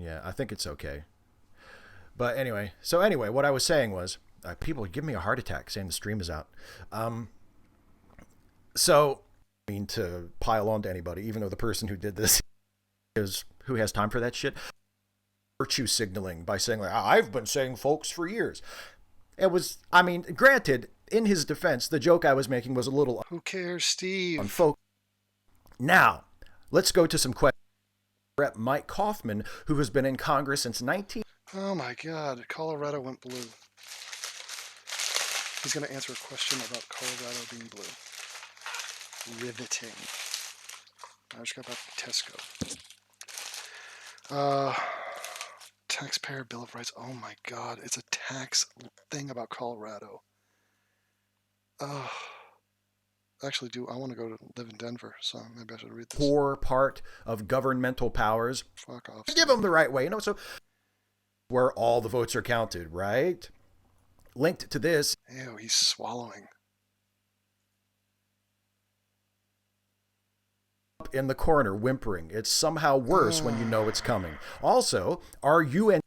Yeah, I think it's okay. But anyway, what I was saying was, people give me a heart attack saying the stream is out. Um, so, I mean to pile on to anybody, even though the person who did this is who has time for that shit. Virtue signaling by saying like, I've been saying folks for years. It was, I mean, granted, in his defense, the joke I was making was a little Who cares, Steve? unfocused. Now, let's go to some questions. Rep Mike Kaufman, who has been in Congress since 19. Oh my God, Colorado went blue. He's going to answer a question about Colorado being blue. Riveting. I just got back from Tesco. Taxpayer Bill of Rights. Oh my God, it's a tax thing about Colorado. Actually, I want to go to live in Denver, so maybe I should read this. Core part of governmental powers. Fuck off. Give them the right way, so where all the votes are counted, right? Linked to this. Ew, he's swallowing. In the corner, whimpering. It's somehow worse when you know it's coming. Also, our UN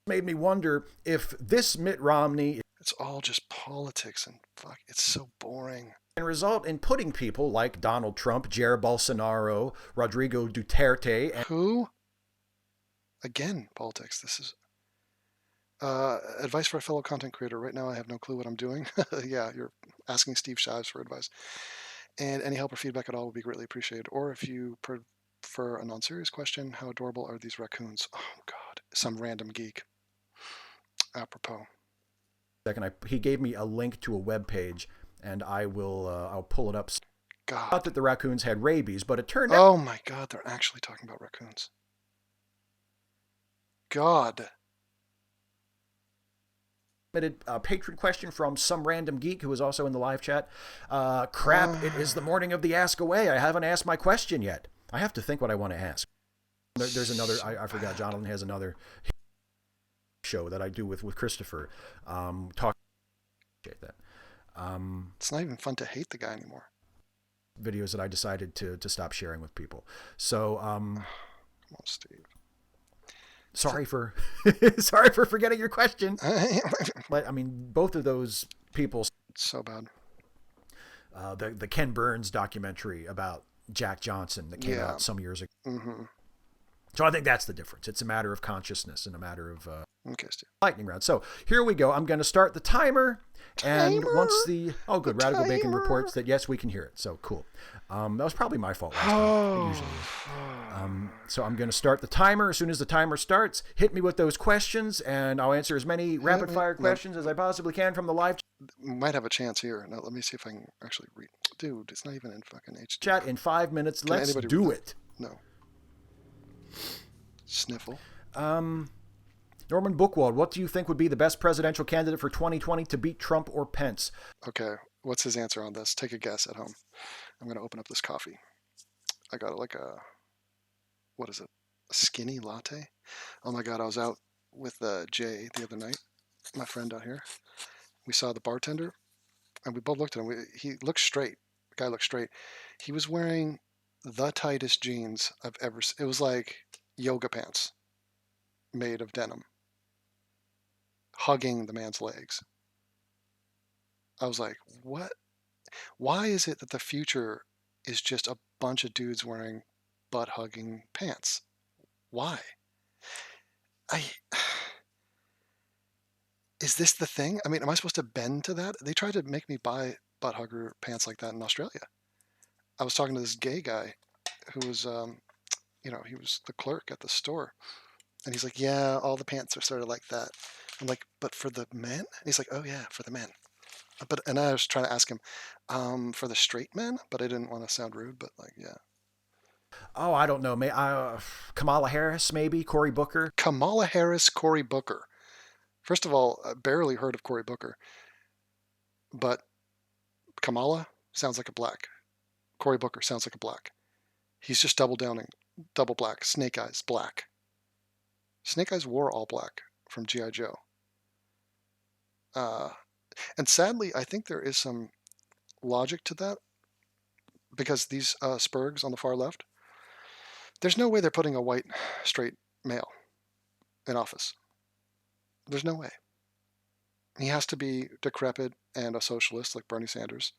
made me wonder if this Mitt Romney. It's all just politics and fuck. It's so boring. Can result in putting people like Donald Trump, Jair Bolsonaro, Rodrigo Duterte, and who? Again, politics. This is advice for a fellow content creator. Right now, I have no clue what I'm doing. Yeah, you're asking Steve Shives for advice. And any help or feedback at all would be greatly appreciated. Or if you prefer a non-serious question, how adorable are these raccoons? Oh, God. Some random geek. Apropos. He gave me a link to a web page, and I'll pull it up. God. I thought that the raccoons had rabies, but it turned out. Oh my God, they're actually talking about raccoons. God. A patron question from some random geek who was also in the live chat. Crap, it is the morning of the Ask Away. I haven't asked my question yet. I have to think what I want to ask. There's another, I forgot, Jonathan has another show that I do with Christopher. Talk that. It's not even fun to hate the guy anymore. Videos that I decided to stop sharing with people. So, come on, Steve. Sorry for forgetting your question. But I mean, both of those people. So bad. The Ken Burns documentary about Jack Johnson that came out some years ago. Mm-hmm. So I think that's the difference. It's a matter of consciousness and a matter of okay, Steve. lightning round. So here we go. I'm going to start the timer. And once good, Radical Bacon reports that yes, we can hear it. So cool. That was probably my fault last time. It usually is. So I'm going to start the timer. As soon as the timer starts, hit me with those questions, and I'll answer as many rapid fire questions as I possibly can from the live might have a chance here. Now let me see if I can actually read. Dude, it's not even in fucking HD. Chat in 5 minutes. Let's do it. No. Sniffle. Norman Bookwald, what do you think would be the best presidential candidate for 2020 to beat Trump or Pence? Okay, what's his answer on this? Take a guess at home. I'm going to open up this coffee. I got it like what is it? A skinny latte? Oh my God, I was out with Jay the other night, my friend out here. We saw the bartender, and we both looked at him. He looked straight. The guy looked straight. He was wearing the tightest jeans I've ever seen. It was like yoga pants made of denim, hugging the man's legs. I was like, what? Why is it that the future is just a bunch of dudes wearing butt-hugging pants? Why? Is this the thing? I mean, am I supposed to bend to that? They tried to make me buy butt-hugger pants like that in Australia. I was talking to this gay guy who was, he was the clerk at the store. And he's like, yeah, all the pants are sort of like that. I'm like, but for the men? And he's like, oh yeah, for the men. And I was trying to ask him, for the straight men, but I didn't want to sound rude, but like, yeah. Oh, I don't know. Kamala Harris, maybe? Cory Booker? Kamala Harris, Cory Booker. First of all, I barely heard of Cory Booker. But Kamala sounds like a black. Cory Booker sounds like a black. He's just double black. Snake Eyes, black. Snake Eyes wore all black from G.I. Joe. And sadly, I think there is some logic to that, because these Spurgs on the far left, there's no way they're putting a white straight male. in office. There's no way. He has to be decrepit and a socialist like Bernie Sanders,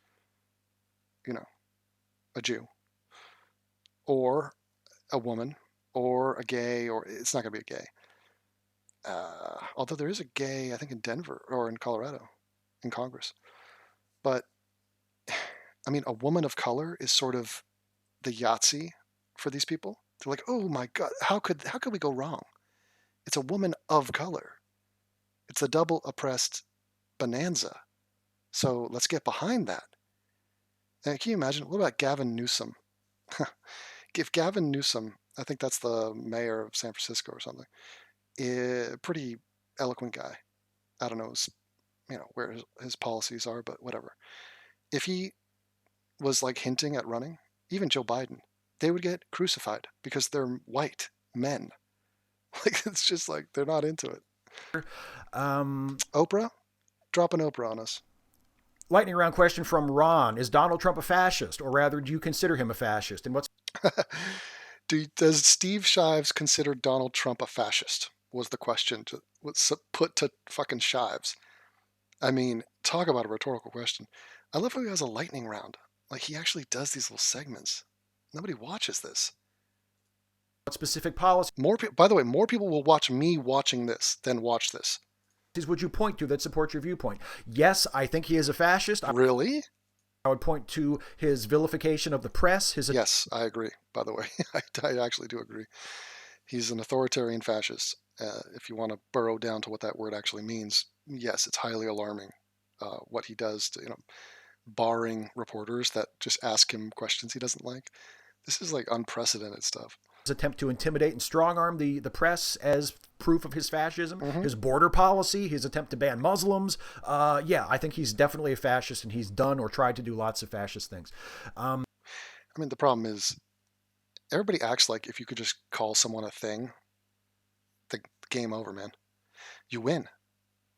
you know, a Jew, or a woman, or a gay, or it's not going to be a gay. Although there is a gay, I think, in Denver or in Colorado, in Congress. But I mean, a woman of color is sort of the Yahtzee for these people. They're like, oh my God, how could we go wrong? It's a woman of color. It's a double oppressed bonanza. So let's get behind that. And can you imagine? What about Gavin Newsom? If Gavin Newsom, I think that's the mayor of San Francisco or something, a pretty eloquent guy. I don't know, where his policies are, but whatever. If he was like hinting at running, even Joe Biden, they would get crucified because they're white men. Like it's just like they're not into it. Oprah, drop an Oprah on us. Lightning round question from Ron: is Donald Trump a fascist, or rather, do you consider him a fascist? And what's Does Steve Shives consider Donald Trump a fascist? Was the question was put to fucking Shives. I mean, talk about a rhetorical question. I love how he has a lightning round. Like he actually does these little segments. Nobody watches this. what specific policies By the way, more people will watch me watching this than watch this. would you point to that support your viewpoint? Yes, I think he is a fascist. Really? I would point to his vilification of the press. Yes, I agree. By the way, I actually do agree. He's an authoritarian fascist. If you want to burrow down to what that word actually means, yes, it's highly alarming what he does to, barring reporters that just ask him questions he doesn't like. This is like unprecedented stuff. His attempt to intimidate and strong arm the press as proof of his fascism, Mm-hmm. his border policy, his attempt to ban Muslims. Yeah, I think he's definitely a fascist, and he's done or tried to do lots of fascist things. I mean, the problem is everybody acts like if you could just call someone a thing, the game over, man. You win.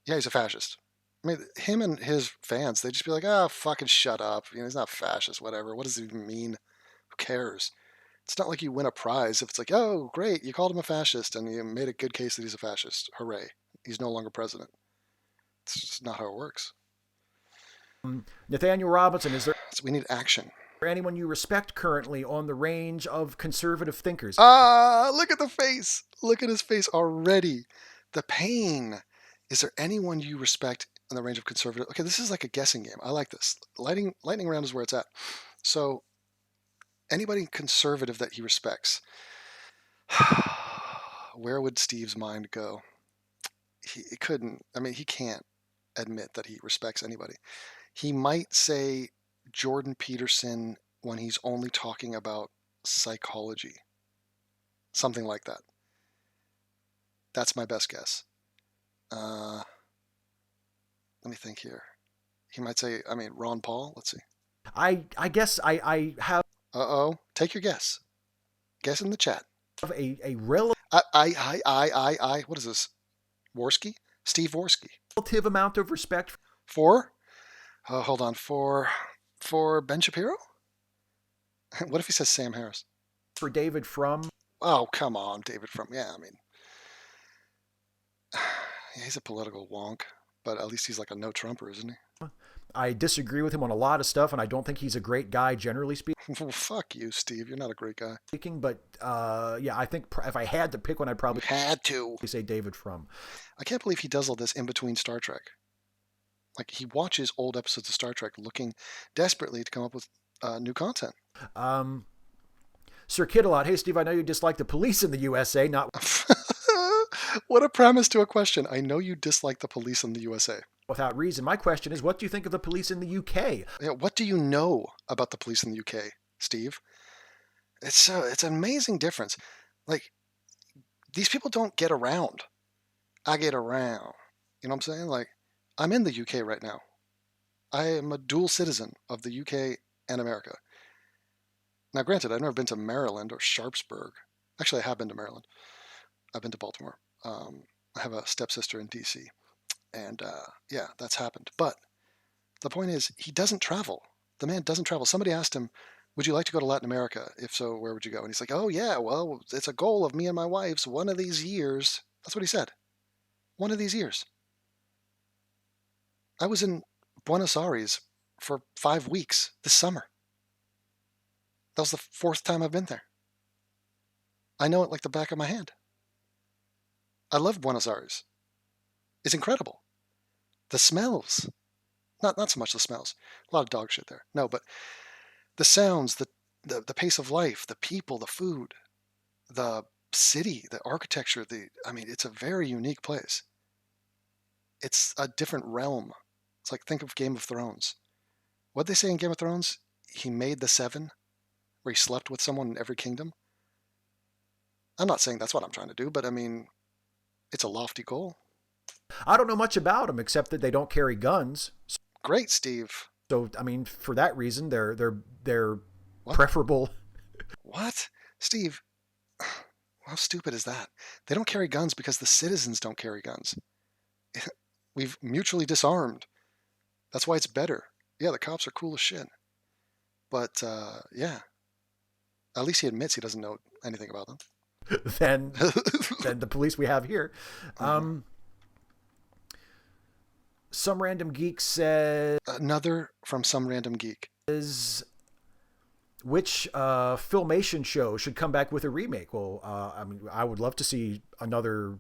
Yeah, he's a fascist. I mean, him and his fans, they just be like, oh, fucking shut up. He's not fascist, whatever. What does it even mean? Who cares? It's not like you win a prize if it's like, oh, great, you called him a fascist and you made a good case that he's a fascist. Hooray. He's no longer president. It's just not how it works. Nathaniel Robinson, is there So we need action. anyone you respect currently on the range of conservative thinkers? Look at the face. Look at his face already. The pain. Is there anyone you respect in the range of conservative? Okay, this is like a guessing game. I like this. Lightning round is where it's at. So anybody conservative that he respects, where would Steve's mind go? He couldn't. I mean, he can't admit that he respects anybody. He might say Jordan Peterson when he's only talking about psychology. Something like that. That's my best guess. Let me think here. He might say, Ron Paul. Let's see. I guess I have Uh-oh. Take your guess. Guess in the chat. a relative What is this? Worski? Steve Worski. amount of respect For? Hold on. For Ben Shapiro? What if he says Sam Harris? for David Frum. Oh, come on, David Frum. Yeah, he's a political wonk, but at least he's like a no Trumper, isn't he? I disagree with him on a lot of stuff, and I don't think he's a great guy, generally Well, fuck you, Steve. You're not a great guy. speaking. But yeah, I think if I had to pick one, I'd probably Had to. say David Frum. I can't believe he does all this in between Star Trek. Like, he watches old episodes of Star Trek looking desperately to come up with new content. Sir Kidalot, hey Steve, I know you dislike the police in the USA, not What a premise to a question. I know you dislike the police in the USA. without reason. My question is, what do you think of the police in the UK? Yeah, what do you know about the police in the UK, Steve? It's an amazing difference. Like, these people don't get around. I get around. You know what I'm saying? Like, I'm in the UK right now. I am a dual citizen of the UK and America. Now, granted, I've never been to Maryland or Sharpsburg. Actually, I have been to Maryland. I've been to Baltimore. I have a stepsister in DC. And yeah, that's happened. But the point is, he doesn't travel. The man doesn't travel. Somebody asked him, would you like to go to Latin America? If so, where would you go? And he's like, oh, yeah, well, it's a goal of me and my wife's one of these years. That's what he said. One of these years. I was in Buenos Aires for 5 weeks this summer. That was the fourth time I've been there. I know it like the back of my hand. I love Buenos Aires. It's incredible. The smells. Not so much the smells. A lot of dog shit there. No, but the sounds, the pace of life, the people, the food, the city, the architecture, it's a very unique place. It's a different realm. It's like, think of Game of Thrones. What'd they say in Game of Thrones? He made the seven, where he slept with someone in every kingdom. I'm not saying that's what I'm trying to do, but I mean, it's a lofty goal. I don't know much about them except that they don't carry guns. Great, Steve. So I mean, for that reason, they're What? preferable. What? Steve, how stupid is that? They don't carry guns because the citizens don't carry guns. We've mutually disarmed. That's why it's better. Yeah, the cops are cool as shit. But, yeah. At least he admits he doesn't know anything about them. than than the police we have here. Mhm. Some random geek says, Another from some random geek. which Filmation show should come back with a remake? Well, I mean, I would love to see another.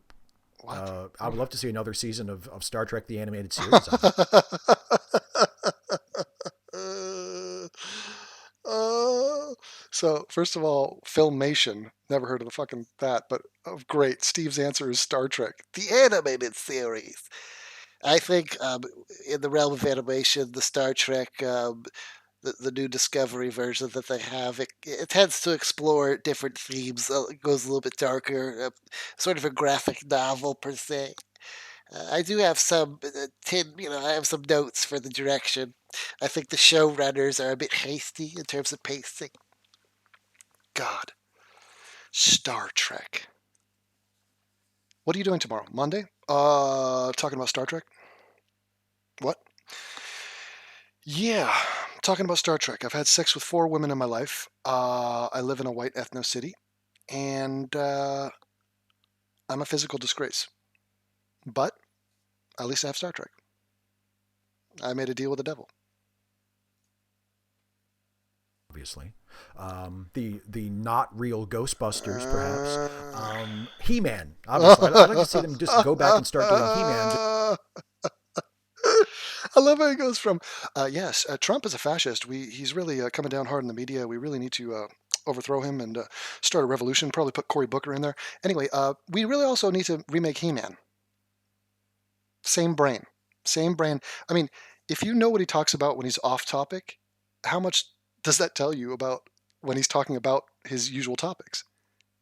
What? I would love to see another season of Star Trek: The Animated Series. So, first of all, Filmation. Never heard of the fucking that, but great. Steve's answer is Star Trek. The animated series. I think in the realm of animation, the Star Trek, the new Discovery version that they have, it tends to explore different themes. It goes a little bit darker, sort of a graphic novel per se. I do have some I have some notes for the direction. I think the showrunners are a bit hasty in terms of pacing. God, Star Trek. What are you doing tomorrow? Monday? Talking about Star Trek? What? Yeah, talking about Star Trek. I've had sex with 4 women in my life. I live in a white ethno city, and I'm a physical disgrace. But at least I have Star Trek. I made a deal with the devil. Obviously, the not real Ghostbusters, perhaps. He-Man. Obviously, I'd like to see them just go back and start doing He-Man. I love how he goes from, yes, Trump is a fascist. He's really coming down hard in the media. We really need to overthrow him and start a revolution. Probably put Cory Booker in there. Anyway, we really also need to remake He-Man. Same brain. Same brain. I mean, if you know what he talks about when he's off topic, how much does that tell you about when he's talking about his usual topics?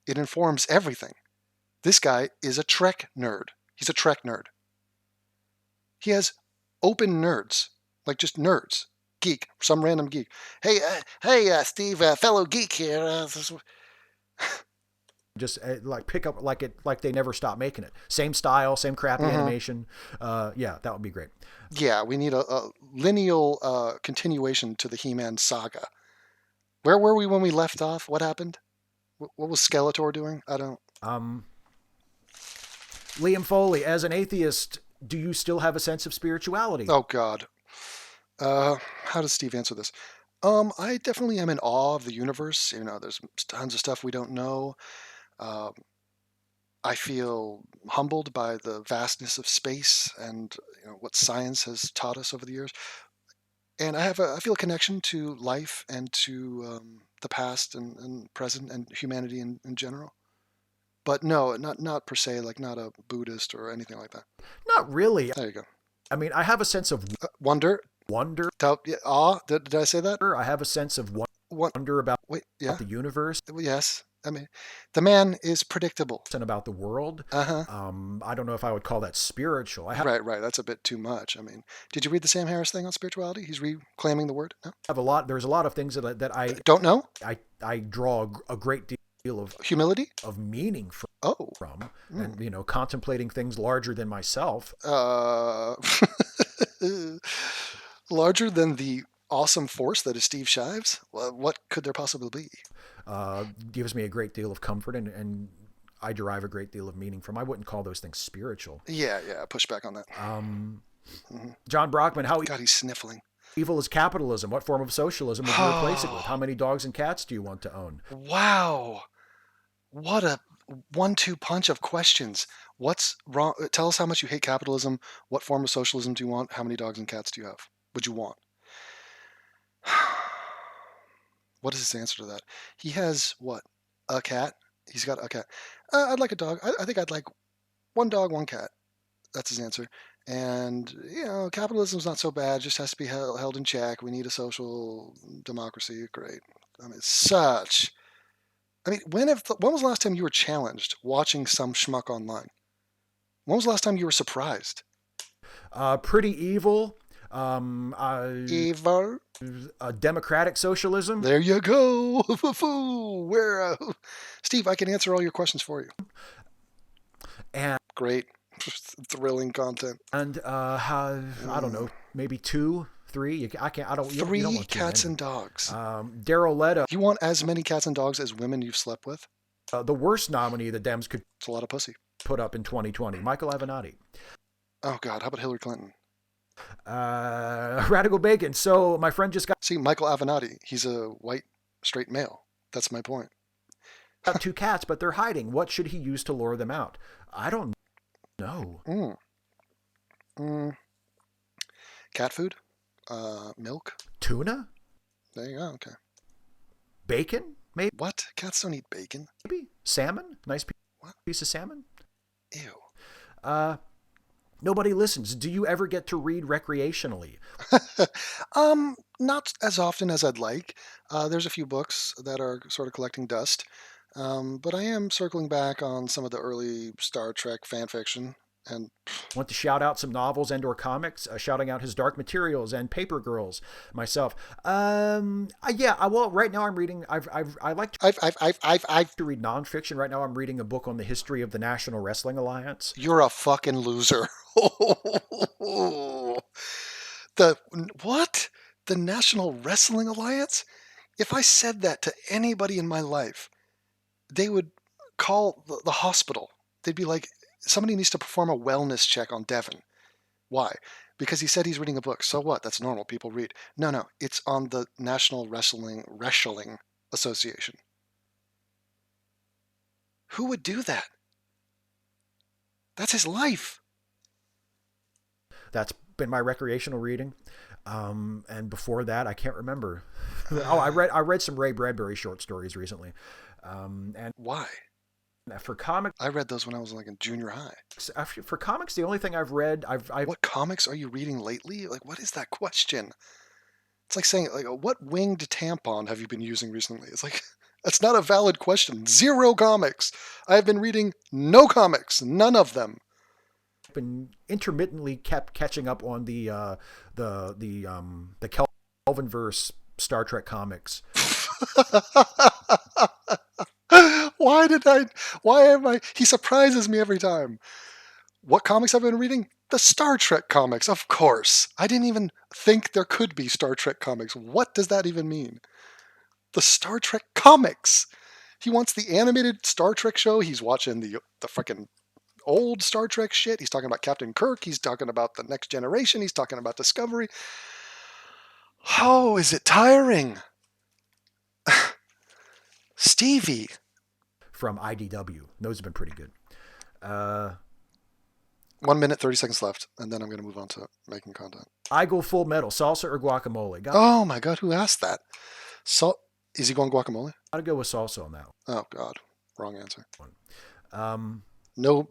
It informs everything. This guy is a Trek nerd. He's a Trek nerd. He has open nerds, like just nerds, geek, some random geek. Hey, Steve, fellow geek here. Just like pick up like they never stop making it. Same style, same crappy animation. Yeah, that would be great. Yeah, we need a lineal continuation to the He-Man saga. Where were we when we left off? What happened? What was Skeletor doing? I don't. Liam Foley, as an atheist, do you still have a sense of spirituality? Oh God. How does Steve answer this? I definitely am in awe of the universe. There's tons of stuff we don't know. Um, I feel humbled by the vastness of space and what science has taught us over the years. And I feel a connection to life and to the past and present and humanity in general. But no, not per se, like not a Buddhist or anything like that. Not really. There you go. I mean, I have a sense of Wonder, wonder. doubt, yeah, awe. Did I say that? I have a sense of What? wonder about Wait, yeah, the universe yes. I mean, the man is predictable. and about the world. Uh huh. I don't know if I would call that spiritual. Right. That's a bit too much. I mean, did you read the Sam Harris thing on spirituality? He's reclaiming the word. No, have a lot. There's a lot of things that don't know. I draw a great deal Humility. of meaning Oh. from, and contemplating things larger than myself. Larger than the awesome force that is Steve Shives. What could there possibly be? Gives me a great deal of comfort, and I derive a great deal of meaning from. I wouldn't call those things spiritual. Yeah, yeah. Push back on that. Um, Hmm. John Brockman, how God, he's sniffling. evil is capitalism? What form of socialism would you replace it with? How Oh, many dogs and cats do you want to own? wow. What a 1-2 punch of questions. What's wrong? Tell us how much you hate capitalism. What form of socialism do you want? How many dogs and cats do you have? Would you want? What is his answer to that? He has what? A cat? He's got a cat. I'd like a dog. I think I'd like one dog, one cat. That's his answer. And, capitalism's not so bad. Just has to be held in check. We need a social democracy. Great. I mean, such. I mean, when was the last time you were challenged watching some schmuck online? When was the last time you were surprised? Pretty evil. Evil. Democratic socialism. There you go. Where, Steve, I can answer all your questions for you. And Great. Thrilling content. I don't know, maybe two, three. I can't. I don't. You don't Three want too cats many. and dogs. Daryl Leto, You want as many cats and dogs as women you've slept with? the worst nominee the Dems could It's a lot of pussy. put up in 2020. Michael Avenatti. Oh, God. How about Hillary Clinton? Radical Bacon. So my friend just See, Michael Avenatti, he's a white, straight male. That's my point. got two cats, but they're hiding. What should he use to lure them out? I don't know. Mm. Mm. Cat food? Milk? Tuna? There you go. Okay. Bacon? Maybe? What? Cats don't eat bacon. Salmon? Nice What? piece of salmon? Ew. Nobody listens. Do you ever get to read recreationally? Not as often as I'd like. There's a few books that are sort of collecting dust. But I am circling back on some of the early Star Trek fan fiction. And Want to shout out some novels and or comics, shouting out his Dark Materials and Paper Girls myself. Well, right now I'm reading. I like I've. to read nonfiction. Right now I'm reading a book on the history of the National Wrestling Alliance. You're a fucking loser. The what? The National Wrestling Alliance? If I said that to anybody in my life, they would call the hospital. They'd be like, somebody needs to perform a wellness check on Devin. Why? Because he said he's reading a book. So what? That's normal. People read. No. It's on the National Wrestling Association. Who would do that? That's his life. That's been my recreational reading. And before that, I can't remember. I read some Ray Bradbury short stories recently. And Why? for comics, I read those when I was like in junior high. for comics, the only thing I've read, What comics are you reading lately? Like, what is that question? It's like saying, like, what winged tampon have you been using recently? It's like, that's not a valid question. Zero comics. I have been reading no comics. None of them. been intermittently kept catching up on the Kelvinverse Star Trek comics. Why am I? He surprises me every time. What comics have I been reading? The Star Trek comics, of course. I didn't even think there could be Star Trek comics. What does that even mean? The Star Trek comics. He wants the animated Star Trek show. He's watching the freaking old Star Trek shit. He's talking about Captain Kirk. He's talking about the Next Generation. He's talking about Discovery. Oh, is it tiring? Stevie. From IDW. Those have been pretty good. 1 minute, 30 seconds left, and then I'm going to move on to making content. I go full metal. Salsa or guacamole? Oh my God, who asked that? So, is he going guacamole? Gotta go with salsa on that Oh God, wrong answer. one. Um, No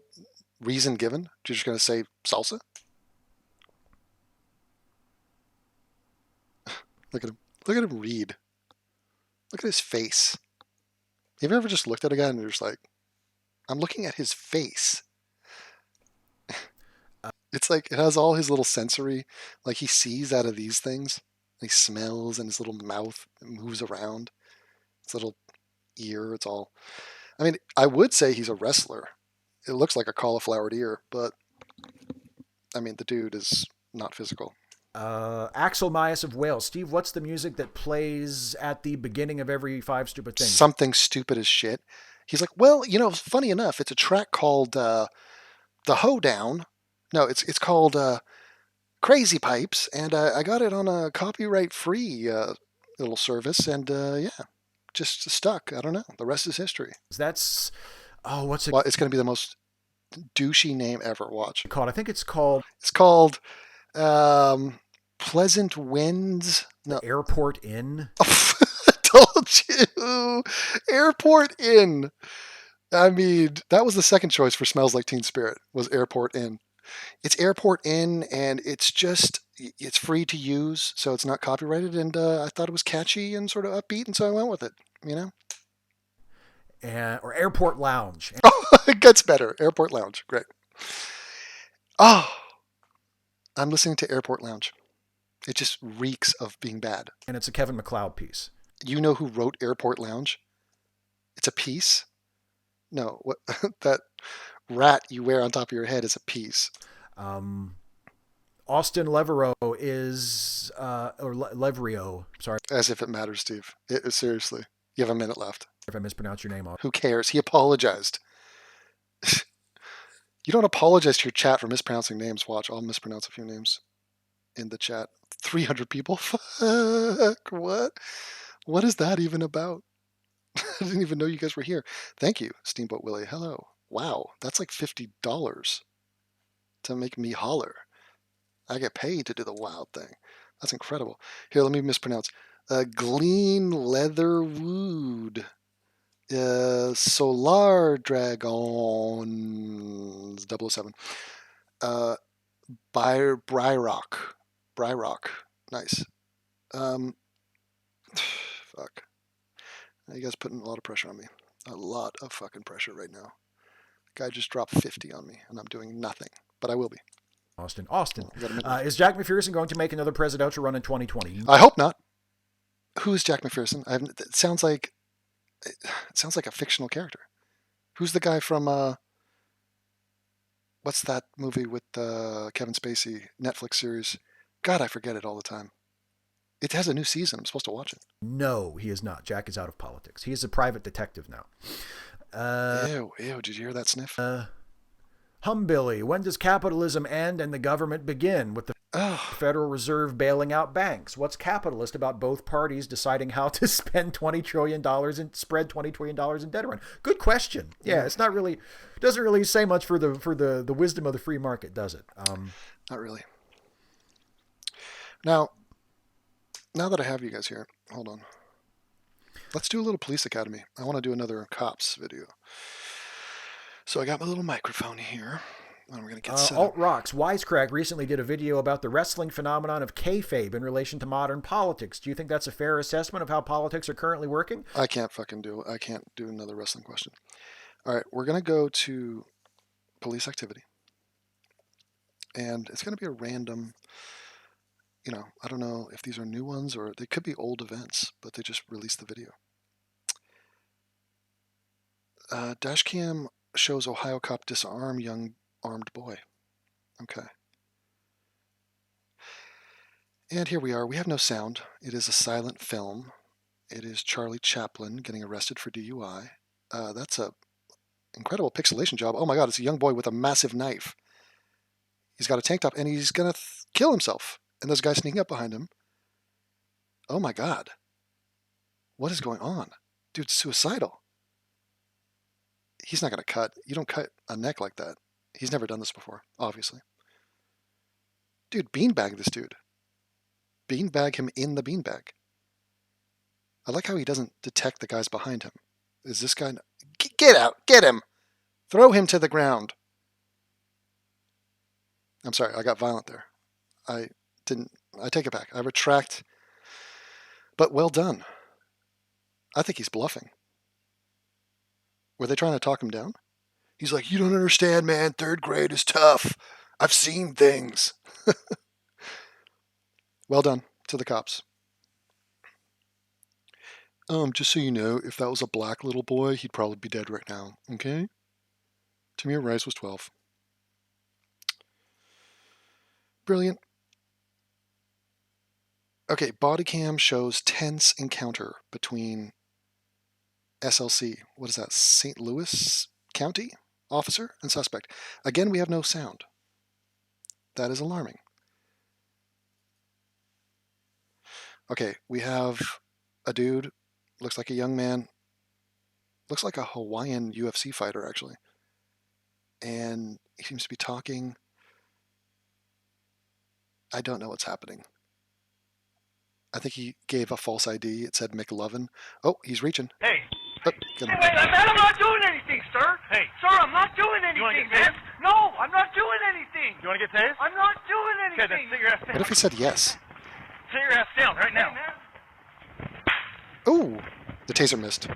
reason given. You're just going to say salsa? Look at him. Look at him read. Look at his face. Have you ever just looked at a guy and you're just like, I'm looking at his face. It's like it has all his little sensory, like he sees out of these things. He smells and his little mouth moves around. His little ear, it's all. I mean, I would say he's a wrestler. It looks like a cauliflowered ear, but I mean, the dude is not physical. Axel Myas of Wales. Steve, what's the music that plays at the beginning of every Five Stupid Things? Something stupid as shit. He's like, well, funny enough, it's a track called The Hoedown. No, it's called Crazy Pipes, and I got it on a copyright-free little service, and yeah, just stuck. I don't know. The rest is history. That's what's it Well, it's going to be the most douchey name ever. Watch. called? I think it's called It's called um, Pleasant Winds. No, the Airport Inn. I told you, Airport Inn. I mean, that was the second choice for Smells Like Teen Spirit. Was Airport Inn. It's Airport Inn, and it's free to use, so it's not copyrighted. And I thought it was catchy and sort of upbeat, and so I went with it. You know, Or Airport Lounge, oh, it gets better. Airport Lounge, great. Oh, I'm listening to Airport Lounge. It just reeks of being bad. and it's a Kevin MacLeod piece. You know who wrote Airport Lounge? It's a piece. No, what that rat you wear on top of your head is a piece. Um, Austin Levereau is or Leverio. Sorry As if it matters, Steve. Seriously, you have a minute left. if I mispronounced your name. Who cares? He apologized. You don't apologize to your chat for mispronouncing names. Watch, I'll mispronounce a few names in the chat. 300 people? Fuck, what? What is that even about? I didn't even know you guys were here. Thank you, Steamboat Willie. Hello. Wow, that's like $50 to make me holler. I get paid to do the wild thing. That's incredible. Here, let me mispronounce. Glean Leatherwood. Solar Dragons 007. Uh, Bryrock. Bryrock. Nice. Um, fuck. You guys putting a lot of pressure on me. A lot of fucking pressure right now. Guy just dropped 50 on me, and I'm doing nothing. But I will be. Austin. Well, Is Jack McPherson going to make another presidential run in 2020? I hope not. Who's Jack McPherson? It sounds like a fictional character. Who's the guy from what's that movie with Kevin Spacey Netflix series? God, I forget it all the time. It has a new season. I'm supposed to watch it. No, he is not. Jack is out of politics. He is a private detective now. Ew. Did you hear that sniff? Humbilly, when does capitalism end and the government begin? With the Federal Reserve bailing out banks. What's capitalist about both parties deciding how to spend $20 trillion and spread $20 trillion in debt around? Good question. Yeah, it's not really, doesn't really say much for the wisdom of the free market, does it? Not really. Now that I have you guys here, hold on. Let's do a little police academy. I want to do another cops video. So I got my little microphone here. And we're going to get set Alt up. Rocks Wisecrack recently did a video about the wrestling phenomenon of kayfabe in relation to modern politics. Do you think that's a fair assessment of how politics are currently working? I can't do another wrestling question. All right, we're going to go to police activity. And it's going to be a random, I don't know if these are new ones or they could be old events, but they just released the video. Dashcam shows Ohio cop disarm young armed boy. Okay. And here we are. We have no sound. It is a silent film. It is Charlie Chaplin getting arrested for DUI. That's a incredible pixelation job. Oh my God, it's a young boy with a massive knife. He's got a tank top and he's going to kill himself. And there's a guy sneaking up behind him. Oh my God. What is going on? Dude's suicidal. He's not going to cut. You don't cut a neck like that. He's never done this before, obviously. Dude, beanbag this dude. Beanbag him in the beanbag. I like how he doesn't detect the guys behind him. Is this guy... Get out! Get him! Throw him to the ground. I'm sorry, I got violent there. I take it back. I retract. But well done. I think he's bluffing. Were they trying to talk him down? He's like, you don't understand, man. 3rd grade is tough. I've seen things. Well done to the cops. Just so you know, if that was a black little boy, he'd probably be dead right now. Okay? Tamir Rice was 12. Brilliant. Okay, body cam shows tense encounter between SLC. What is that? St. Louis County officer and suspect. Again, we have no sound. That is alarming. Okay, we have a dude. Looks like a young man. Looks like a Hawaiian UFC fighter, actually. And he seems to be talking. I don't know what's happening. I think he gave a false ID. It said McLovin. Oh, he's reaching. Hey. Oh, get him. Hey, man, I'm not doing anything, sir. Hey. Sir, I'm not doing anything, man. No, I'm not doing anything. You want to get tased? I'm not doing anything. Okay, then sit your ass down. What if he said yes? Sit your ass down right now. Ooh, the taser missed.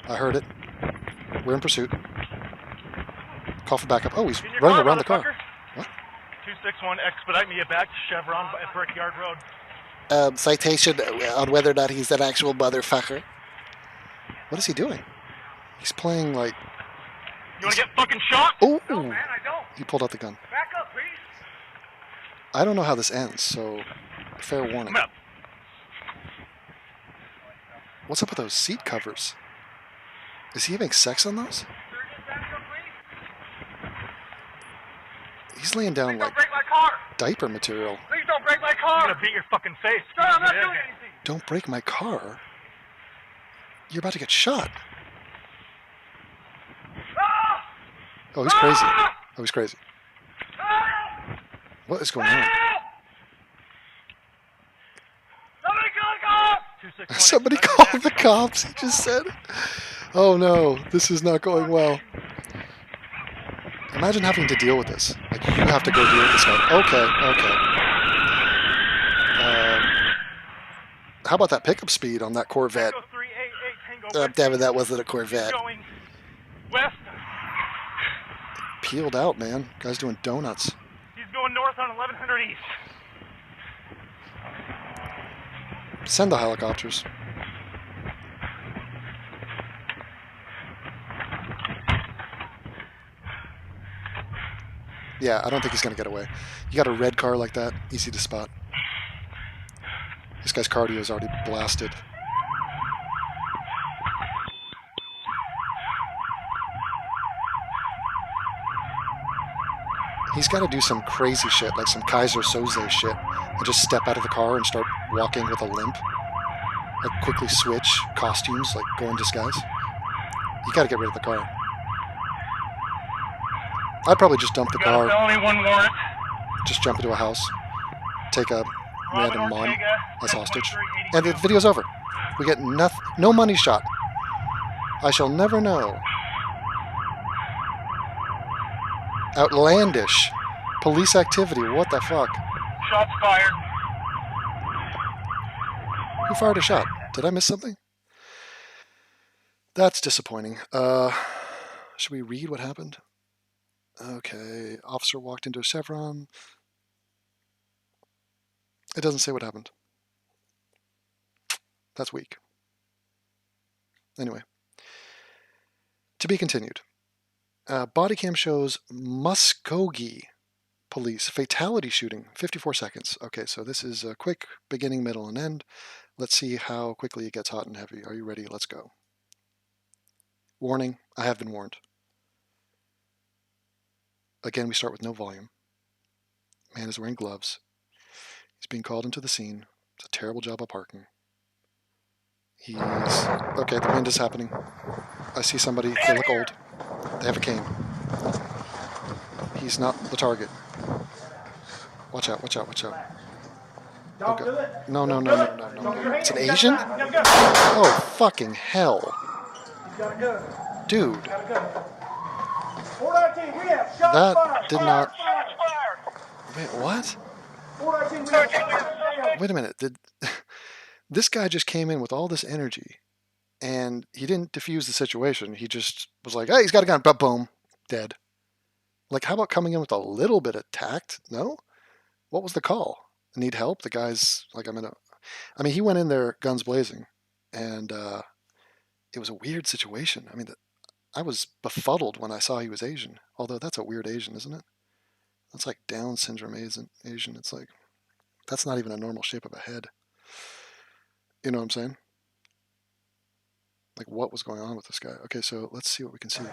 I heard it. We're in pursuit. Call for backup. Oh, he's running around the car. What? 261, expedite me back to Chevron at Brickyard Road. Citation on whether or not he's an actual motherfucker. What is he doing? He's playing like... You want to get fucking shot? Ooh! No, man, I don't. He pulled out the gun. Back up, please. I don't know how this ends, so fair warning. Come up. What's up with those seat covers? Is he having sex on those? He's laying down like diaper material. Please don't break my car. I'm gonna beat your fucking face. Sir, I'm not doing anything. Don't break my car. You're about to get shot. Ah! Oh, he's crazy. Ah! Oh, he's crazy. Ah! What is going on? Somebody call the cops! Somebody call the cops, he just said. Oh no, this is not going well. Imagine having to deal with this. Like, you have to go deal with this guy. Okay. How about that pickup speed on that Corvette? Damn it, that wasn't a Corvette. West. Peeled out, man. Guy's doing donuts. He's going north on 1100 East. Send the helicopters. Yeah, I don't think he's going to get away. You got a red car like that, easy to spot. This guy's cardio is already blasted. He's got to do some crazy shit, like some Kaiser Soze shit, and just step out of the car and start walking with a limp. Like, quickly switch costumes, like go in disguise. You got to get rid of the car. I'd probably just dump the car. Only one warrant. Just jump into a house, take a random mom as hostage, and the video's over. We get no money shot. I shall never know. Outlandish police activity. What the fuck? Shots fired. Who fired a shot? Did I miss something? That's disappointing. Should we read what happened? Okay, officer walked into a Chevron. It doesn't say what happened. That's weak. Anyway. To be continued. Body cam shows Muskogee police fatality shooting, 54 seconds. Okay, so this is a quick beginning, middle, and end. Let's see how quickly it gets hot and heavy. Are you ready? Let's go. Warning, I have been warned. Again, we start with no volume. Man is wearing gloves. He's being called into the scene. It's a terrible job of parking. Okay, the wind is happening. I see somebody. They look old. They have a cane. He's not the target. Watch out. Okay. No. It's an Asian? Oh, fucking hell. Dude. That did not... Wait, what? Wait a minute. This guy just came in with all this energy, and he didn't defuse the situation. He just was like, hey, he's got a gun. Boom. Dead. Like, how about coming in with a little bit of tact? No? What was the call? Need help? The guy's like, I mean, he went in there guns blazing, and it was a weird situation. I mean, I was befuddled when I saw he was Asian. Although that's a weird Asian, isn't it? That's like Down syndrome Asian. It's like, that's not even a normal shape of a head. You know what I'm saying? Like, what was going on with this guy? Okay, so let's see what we can see.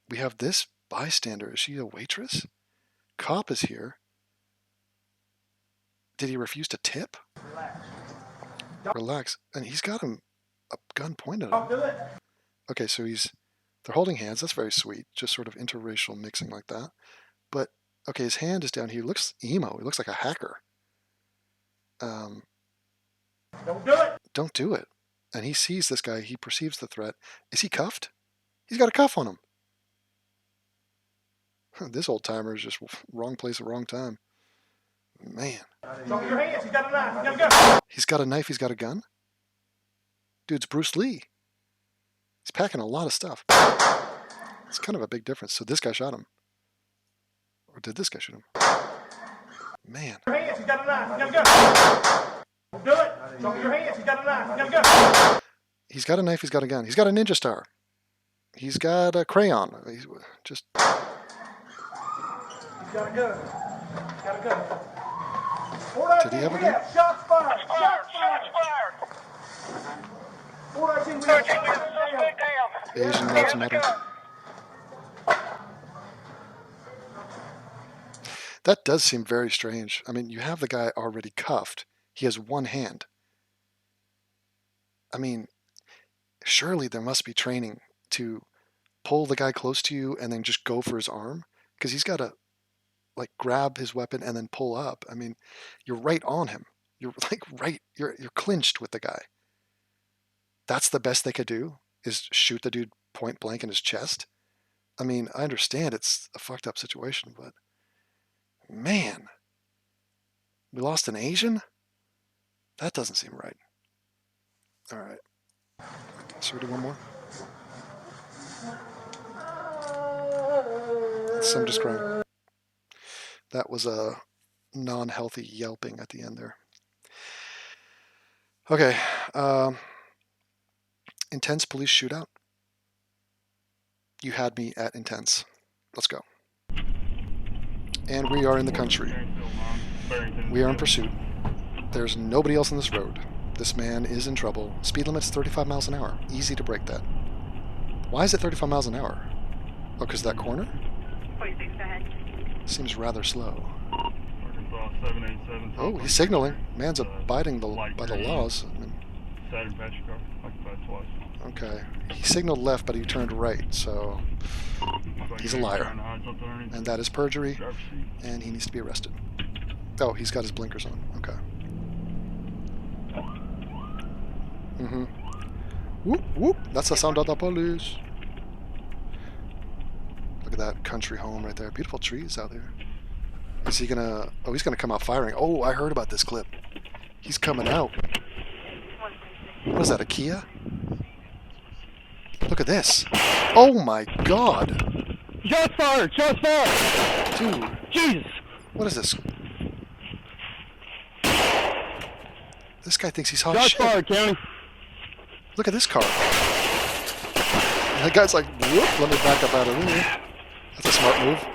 We have this bystander. Is she a waitress? Cop is here. Did he refuse to tip? Relax. And he's got a gun pointed at him. Okay, so they're holding hands. That's very sweet. Just sort of interracial mixing like that. But, okay, his hand is down here. He looks emo. He looks like a hacker. Don't do it. Don't do it. And he sees this guy. He perceives the threat. Is he cuffed? He's got a cuff on him. This old timer is just wrong place at wrong time. Man. Show me your hands. He's got a knife. He's got a gun. He's got a knife. He's got a gun? Dude's Bruce Lee. He's packing a lot of stuff. It's kind of a big difference. So this guy shot him. Or did this guy shoot him? Man. Your hands. He's got a knife. He's got a gun. Don't do it. Show me your hands. He's got a knife. He's got a gun. He's got a knife. He's got a gun. He's got a ninja star. He's got a crayon. He's just... He's got a gun. He's got a gun. Did he have a gun? Shots fired. Shots fired. 419, we have down. Asian lives matter. That does seem very strange. I mean, you have the guy already cuffed. He has one hand. I mean, surely there must be training to pull the guy close to you and then just go for his arm, because he's got to like grab his weapon and then pull up. I mean, you're right on him. You're like right. You're clinched with the guy. That's the best they could do, is shoot the dude point blank in his chest. I mean, I understand it's a fucked up situation, but man, we lost an Asian? That doesn't seem right. All right. Should we do one more? Some just crying. That was a non-healthy yelping at the end there. Okay. Intense police shootout. You had me at intense. Let's go. And we are in the country. We are in pursuit. There's nobody else on this road. This man is in trouble. Speed limit's 35 miles an hour. Easy to break that. Why is it 35 miles an hour? Oh, because that corner? 46 ahead. Seems rather slow. Arkansas 787. Oh, he's signaling. Man's abiding by the laws. I mean, Saturn Patrick car. Occupied twice. okay. He signaled left, but he turned right, so he's a liar. And that is perjury, and he needs to be arrested. Oh, he's got his blinkers on. Okay. Mm-hmm. Whoop, whoop. That's the sound of the police. Look at that country home right there. Beautiful trees out there. Is he gonna... Oh, he's gonna come out firing. Oh, I heard about this clip. He's coming out. What is that, a Kia? Look at this. Oh my god. Shots fired. Shots fired. Dude. Jesus. What is this? This guy thinks he's hot Shots shit. fired, County. Look at this car. And the guy's like, whoop, let me back up out of here. That's a smart move.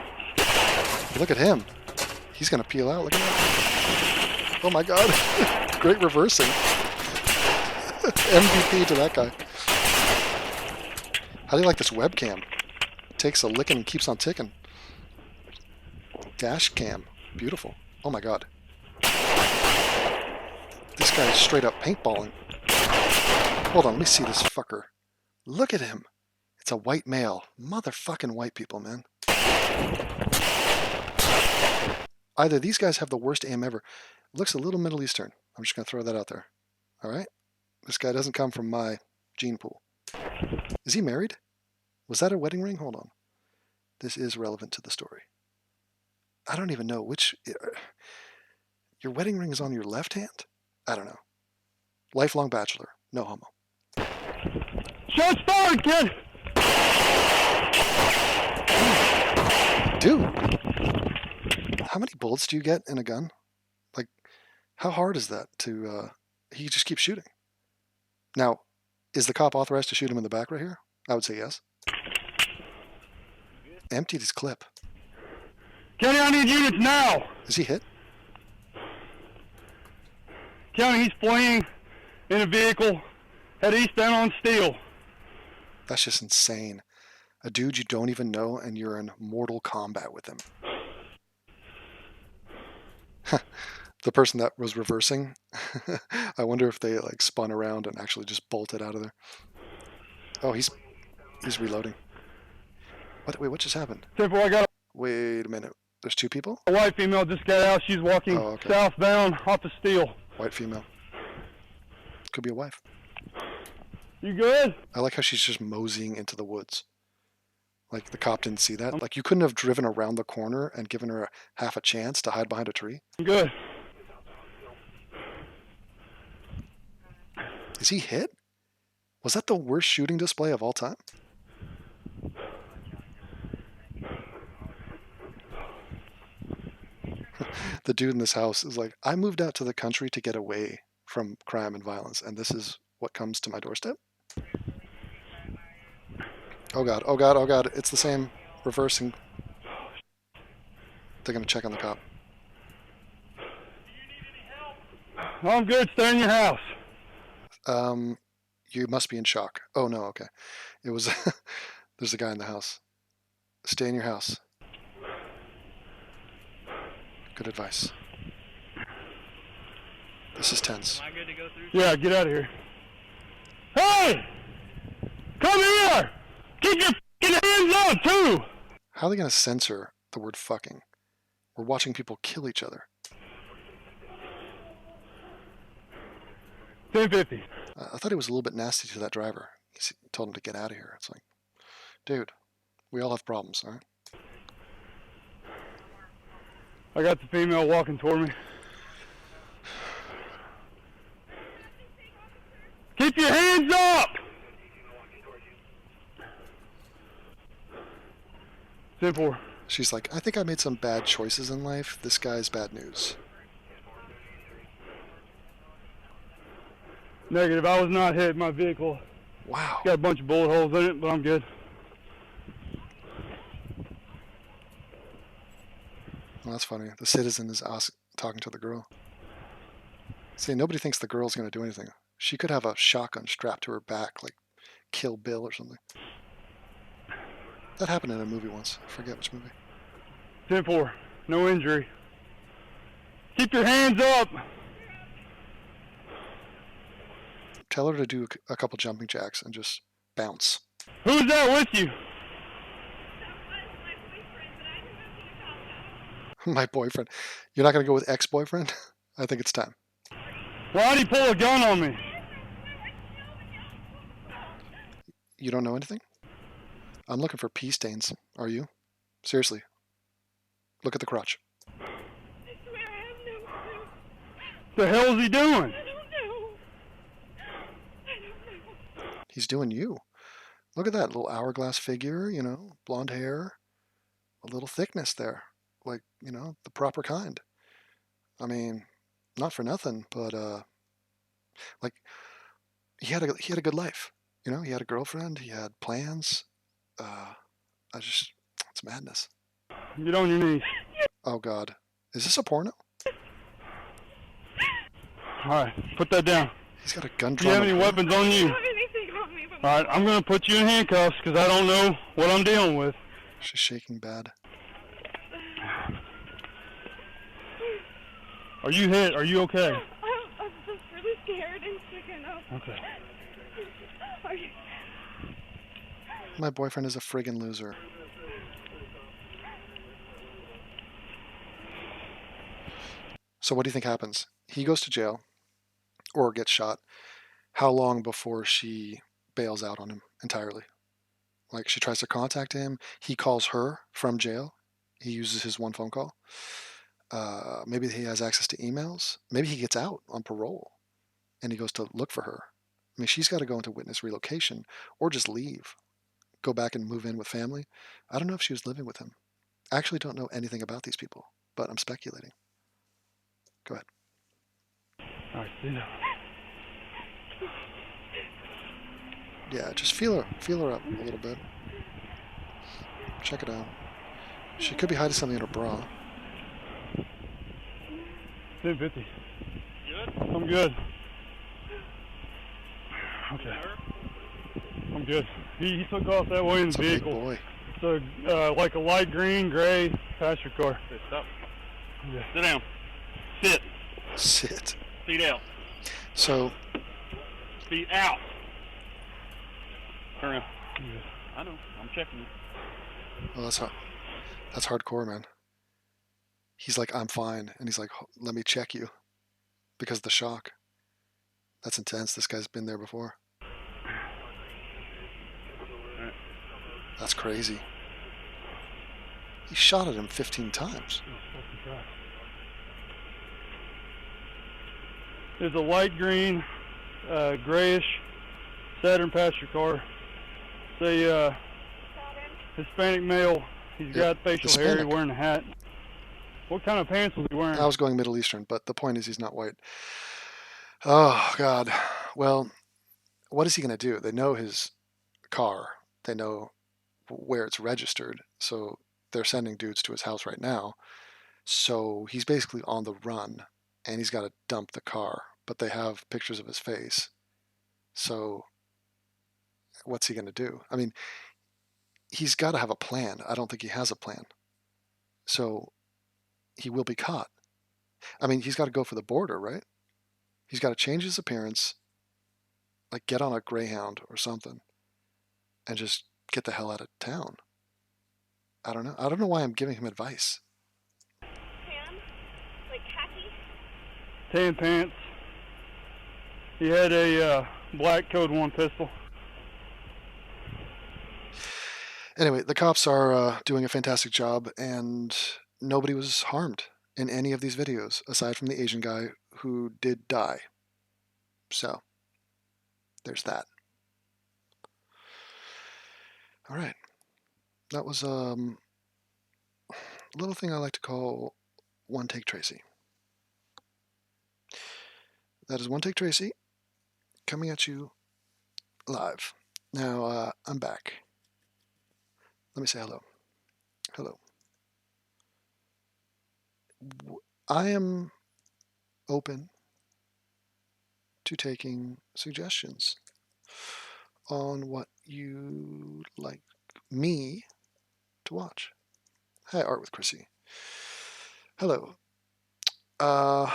Look at him. He's going to peel out. Look at that. Oh my god. Great reversing. MVP to that guy. How do you like this webcam? Takes a licking and keeps on ticking. Dash cam. Beautiful. Oh my god. This guy is straight up paintballing. Hold on, let me see this fucker. Look at him. It's a white male. Motherfucking white people, man. Either these guys have the worst aim ever. It looks a little Middle Eastern. I'm just going to throw that out there. Alright? This guy doesn't come from my gene pool. Is he married? Was that a wedding ring? Hold on. This is relevant to the story. I don't even know which... Your wedding ring is on your left hand? I don't know. Lifelong bachelor. No homo. Shots fired, kid. Dude. How many bullets do you get in a gun? Like, how hard is that to... he just keeps shooting. Now, is the cop authorized to shoot him in the back right here? I would say yes. Emptied his clip. County, I need units now. Is he hit? County, he's fleeing in a vehicle. Head east down on Steel. That's just insane. A dude you don't even know and you're in mortal combat with him. The person that was reversing, I wonder if they like spun around and actually just bolted out of there. Oh, he's reloading. What? Wait, what just happened? 10-4, I got Wait a minute. There's two people? a white female just got out. She's walking okay. southbound off of Steel. White female. Could be a wife. You good? I like how she's just moseying into the woods. Like the cop didn't see that. Like you couldn't have driven around the corner and given her half a chance to hide behind a tree. I'm good. Is he hit? Was that the worst shooting display of all time? The dude in this house is like, I moved out to the country to get away from crime and violence, and this is what comes to my doorstep? Oh god, oh god, oh god, it's the same reversing. They're gonna check on the cop. I'm good. Stay in your house. You must be in shock. Oh no, okay. It was, there's a guy in the house. Stay in your house. Good advice. This is tense. Am I good to go through? Yeah, get out of here. Hey! Come here! Keep your fucking hands up, too! How are they gonna censor the word fucking? We're watching people kill each other. 1050. I thought he was a little bit nasty to that driver. He told him to get out of here. It's like, dude, we all have problems, all right? I got the female walking toward me. Keep your hands up! 10-4. She's like, I think I made some bad choices in life. This guy's bad news. Negative. I was not hit. My vehicle Wow. got a bunch of bullet holes in it, but I'm good. Well, that's funny. The citizen is talking to the girl. See, nobody thinks the girl's going to do anything. She could have a shotgun strapped to her back, like Kill Bill or something. That happened in a movie once. I forget which movie. 10-4. No injury. Keep your hands up! Tell her to do a couple jumping jacks and just bounce. Who's that with you? My boyfriend. You're not going to go with ex-boyfriend? I think it's time. Why'd he pull a gun on me? You don't know anything? I'm looking for pee stains. Are you? Seriously. Look at the crotch. I swear I have no clue. The hell is he doing? I don't know. I don't know. He's doing you. Look at that little hourglass figure, you know, blonde hair, a little thickness there. Like, you know, the proper kind. I mean, not for nothing, but like he had a good life. You know, he had a girlfriend, he had plans. It's madness. Get on your knees. Oh God. Is this a porno? Alright, put that down. He's got a gun Do you have drawn. any weapons on I you? don't have anything on me but Alright, I'm gonna put you in handcuffs because I don't know what I'm dealing with. She's shaking bad. Are you hit? Are you okay? I'm just really scared and sick enough. Okay. Are you... My boyfriend is a friggin' loser. So what do you think happens? He goes to jail or gets shot. How long before she bails out on him entirely? Like she tries to contact him. He calls her from jail. He uses his one phone call. Maybe he has access to emails. Maybe he gets out on parole and he goes to look for her. I mean, she's got to go into witness relocation or just leave, go back and move in with family. I don't know if she was living with him. I actually don't know anything about these people, but I'm speculating. Go ahead. Alright, sit down. Yeah, just feel her up a little bit. Check it out. She could be hiding something in her bra. 1050. I'm good. Okay. I'm good. He took off that way in It's the a big vehicle. boy. So, like a light green, gray passenger car. Okay, stop. Yeah. Sit down. Sit. Sit. Feet out. So, Feet out. Turn around. Yeah. I know. I'm checking you. well, that's hardcore, man. He's like, I'm fine. And he's like, let me check you because of the shock. That's intense. This guy's been there before. That's crazy. He shot at him 15 times. There's a light green, grayish Saturn passenger car. It's a Hispanic male. He's got facial hair. Hispanic. He's wearing a hat. What kind of pants was he wearing? I was going Middle Eastern, but the point is he's not white. Oh, God. Well, what is he going to do? They know his car. They know where it's registered. So they're sending dudes to his house right now. So he's basically on the run, and he's got to dump the car. But they have pictures of his face. So what's he going to do? I mean, he's got to have a plan. I don't think he has a plan. So he will be caught. I mean, he's got to go for the border, right? He's got to change his appearance, like get on a Greyhound or something, and just get the hell out of town. I don't know. I don't know why I'm giving him advice. Tan? Like khaki? Tan pants. He had a black Code 1 pistol. Anyway, the cops are doing a fantastic job, and nobody was harmed in any of these videos, aside from the Asian guy who did die. So, there's that. All right. That was a little thing I like to call One Take Tracy. That is One Take Tracy coming at you live. Now, I'm back. Let me say hello. Hello. I am open to taking suggestions on what you like me to watch. Hi, Art with Chrissy. Hello. I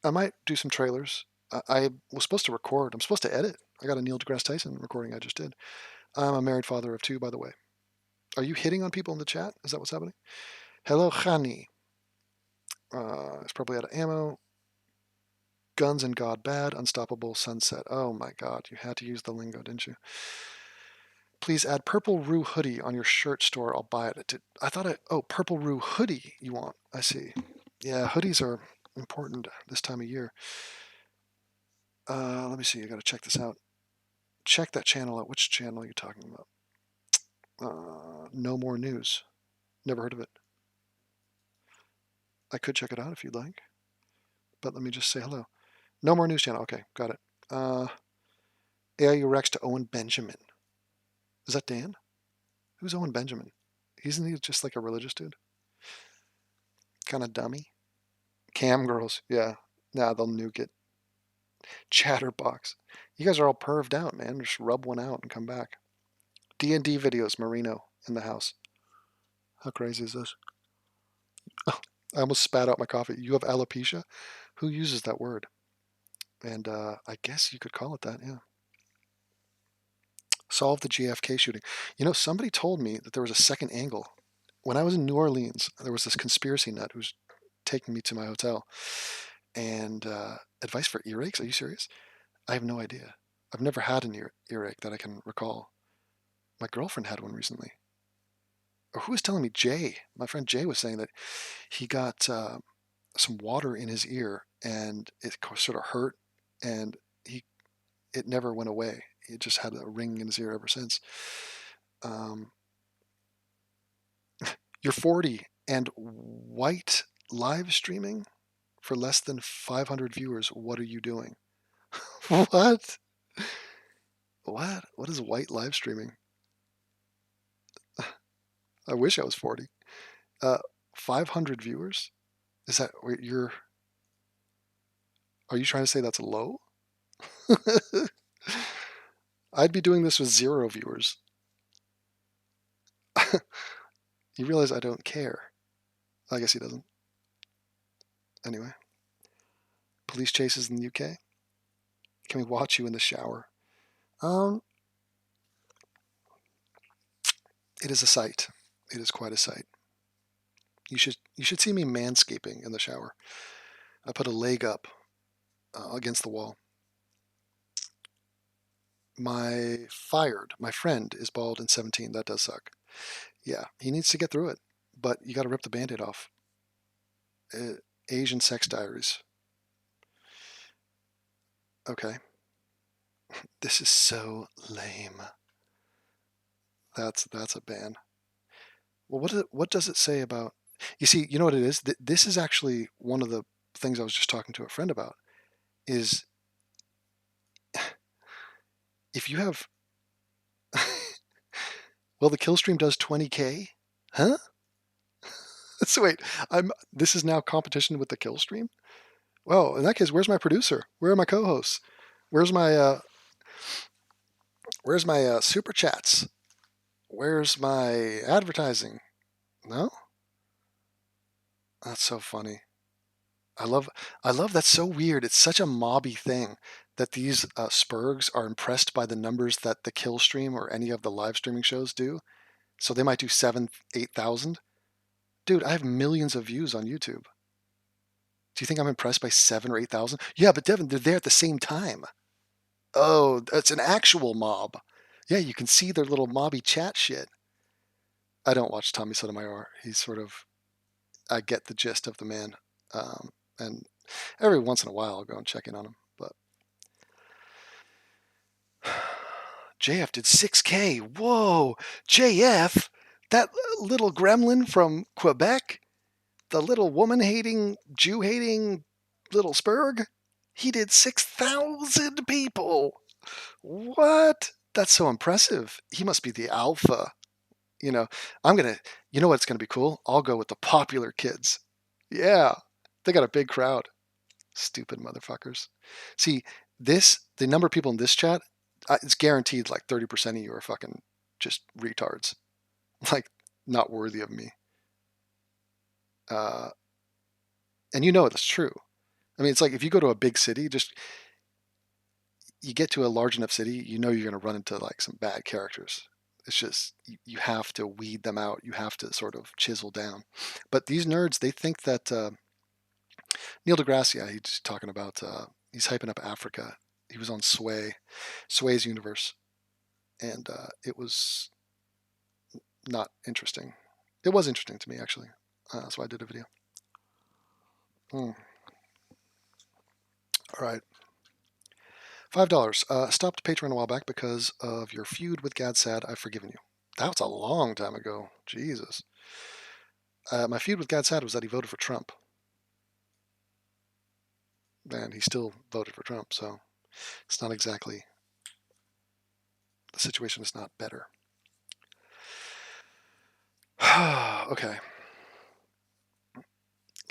might do some trailers. I was supposed to record. I'm supposed to edit. I got a Neil deGrasse Tyson recording I just did. I'm a married father of 2, by the way. Are you hitting on people in the chat? Is that what's happening? Hello, Khani. It's probably out of ammo. Guns and God Bad, Unstoppable, Sunset. Oh my God, you had to use the lingo, didn't you? Please add Purple Roo hoodie on your shirt store. I'll buy it. I thought oh, Purple Roo hoodie you want. I see. Yeah, hoodies are important this time of year. Let me see. I got to check this out. Check that channel out. Which channel are you talking about? No More News. Never heard of it. I could check it out if you'd like. But let me just say hello. No More News channel. Okay, got it. AIU Rex to Owen Benjamin. Is that Dan? Who's Owen Benjamin? Isn't he just like a religious dude? Kind of dummy. Cam girls. Yeah. Nah, they'll nuke it. Chatterbox. You guys are all perved out, man. Just rub one out and come back. D&D videos, Marino in the house. How crazy is this? Oh, I almost spat out my coffee. You have alopecia? Who uses that word? And I guess you could call it that, yeah. Solve the JFK shooting. You know, somebody told me that there was a second angle. When I was in New Orleans, there was this conspiracy nut who was taking me to my hotel. And advice for earaches? Are you serious? I have no idea. I've never had an earache that I can recall. My girlfriend had one recently. Or who was telling me? Jay. My friend Jay was saying that he got some water in his ear and it sort of hurt, and it never went away. He just had a ring in his ear ever since. You're 40 and white live streaming for less than 500 viewers. What are you doing? What? What? What is white live streaming? I wish I was 40. 500 viewers? Is that are you trying to say that's low? I'd be doing this with 0 viewers. You realize I don't care. I guess he doesn't. Anyway. Police chases in the UK. Can we watch you in the shower? It is a sight. It is quite a sight. You should see me manscaping in the shower. I put a leg up against the wall. My friend is bald and 17. That does suck. Yeah, he needs to get through it. But you got to rip the Band-Aid off. Asian Sex Diaries. Okay. This is so lame. That's a ban. Well, what does it say about? You see, you know what it is? This is actually one of the things I was just talking to a friend about. Is if you have, well, the kill stream does 20K, huh? So wait, this is now competition with the kill stream. Well, in that case, where's my producer? Where are my co-hosts? Where's my super chats? Where's my advertising? No? That's so funny. I love that's so weird. It's such a mobby thing that these spurgs are impressed by the numbers that the kill stream or any of the live streaming shows do. So they might do 7, 8,000. Dude, I have millions of views on YouTube. Do you think I'm impressed by 7 or 8,000? Yeah, but Devin, they're there at the same time. Oh, it's an actual mob. Yeah, you can see their little mobby chat shit. I don't watch Tommy Sotomayor. He's sort of, I get the gist of the man. And every once in a while I'll go and check in on him. But JF did 6K. Whoa, JF, that little gremlin from Quebec, the little woman-hating, Jew-hating little spurg, he did 6,000 people. What? That's so impressive. He must be the alpha. You know, you know what's going to be cool? I'll go with the popular kids. Yeah, they got a big crowd. Stupid motherfuckers. See, the number of people in this chat, it's guaranteed like 30% of you are fucking just retards. Like, not worthy of me. And you know it's true. I mean, it's like if you go to a big city, you get to a large enough city, you know you're going to run into like some bad characters. It's just, you have to weed them out. You have to sort of chisel down. But these nerds, they think that Neil deGrasse, he's talking about, he's hyping up Africa. He was on Sway's universe. And it was not interesting. It was interesting to me, actually. That's why I did a video. All right. $5. Stopped Patreon a while back because of your feud with Gadsad. I've forgiven you. That was a long time ago. Jesus. My feud with Gadsad was that he voted for Trump. And he still voted for Trump, so it's not exactly, the situation is not better. Okay.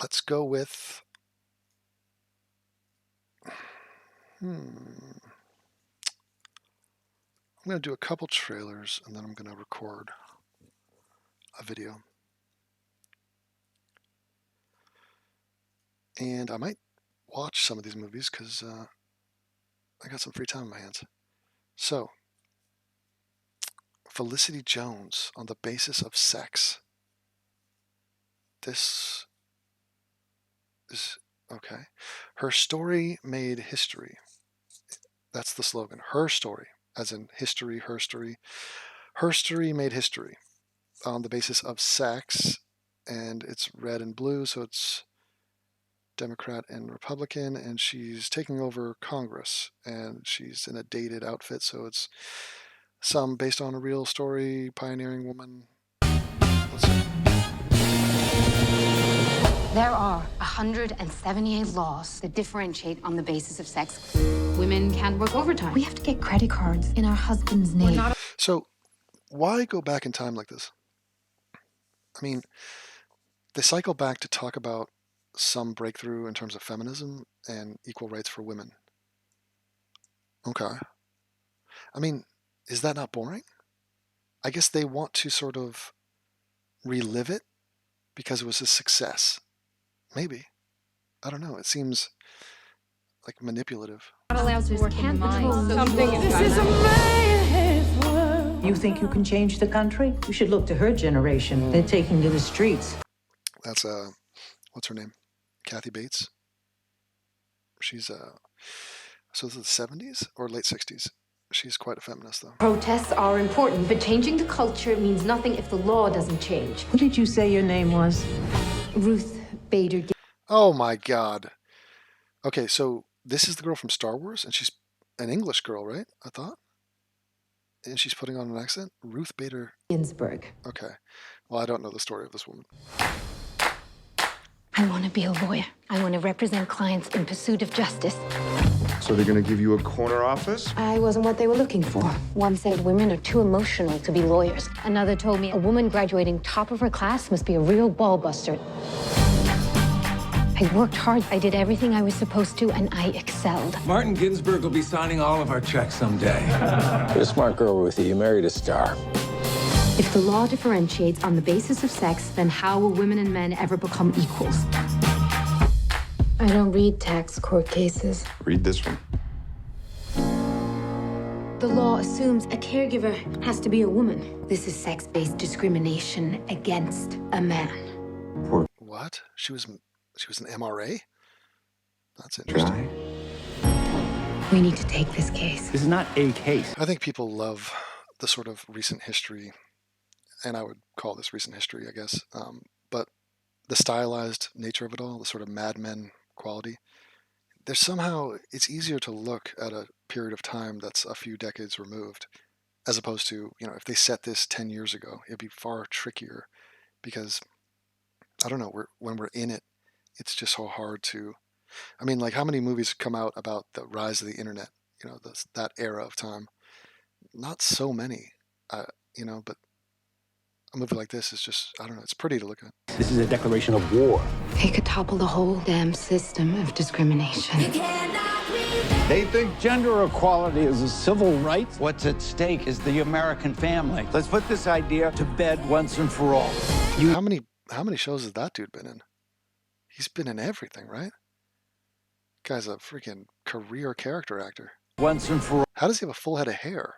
Let's go with, I'm going to do a couple trailers, and then I'm going to record a video. And I might watch some of these movies because I got some free time on my hands. So, Felicity Jones on the basis of sex. This is okay. Her story made history. That's the slogan. Her story, as in history, her story. Her story made history on the basis of sex, and it's red and blue, so it's Democrat and Republican, and she's taking over Congress, and she's in a dated outfit, so it's some based on a real story, pioneering woman. Let's see. There are 178 laws that differentiate on the basis of sex. Women can't work overtime. We have to get credit cards in our husband's name. So, why go back in time like this? I mean, they cycle back to talk about some breakthrough in terms of feminism and equal rights for women. Okay. I mean, is that not boring? I guess they want to sort of relive it because it was a success. Maybe. I don't know. It seems like manipulative. Not allowed to work in the mines. This is a man's world. You think you can change the country? You should look to her generation. They're taking to the streets. That's what's her name? Kathy Bates. She's so this is the 70s or late 60s. She's quite a feminist though. Protests are important, but changing the culture means nothing if the law doesn't change. What did you say your name was? Ruth Bader Oh my God. Okay, so this is the girl from Star Wars, and she's an English girl, right? I thought. And she's putting on an accent. Ruth Bader Ginsburg. Okay. Well, I don't know the story of this woman. I want to be a lawyer. I want to represent clients in pursuit of justice. So they're gonna give you a corner office? I wasn't what they were looking for. One said women are too emotional to be lawyers. Another told me a woman graduating top of her class must be a real ball buster. I worked hard. I did everything I was supposed to, and I excelled. Martin Ginsburg will be signing all of our checks someday. You're a smart girl, Ruthie. You married a star. If the law differentiates on the basis of sex, then how will women and men ever become equals? I don't read tax court cases. Read this one. The law assumes a caregiver has to be a woman. This is sex-based discrimination against a man. What? She was an MRA? That's interesting. We need to take this case. This is not a case. I think people love the sort of recent history, and I would call this recent history, I guess. But the stylized nature of it all, the sort of Mad Men quality, there's somehow, it's easier to look at a period of time that's a few decades removed, as opposed to, if they set this 10 years ago, it'd be far trickier because, I don't know, when we're in it, it's just so hard to, like how many movies come out about the rise of the internet, that era of time? Not so many, but a movie like this is just, I don't know, it's pretty to look at. This is a declaration of war. They could topple the whole damn system of discrimination. They think gender equality is a civil right. What's at stake is the American family. Let's put this idea to bed once and for all. How many shows has that dude been in? He's been in everything, right? Guy's a freaking career character actor. Once and for all. How does he have a full head of hair?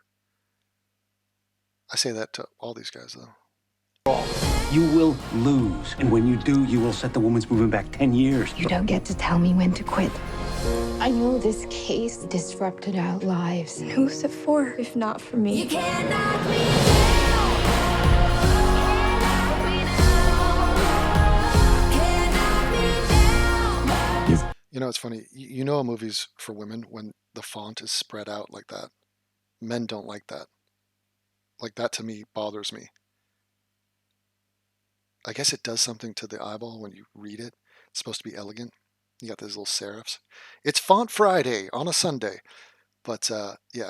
I say that to all these guys, though. You will lose. And when you do, you will set the woman's movement back 10 years. You don't get to tell me when to quit. I know this case disrupted our lives. Who's it for, if not for me? You cannot be down. It's funny. You know a movie's for women when the font is spread out like that. Men don't like that. Like, that to me bothers me. I guess it does something to the eyeball when you read it. It's supposed to be elegant. You got those little serifs. It's Font Friday on a Sunday. But,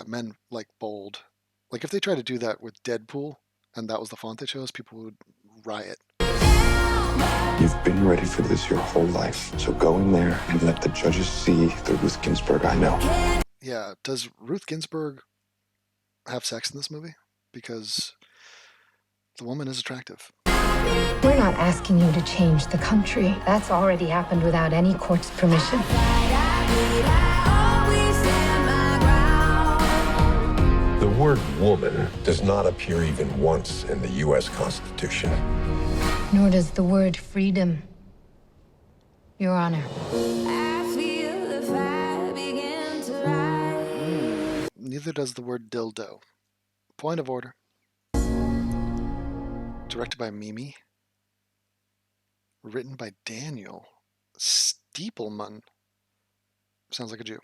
men like bold. Like, if they tried to do that with Deadpool, and that was the font they chose, people would riot. You've been ready for this your whole life. So go in there and let the judges see the Ruth Ginsburg I know. Yeah, does Ruth Ginsburg have sex in this movie? Because the woman is attractive. We're not asking you to change the country. That's already happened without any court's permission. The word woman does not appear even once in the U.S. Constitution. Nor does the word freedom, Your Honor. Neither does the word dildo. Point of order. Directed by Mimi. Written by Daniel Stiepelman. Sounds like a Jew.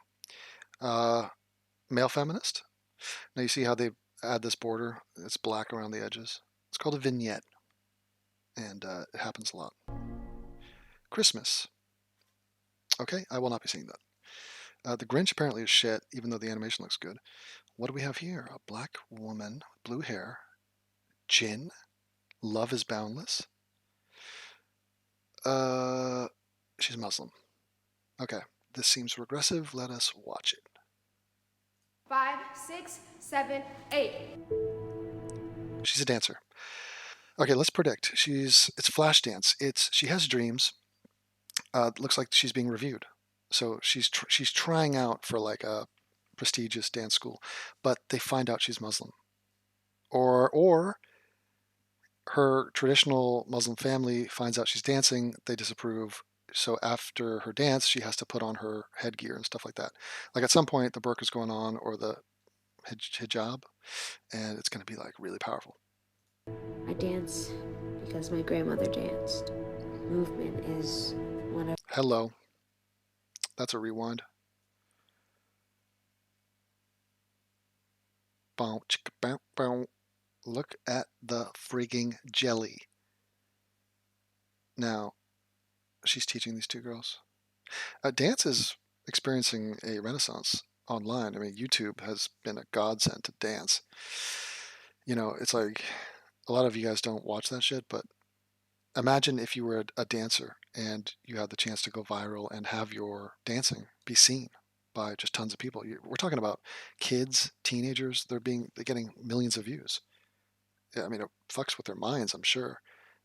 Male feminist. Now you see how they add this border? It's black around the edges. It's called a vignette. And it happens a lot. Christmas. Okay, I will not be seeing that. The Grinch apparently is shit, even though the animation looks good. What do we have here? A black woman, blue hair, gin, love is boundless. She's Muslim. Okay, this seems regressive. Let us watch it. 5, 6, 7, 8. She's a dancer. Okay, let's predict. It's flash dance. She has dreams. Looks like she's being reviewed. So she's trying out for like a prestigious dance school, but they find out she's Muslim. Or her traditional Muslim family finds out she's dancing, they disapprove. So after her dance, she has to put on her headgear and stuff like that. Like at some point, the burqa is going on or the hijab, and it's going to be like really powerful. I dance because my grandmother danced. Movement is one of... Hello. That's a rewind. Bow, chicka, bow, bow. Look at the frigging jelly. Now, she's teaching these two girls. Dance is experiencing a renaissance online. I mean, YouTube has been a godsend to dance. You know, it's like a lot of you guys don't watch that shit, but imagine if you were a dancer and you had the chance to go viral and have your dancing be seen by just tons of people. We're talking about kids, teenagers. They're getting millions of views. I mean, it fucks with their minds, I'm sure.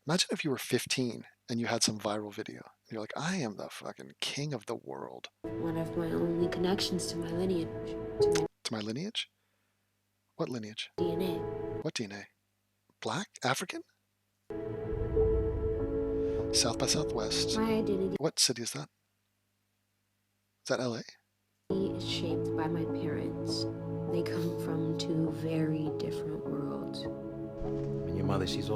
Imagine if you were 15 and you had some viral video. You're like, I am the fucking king of the world. One of my only connections to my lineage. To my lineage? What lineage? DNA. What DNA? Black? African? South by Southwest. My identity. What city is that? Is that LA? Is shaped by my parents. They come from two very different worlds. And your mother, she's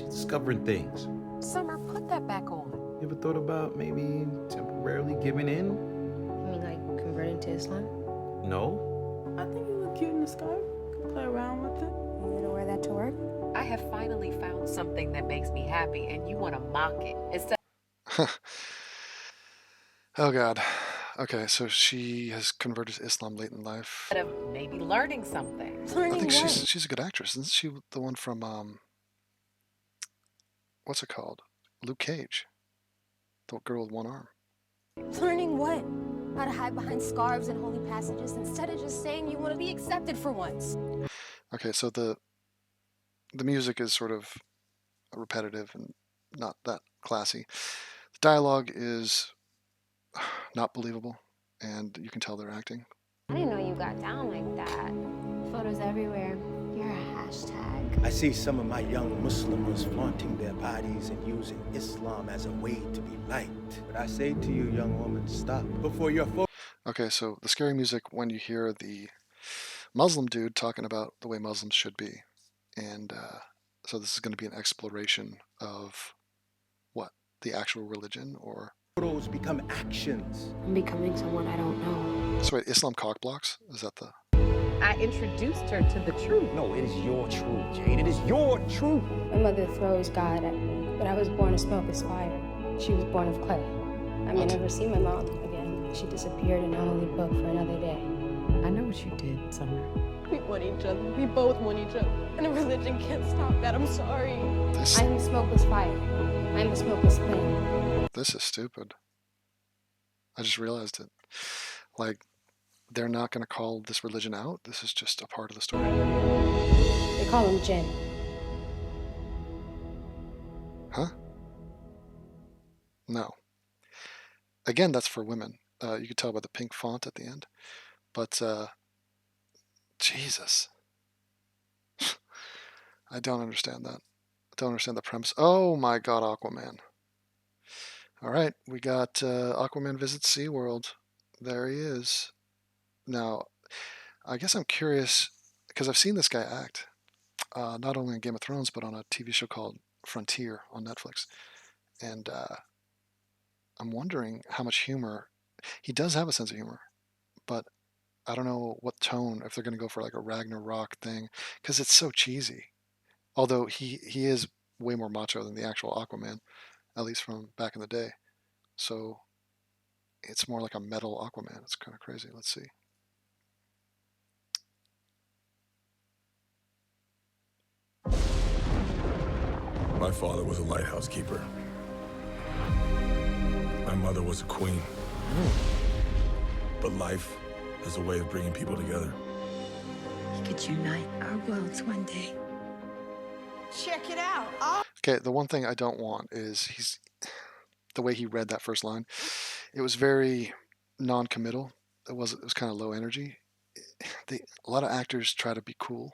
discovering things. Summer, put that back on. You ever thought about maybe temporarily giving in? You mean like converting to Islam? No. I think you look cute in the scarf. Could play around with it. You gonna wear that to work? I have finally found something that makes me happy, and you want to mock it. Oh God. Okay, so she has converted to Islam late in life. Instead of maybe learning something. I think she's a good actress. Isn't she the one from what's it called? Luke Cage. The girl with one arm. Learning what? How to hide behind scarves and holy passages instead of just saying you want to be accepted for once. Okay, so the music is sort of repetitive and not that classy. The dialogue is not believable, and you can tell they're acting. I didn't know you got down like that. Photos everywhere. You're a hashtag. I see some of my young Muslims flaunting their bodies and using Islam as a way to be liked. But I say to you, young woman, stop before your Okay, so the scary music when you hear the Muslim dude talking about the way Muslims should be. And so this is going to be an exploration of what? The actual religion, or... Photos become actions. I'm becoming someone I don't know. So wait, Islam cock blocks? Is that the... I introduced her to the truth. No, it is your truth, Jade. It is your truth. My mother throws God at me, but I was born of smoke as fire. She was born of clay. I may never see my mom again. She disappeared in a holy book for another day. I know what you did, Summer. We want each other. We both want each other. And a religion can't stop that. I'm sorry. I am the smokeless fire. I am the smokeless flame. This is stupid. I just realized it. Like, they're not going to call this religion out. This is just a part of the story. They call him Jinn. Huh? No. Again, that's for women. You can tell by the pink font at the end. But, Jesus. I don't understand that. I don't understand the premise. Oh my God, Aquaman. All right, we got Aquaman visits SeaWorld. There he is. Now, I guess I'm curious, because I've seen this guy act, not only in Game of Thrones, but on a TV show called Frontier on Netflix. And I'm wondering how much humor, he does have a sense of humor, but I don't know what tone, if they're going to go for like a Ragnarok thing, because it's so cheesy. Although he is way more macho than the actual Aquaman, at least from back in the day. So it's more like a metal Aquaman. It's kind of crazy. Let's see. My father was a lighthouse keeper. My mother was a queen. But life as a way of bringing people together. He could unite our worlds one day. Check it out. Okay, the one thing I don't want is the way he read that first line. It was very non-committal. It was kind of low energy. A lot of actors try to be cool,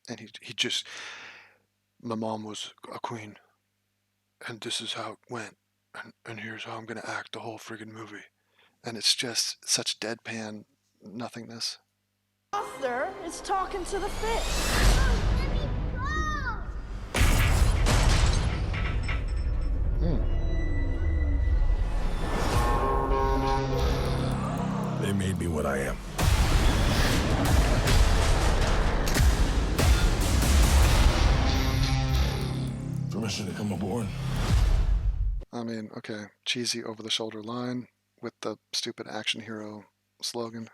and he just, my mom was a queen, and this is how it went, and here's how I'm gonna act the whole friggin' movie, and it's just such deadpan nothingness. Author is talking to the fish. They made me what I am. Permission to come aboard? I mean, okay, cheesy over-the-shoulder line with the stupid action hero slogan.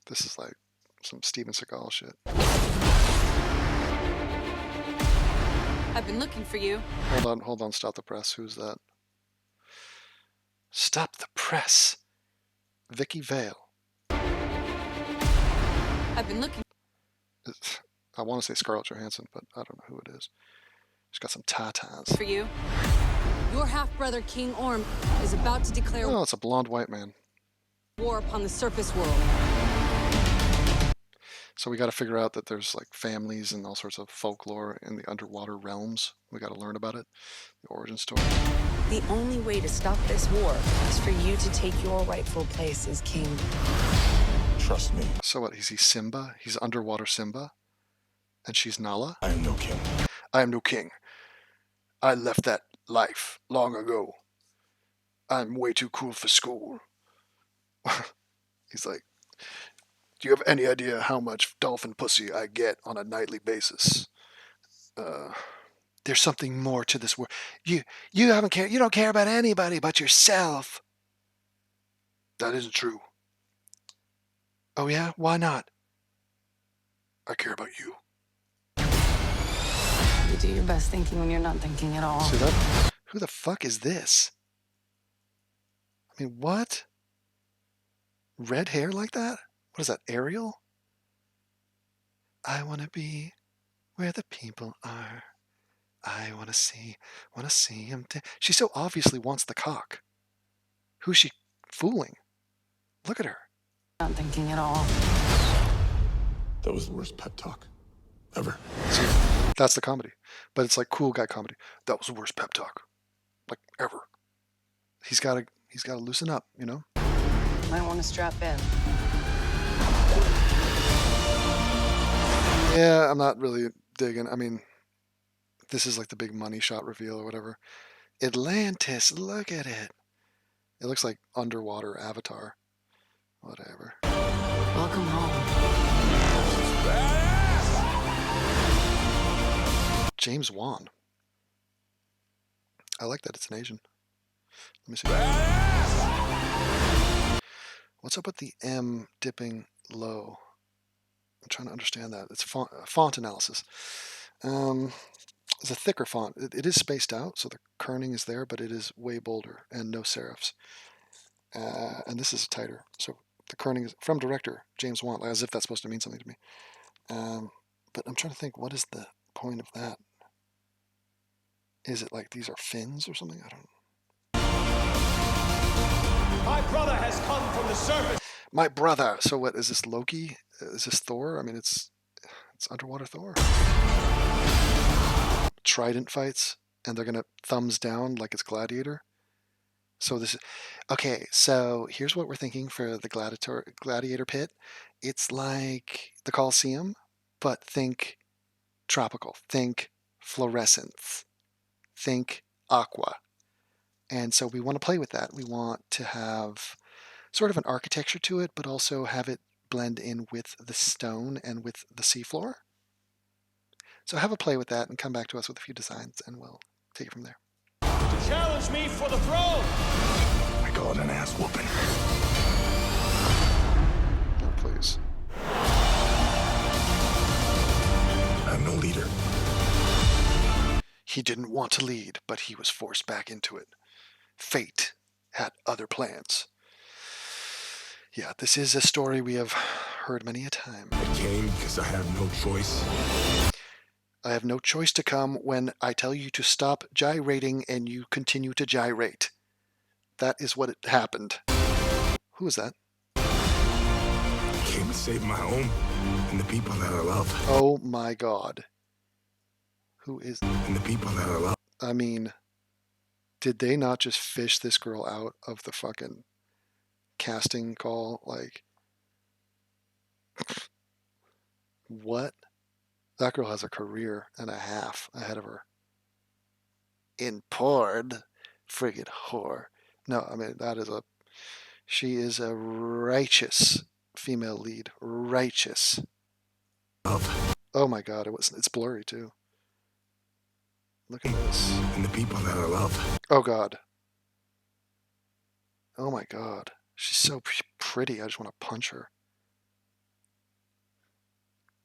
This is like some Steven Seagal shit. I've been looking for you. Hold on, stop the press. Who's that? Stop the press. Vicky Vale. I've been looking. I want to say Scarlett Johansson, but I don't know who it is. She's got some tatas. For you. Your half-brother, King Orm, is about to declare Oh, it's a blonde white man. war upon the surface world. So we got to figure out that there's like families and all sorts of folklore in the underwater realms. We got to learn about it. The origin story. The only way to stop this war is for you to take your rightful place as king. Trust me. So what? Is he Simba? He's underwater Simba? And she's Nala? I am no king. I am no king. I left that life long ago. I'm way too cool for school. He's like, do you have any idea how much dolphin pussy I get on a nightly basis? There's something more to this world. You don't care about anybody but yourself. That isn't true. Oh yeah? Why not? I care about you. You do your best thinking when you're not thinking at all. See that? Who the fuck is this? I mean, what? Red hair like that? What is that, Ariel? I want to be where the people are. I want to see him. She so obviously wants the cock. Who's she fooling? Look at her. Not thinking at all. That was the worst pep talk ever. See, that's the comedy. But it's like cool guy comedy. That was the worst pep talk. Like, ever. He's got to loosen up, you know? Might want to strap in. Yeah, I'm not really digging. I mean, this is like the big money shot reveal or whatever. Atlantis, look at it. It looks like underwater Avatar. Whatever. Welcome home. James Wan. I like that it's an Asian. Let me see. What's up with the M dipping low? I'm trying to understand that. It's font analysis. It's a thicker font. It is spaced out, so the kerning is there, but it is way bolder and no serifs. And this is tighter. So the kerning is from director James Wan, as if that's supposed to mean something to me. But I'm trying to think, what is the point of that? Is it like these are fins or something? I don't know. My brother has come from the surface. My brother. So what is this, Loki? Is this Thor? I mean, it's underwater Thor. Trident fights, and they're gonna thumbs down like it's Gladiator. So this is okay. So here's what we're thinking for the Gladiator pit. It's like the Colosseum, but think tropical. Think fluorescence. Think aqua. And so we want to play with that. We want to have sort of an architecture to it, but also have it blend in with the stone and with the seafloor. So have a play with that and come back to us with a few designs, and we'll take it from there. Challenge me for the throne. I call it an ass whooping. Oh, please. I'm no leader. He didn't want to lead, but he was forced back into it. Fate had other plans. Yeah, this is a story we have heard many a time. I came because I had no choice. I have no choice to come when I tell you to stop gyrating and you continue to gyrate. That is what happened. Who is that? I came to save my home and the people that I love. Oh my God. Who is... And the people that I love. I mean, did they not just fish this girl out of the fucking casting call? Like, what? That girl has a career and a half ahead of her. In porn. Friggin' whore. No, I mean, she is a righteous female lead. Righteous. Love. Oh my God, it's blurry too. Look at this. And the people that I love. Oh God. Oh my God. She's so pretty. I just want to punch her.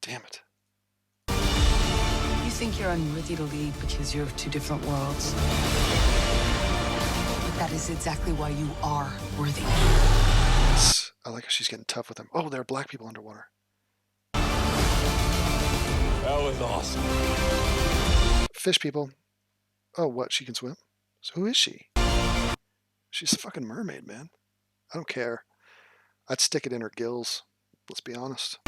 Damn it. You think you're unworthy to lead because you're of two different worlds. But that is exactly why you are worthy. I like how she's getting tough with them. Oh, there are black people underwater. That was awesome. Fish people. Oh, what? She can swim? So who is she? She's a fucking mermaid, man. I don't care. I'd stick it in her gills. Let's be honest.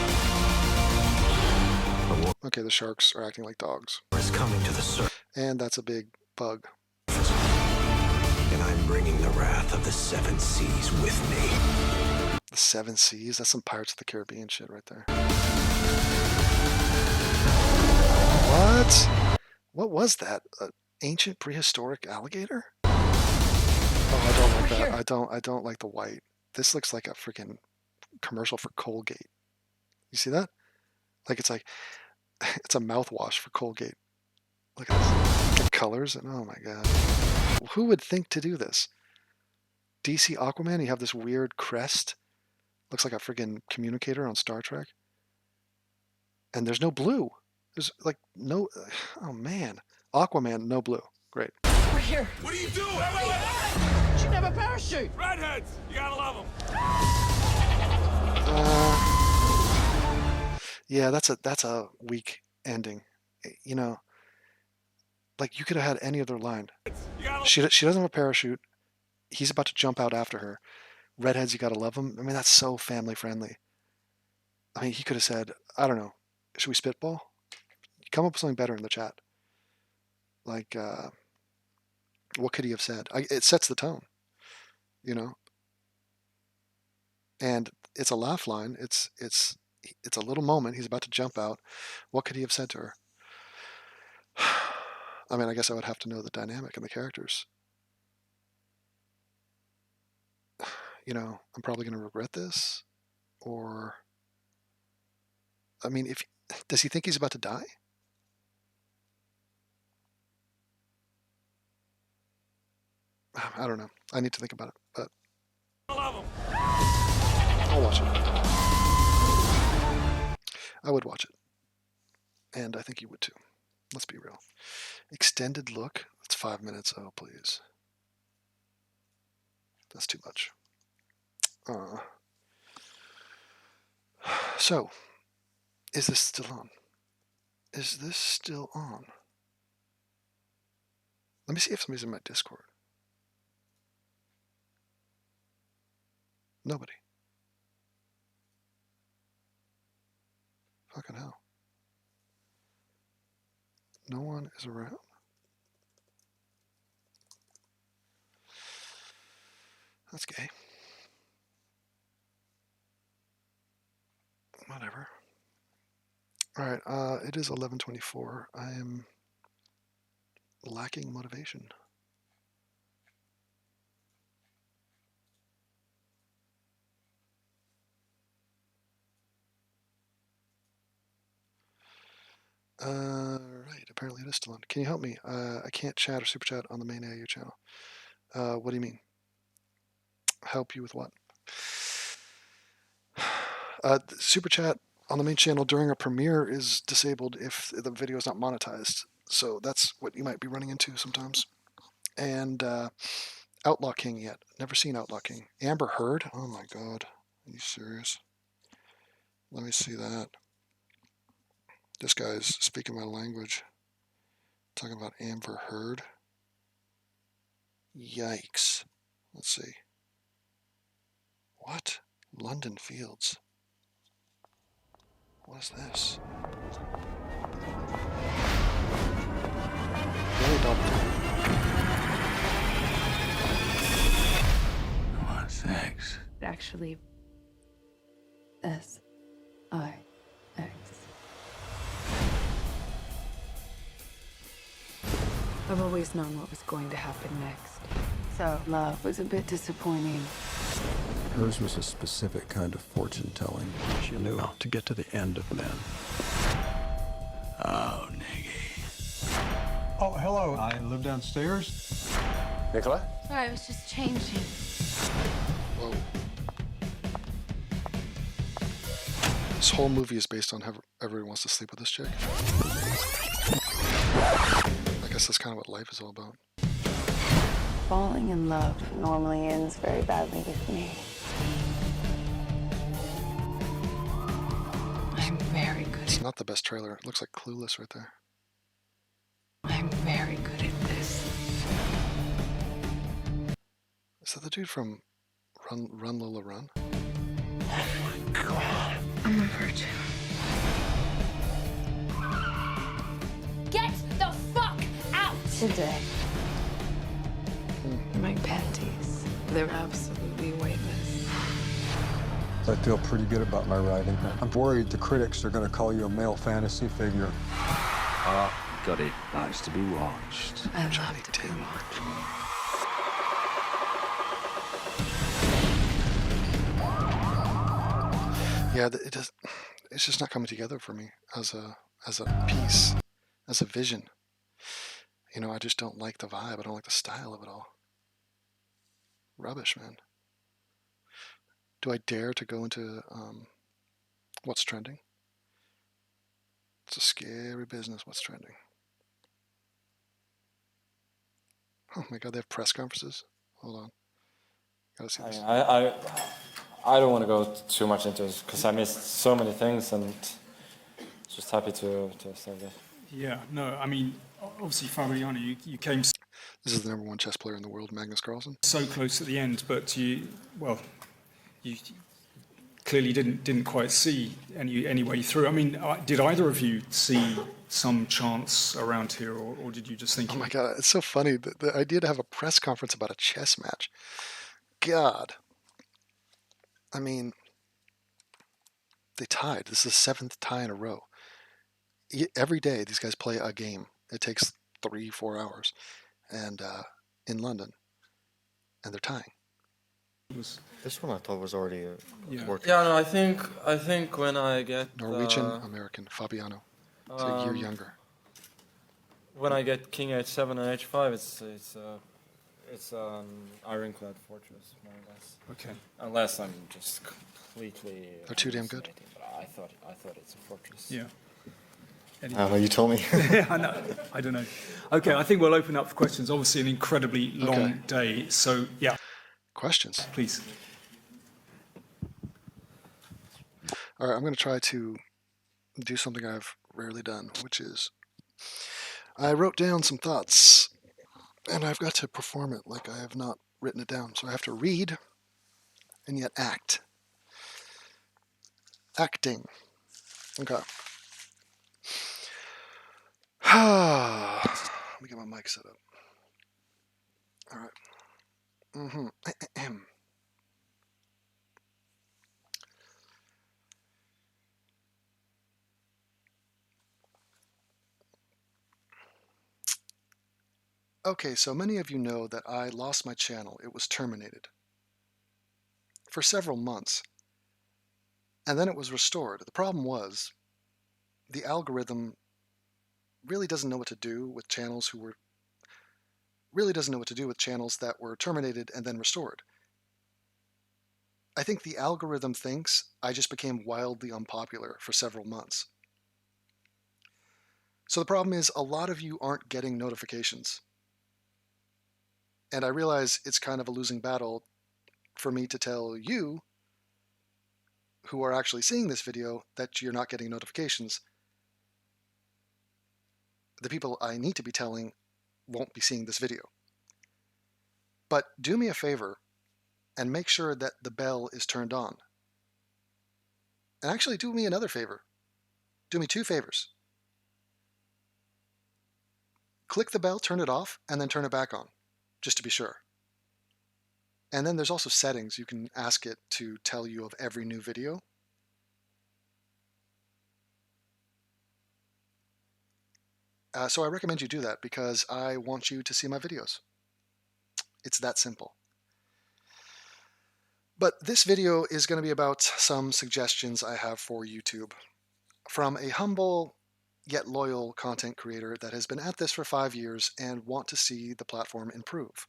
Okay, the sharks are acting like dogs. It's coming to the surface. And that's a big bug. And I'm bringing the wrath of the seven seas with me. The seven seas? That's some Pirates of the Caribbean shit right there. What? What was that? An ancient prehistoric alligator? Oh, I don't like that. I don't like the white. This looks like a freaking commercial for Colgate. You see that? Like it's a mouthwash for Colgate. Look at this. The colors and oh my God. Who would think to do this? DC Aquaman, you have this weird crest. Looks like a freaking communicator on Star Trek. And there's no blue. There's like no... Oh man. Aquaman, no blue. Great. We're here. What are you doing? You should have a parachute. Redheads! You gotta love them. Yeah, that's a weak ending. You know, like you could have had any other line. She doesn't have a parachute. He's about to jump out after her. Redheads, you gotta love them. I mean, that's so family friendly. I mean, he could have said, I don't know, should we spitball? Come up with something better in the chat. Like, what could he have said? It sets the tone, you know. And it's a laugh line. It's a little moment. He's about to jump out. What could he have said to her? I mean, I guess I would have to know the dynamic and the characters. You know, I'm probably going to regret this. Or, I mean, does he think he's about to die? I don't know. I need to think about it, but I'll watch it. I would watch it. And I think you would too. Let's be real. Extended look. That's 5 minutes. Oh, please. That's too much. So, is this still on? Is this still on? Let me see if somebody's in my Discord. Nobody. Fucking hell. No one is around. That's gay. Whatever. Alright, it is 11:24. I am lacking motivation. Right, apparently it is still on. Can you help me? I can't chat or super chat on the main AU channel. What do you mean? Help you with what? Super chat on the main channel during a premiere is disabled if the video is not monetized. So that's what you might be running into sometimes. And Outlaw King yet. Never seen Outlaw King. Amber Heard? Oh my God. Are you serious? Let me see that. This guy's speaking my language. Talking about Amber Heard. Yikes. Let's see. What? London Fields. What is this? Really double. I want sex. Actually, S-I-X. I've always known what was going to happen next. So love was a bit disappointing. Hers was a specific kind of fortune telling. She knew how to get to the end of men. Oh, nigga. Oh, hello. I live downstairs. Nicola? Sorry, I was just changing. Whoa. This whole movie is based on how everyone wants to sleep with this chick. I guess that's kind of what life is all about. Falling in love normally ends very badly with me. I'm very good It's not the best trailer. It looks like Clueless right there. I'm very good at this. Is that the dude from Run Lola Run? Oh my God. I'm a virgin. Get the fuck out! Today. My panties. They're absolutely weightless. I feel pretty good about my writing. I'm worried the critics are going to call you a male fantasy figure. Got it. Likes to be watched. I love to be watched. Yeah, it does. It's just not coming together for me as a piece, as a vision. You know, I just don't like the vibe. I don't like the style of it all. Rubbish, man. Do I dare to go into what's trending? It's a scary business. What's trending? Oh my God, they have press conferences. Hold on, gotta see this. I don't want to go too much into it because I missed so many things and just happy to say that. Yeah, no, I mean, obviously Fabiano, you came This is the #1 chess player in the world, Magnus Carlsen. so close at the end, but you clearly didn't quite see any way through. I mean, did either of you see some chance around here, or did you just think? Oh my God, it's so funny. The idea to have a press conference about a chess match. God. I mean, they tied. This is the 7th tie in a row. Every day, these guys play a game. It takes 3-4 hours, and in London, and they're tying. This one I thought was already working. Yeah, no, I think when I get Norwegian American Fabiano. It's a year younger. When I get King H7 and H5, it's an ironclad fortress, more or less. Okay. Unless I'm just completely. They're too damn good. But I thought it's a fortress. Yeah. I don't know, you told me. Yeah, I know. I don't know. Okay, I think we'll open up for questions. Obviously, an incredibly long day. So, yeah. Questions? Please. All right, I'm going to try to do something I've rarely done, which is I wrote down some thoughts, and I've got to perform it like I have not written it down. So I have to read and yet act. Acting. Okay. Let me get my mic set up. All right. Okay, so many of you know that I lost my channel. It was terminated for several months, and then it was restored. The problem was the algorithm really doesn't know what to do with channels that were terminated and then restored. I think the algorithm thinks I just became wildly unpopular for several months. So the problem is a lot of you aren't getting notifications. And I realize it's kind of a losing battle for me to tell you who are actually seeing this video that you're not getting notifications. The people I need to be telling won't be seeing this video. But do me a favor and make sure that the bell is turned on. And actually do me another favor. Do me 2 favors. Click the bell, turn it off, and then turn it back on, just to be sure. And then there's also settings. You can ask it to tell you of every new video. So I recommend you do that because I want you to see my videos. It's that simple. But this video is going to be about some suggestions I have for YouTube from a humble yet loyal content creator that has been at this for 5 years and want to see the platform improve.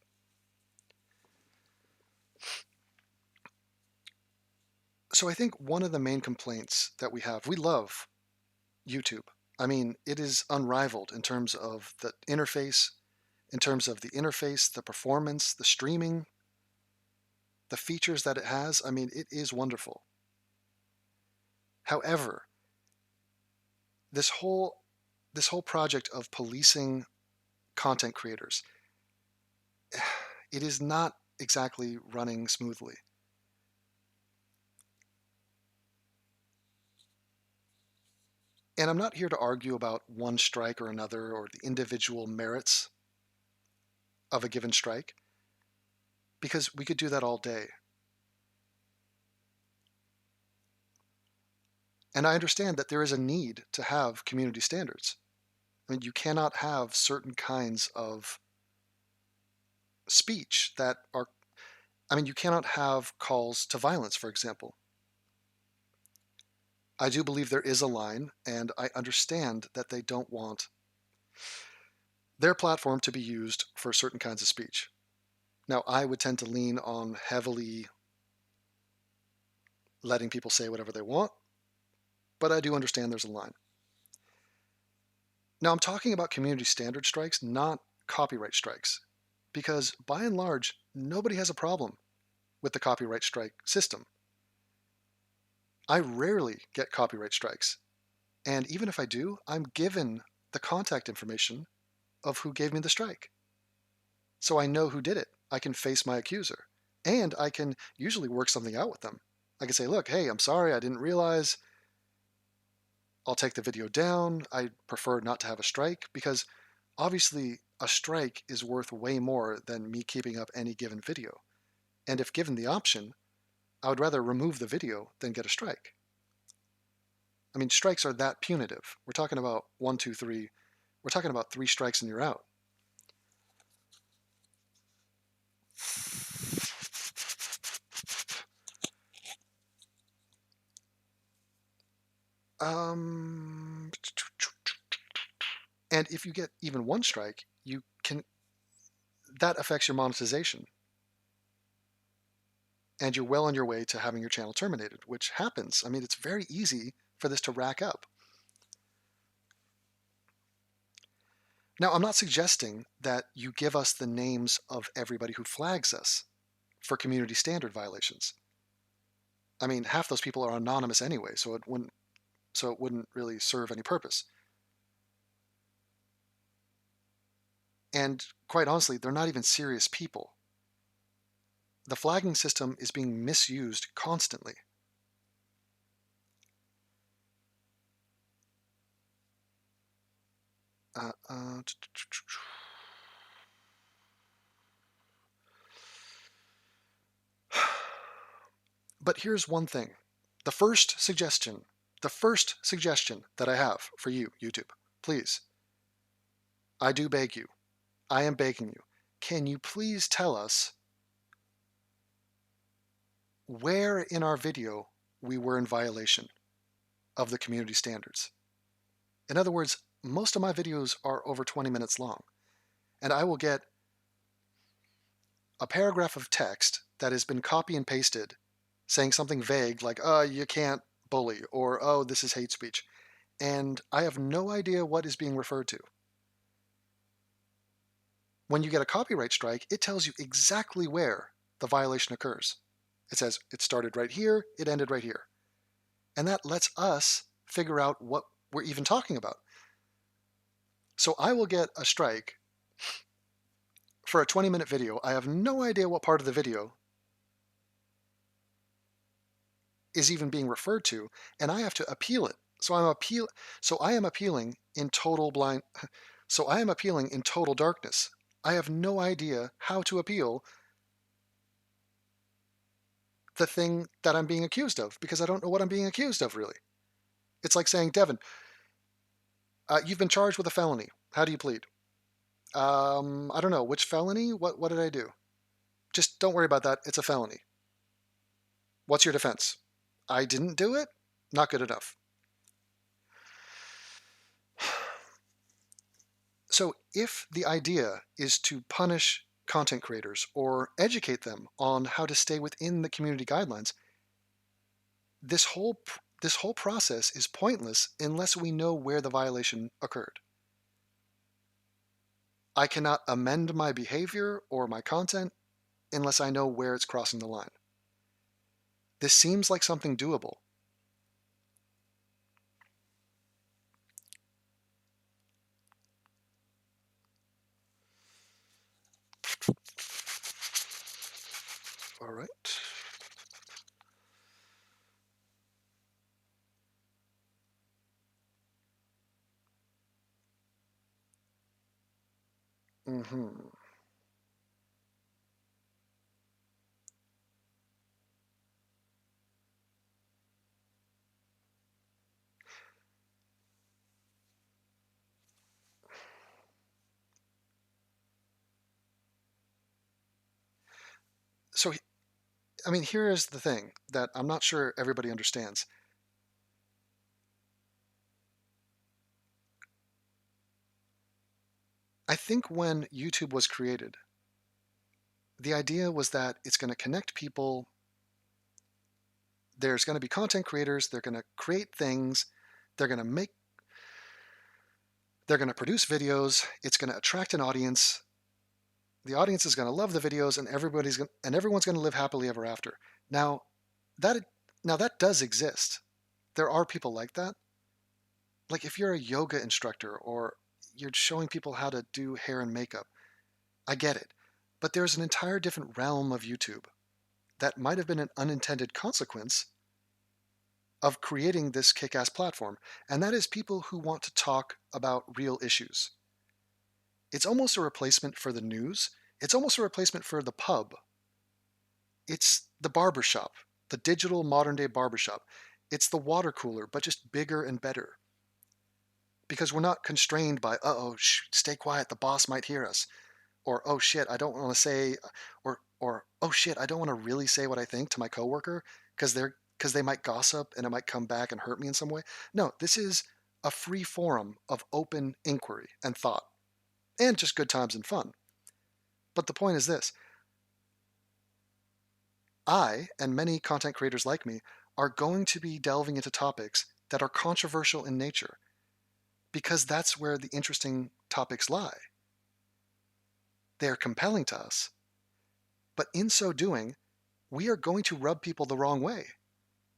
So I think one of the main complaints that we have, we love YouTube. I mean, it is unrivaled in terms of the interface, the performance, the streaming, the features that it has. I mean, it is wonderful. However, this whole project of policing content creators, it is not exactly running smoothly. And I'm not here to argue about one strike or another or the individual merits of a given strike, because we could do that all day. And I understand that there is a need to have community standards. I mean, you cannot have certain kinds of speech that are, I mean, you cannot have calls to violence, for example. I do believe there is a line, and I understand that they don't want their platform to be used for certain kinds of speech. Now, I would tend to lean on heavily letting people say whatever they want, but I do understand there's a line. Now, I'm talking about community standard strikes, not copyright strikes, because by and large, nobody has a problem with the copyright strike system. I rarely get copyright strikes, and even if I do, I'm given the contact information of who gave me the strike. So I know who did it. I can face my accuser, and I can usually work something out with them. I can say, look, hey, I'm sorry, I didn't realize. I'll take the video down. I prefer not to have a strike because obviously a strike is worth way more than me keeping up any given video. And if given the option, I would rather remove the video than get a strike. I mean, strikes are that punitive. We're talking about 1, 2, 3. We're talking about 3 strikes and you're out. And if you get even 1 strike, that affects your monetization. And you're well on your way to having your channel terminated, which happens. I mean, it's very easy for this to rack up. Now, I'm not suggesting that you give us the names of everybody who flags us for community standard violations. I mean, half those people are anonymous anyway, so it wouldn't really serve any purpose. And quite honestly, they're not even serious people. The flagging system is being misused constantly. But here's one thing. The first suggestion that I have for you, YouTube, please, I do beg you, I am begging you, can you please tell us where in our video we were in violation of the community standards? In other words, most of my videos are over 20 minutes long, and I will get a paragraph of text that has been copy and pasted saying something vague like, you can't bully, or, oh, this is hate speech. And I have no idea what is being referred to. When you get a copyright strike, it tells you exactly where the violation occurs. It says it started right here, it ended right here. And that lets us figure out what we're even talking about. So I will get a strike for a 20-minute video. I have no idea what part of the video is even being referred to, and I have to appeal it. So I am appealing in total darkness. I have no idea how to appeal the thing that I'm being accused of because I don't know what I'm being accused of, really. It's like saying, Devin, you've been charged with a felony. How do you plead? I don't know. Which felony? What did I do? Just don't worry about that. It's a felony. What's your defense? I didn't do it? Not good enough. So if the idea is to punish content creators or educate them on how to stay within the community guidelines, this whole process is pointless unless we know where the violation occurred. I cannot amend my behavior or my content unless I know where it's crossing the line. This seems like something doable. All right. So, I mean, here is the thing that I'm not sure everybody understands. I think when YouTube was created, the idea was that it's going to connect people. There's going to be content creators. They're going to create things. They're going to produce videos. It's going to attract an audience. The audience is going to love the videos, and everyone's going to live happily ever after. Now that does exist. There are people like that. Like if you're a yoga instructor or you're showing people how to do hair and makeup, I get it. But there's an entire different realm of YouTube that might have been an unintended consequence of creating this kick-ass platform, and that is people who want to talk about real issues. It's almost a replacement for the news. It's almost a replacement for the pub. It's the barbershop, the digital modern-day barbershop. It's the water cooler, but just bigger and better. Because we're not constrained by, stay quiet, the boss might hear us. Or, oh shit, I don't want to say, or oh shit, I don't want to really say what I think to my coworker because they might gossip and it might come back and hurt me in some way. No, this is a free forum of open inquiry and thought, and just good times and fun. But the point is this. I, and many content creators like me, are going to be delving into topics that are controversial in nature, because that's where the interesting topics lie. They are compelling to us, but in so doing, we are going to rub people the wrong way.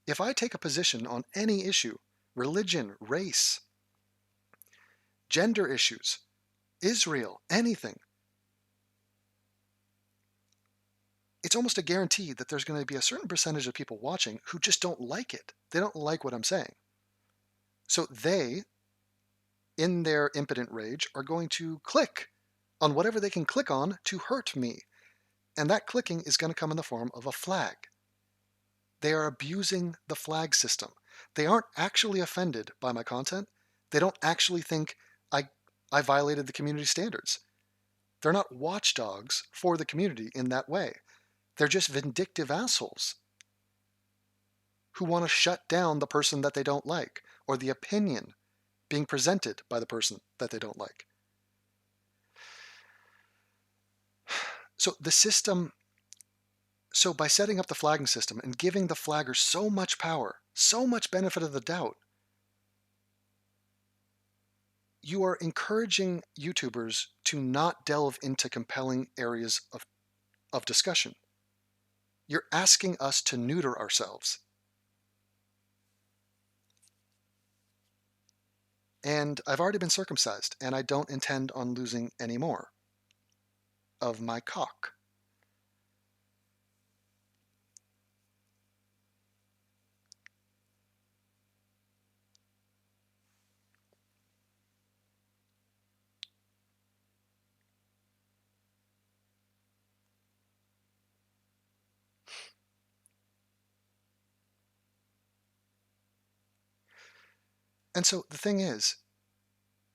If I take a position on any issue, religion, race, gender issues, Israel, anything, it's almost a guarantee that there's going to be a certain percentage of people watching who just don't like it. They don't like what I'm saying. So they, in their impotent rage, are going to click on whatever they can click on to hurt me. And that clicking is going to come in the form of a flag. They are abusing the flag system. They aren't actually offended by my content. They don't actually think I violated the community standards. They're not watchdogs for the community in that way. They're just vindictive assholes who want to shut down the person that they don't like or the opinion being presented by the person that they don't like. So by setting up the flagging system and giving the flaggers so much power, so much benefit of the doubt, you are encouraging YouTubers to not delve into compelling areas of discussion. You're asking us to neuter ourselves. And I've already been circumcised, and I don't intend on losing any more of my cock. And so the thing is,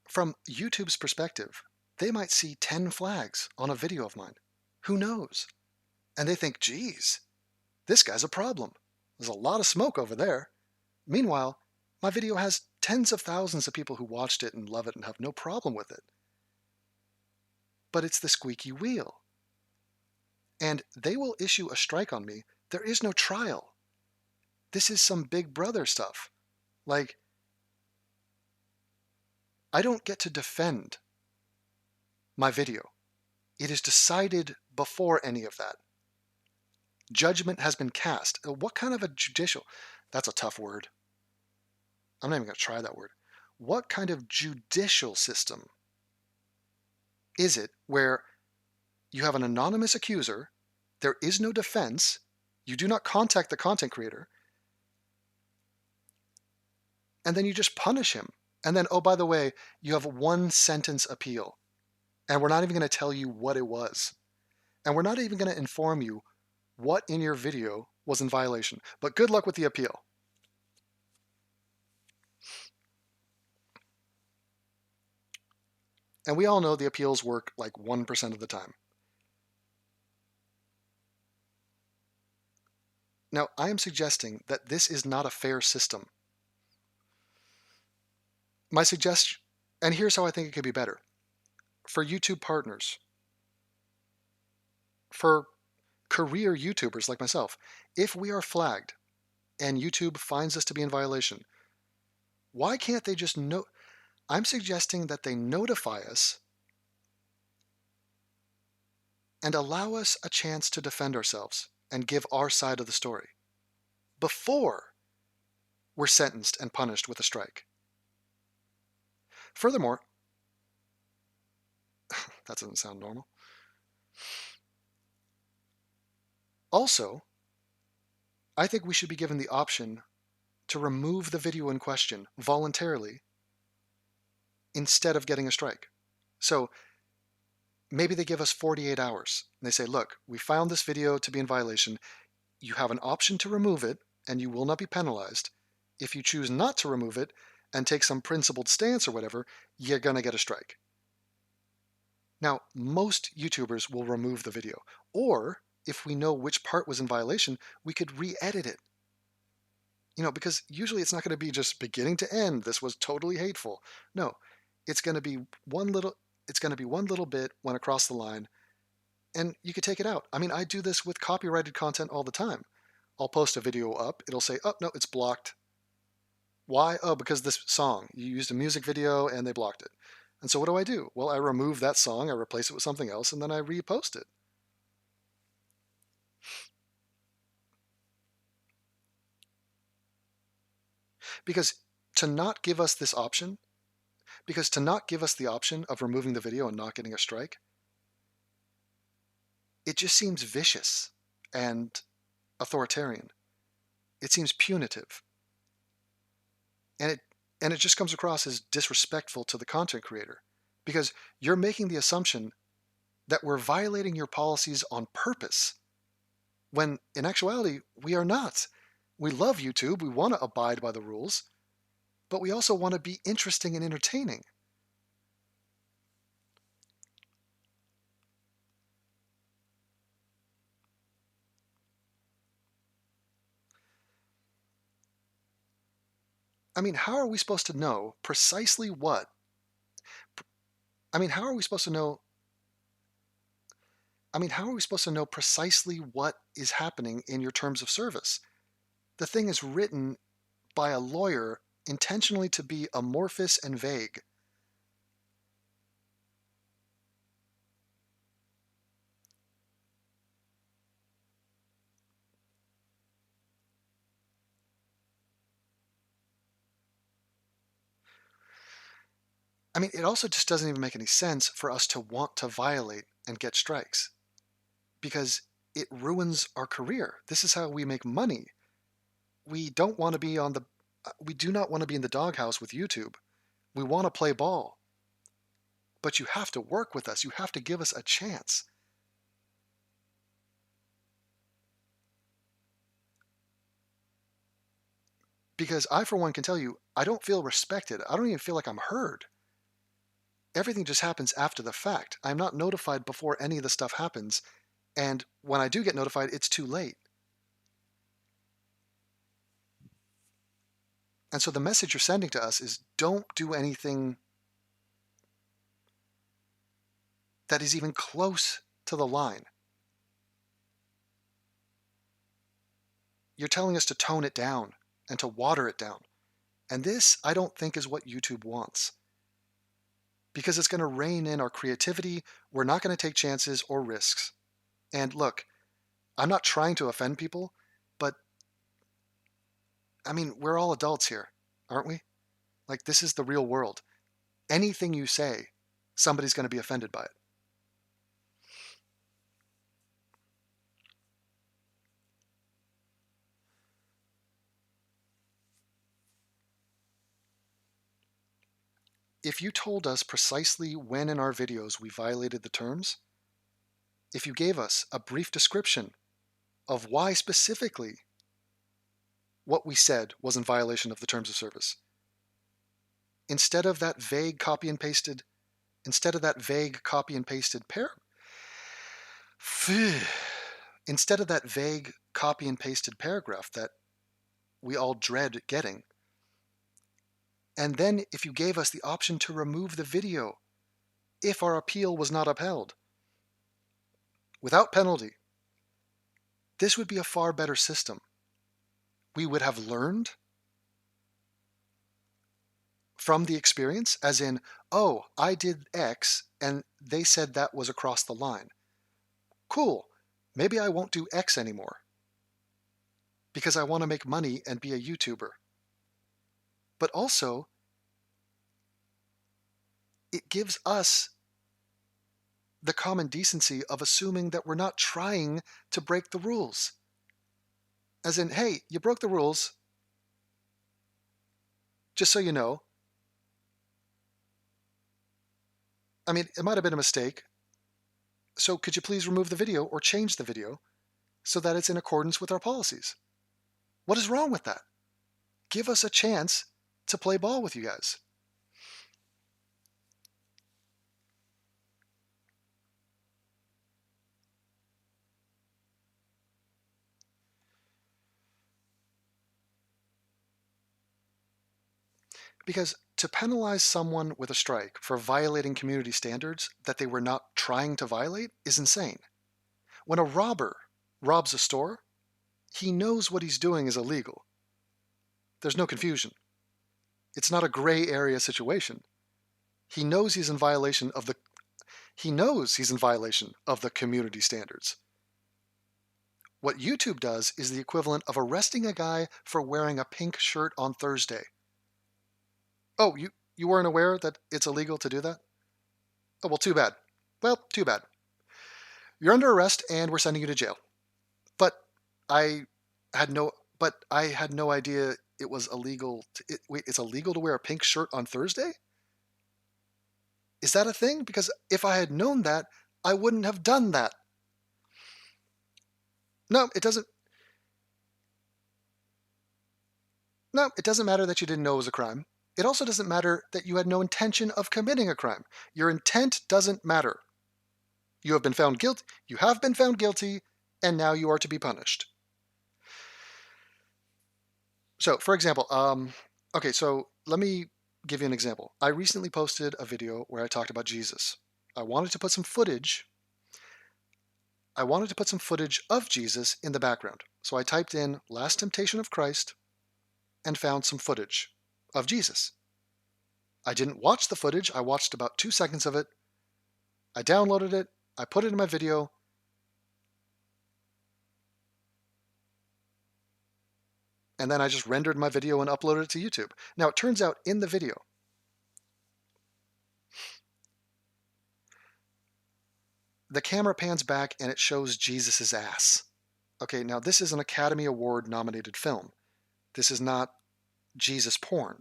from YouTube's perspective, they might see 10 flags on a video of mine. Who knows? And they think, geez, this guy's a problem. There's a lot of smoke over there. Meanwhile, my video has tens of thousands of people who watched it and love it and have no problem with it. But it's the squeaky wheel. And they will issue a strike on me. There is no trial. This is some Big Brother stuff. Like, I don't get to defend my video. It is decided before any of that. Judgment has been cast. What kind of a judicial? That's a tough word. I'm not even going to try that word. What kind of judicial system is it where you have an anonymous accuser, there is no defense, you do not contact the content creator, and then you just punish him? And then, oh, by the way, you have 1 sentence appeal, and we're not even going to tell you what it was. And we're not even going to inform you what in your video was in violation. But good luck with the appeal. And we all know the appeals work like 1% of the time. Now, I am suggesting that this is not a fair system. My suggestion, and here's how I think it could be better. For YouTube partners, for career YouTubers like myself, if we are flagged and YouTube finds us to be in violation, why can't they just know? I'm suggesting that they notify us and allow us a chance to defend ourselves and give our side of the story before we're sentenced and punished with a strike. Furthermore, that doesn't sound normal. Also, I think we should be given the option to remove the video in question voluntarily instead of getting a strike. So maybe they give us 48 hours. And they say, look, we found this video to be in violation. You have an option to remove it, and you will not be penalized. If you choose not to remove it and take some principled stance or whatever, you're going to get a strike. Now, most YouTubers will remove the video. Or, if we know which part was in violation, we could re-edit it. You know, because usually it's not going to be just beginning to end, this was totally hateful. No, it's going to be one little bit went across the line, and you could take it out. I mean, I do this with copyrighted content all the time. I'll post a video up, it'll say, oh, no, it's blocked. Why? Oh, because this song, you used a music video and they blocked it. And so what do? Well, I remove that song, I replace it with something else, and then I repost it. Because to not give us the option of removing the video and not getting a strike, it just seems vicious and authoritarian. It seems punitive. And it just comes across as disrespectful to the content creator, because you're making the assumption that we're violating your policies on purpose, when in actuality, we are not. We love YouTube, we want to abide by the rules, but we also want to be interesting and entertaining. I mean, how are we supposed to know precisely what? How are we supposed to know precisely what is happening in your terms of service? The thing is written by a lawyer intentionally to be amorphous and vague. I mean, it also just doesn't even make any sense for us to want to violate and get strikes because it ruins our career. This is how we make money. We don't want to be on the, we do not want to be in the doghouse with YouTube. We want to play ball. But you have to work with us. You have to give us a chance. Because I, for one, can tell you, I don't feel respected. I don't even feel like I'm heard. Everything just happens after the fact. I'm not notified before any of the stuff happens. And when I do get notified, it's too late. And so the message you're sending to us is don't do anything that is even close to the line. You're telling us to tone it down and to water it down. And this, I don't think, is what YouTube wants. Because it's going to rein in our creativity. We're not going to take chances or risks. And look, I'm not trying to offend people, but I mean, we're all adults here, aren't we? Like, this is the real world. Anything you say, somebody's going to be offended by it. If you told us precisely when in our videos we violated the terms, if you gave us a brief description of why specifically what we said was in violation of the terms of service, instead of that vague copy and pasted paragraph that we all dread getting, and then if you gave us the option to remove the video if our appeal was not upheld, without penalty, this would be a far better system. We would have learned from the experience, as in, oh, I did X and they said that was across the line. Cool, maybe I won't do X anymore because I want to make money and be a YouTuber. But also, it gives us the common decency of assuming that we're not trying to break the rules. As in, hey, you broke the rules, just so you know. I mean, it might have been a mistake. So could you please remove the video or change the video so that it's in accordance with our policies? What is wrong with that? Give us a chance to play ball with you guys. Because to penalize someone with a strike for violating community standards that they were not trying to violate is insane. When a robber robs a store, he knows what he's doing is illegal. There's no confusion. It's not a gray area situation. He knows he's in violation of the community standards. What YouTube does is the equivalent of arresting a guy for wearing a pink shirt on Thursday. Oh, you weren't aware that it's illegal to do that? Oh, well, too bad. Well, too bad. You're under arrest and we're sending you to jail. But I had no idea it was illegal. Wait, it's illegal to wear a pink shirt on Thursday? Is that a thing? Because if I had known that, I wouldn't have done that. No, it doesn't matter that you didn't know it was a crime. It also doesn't matter that you had no intention of committing a crime. Your intent doesn't matter. You have been found guilty, and now you are to be punished. So, for example, okay, so let me give you an example. I recently posted a video where I talked about Jesus. I wanted to put some footage of Jesus in the background. So I typed in Last Temptation of Christ and found some footage of Jesus. I didn't watch the footage. I watched about 2 seconds of it. I downloaded it. I put it in my video. And then I just rendered my video and uploaded it to YouTube. Now, it turns out in the video, the camera pans back and it shows Jesus's ass. Okay, now this is an Academy Award nominated film. This is not Jesus porn.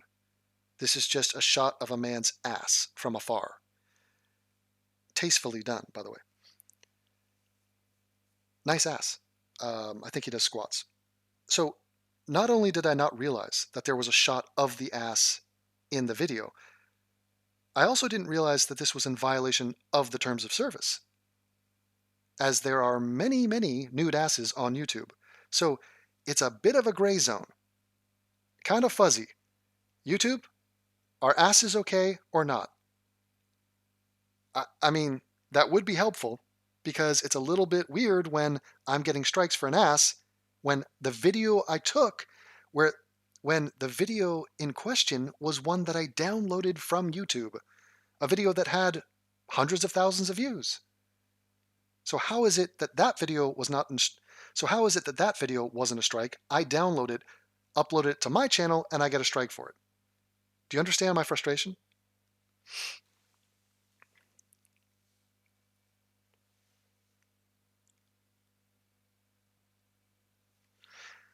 This is just a shot of a man's ass from afar. Tastefully done, by the way. Nice ass. I think he does squats. So not only did I not realize that there was a shot of the ass in the video, I also didn't realize that this was in violation of the terms of service, as there are many, many nude asses on YouTube. So it's a bit of a gray zone. Kind of fuzzy. YouTube, are asses okay or not? I mean, that would be helpful, because it's a little bit weird when I'm getting strikes for an ass when the video I took, when the video in question was one that I downloaded from YouTube, a video that had hundreds of thousands of views. So how is it that that video was not? So how is it that that video wasn't a strike? I download it, upload it to my channel, and I get a strike for it. Do you understand my frustration?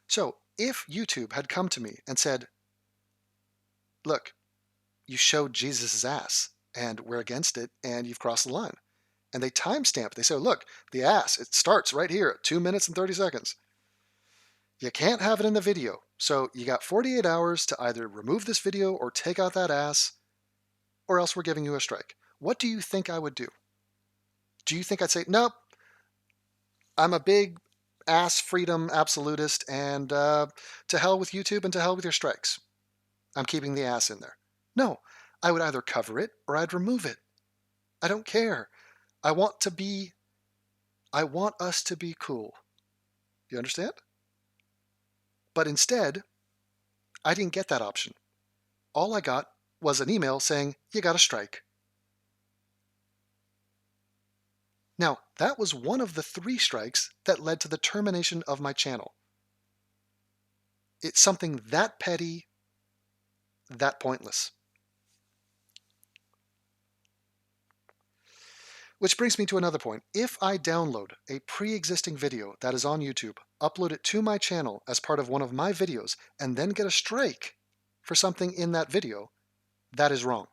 So if YouTube had come to me and said, look, you showed Jesus' ass and we're against it and you've crossed the line, and they timestamp, they say, look, the ass, it starts right here at 2 minutes and 30 seconds. You can't have it in the video. So you got 48 hours to either remove this video or take out that ass, or else we're giving you a strike. What do you think I would do? Do you think I'd say, nope, I'm a big ass freedom absolutist, and to hell with YouTube and to hell with your strikes. I'm keeping the ass in there. No, I would either cover it or I'd remove it. I don't care. I want us to be cool. You understand? But instead, I didn't get that option. All I got was an email saying, you got a strike. Now, that was one of the 3 strikes that led to the termination of my channel. It's something that petty, that pointless. Which brings me to another point. If I download a pre-existing video that is on YouTube, upload it to my channel as part of one of my videos, and then get a strike for something in that video, that is wrong.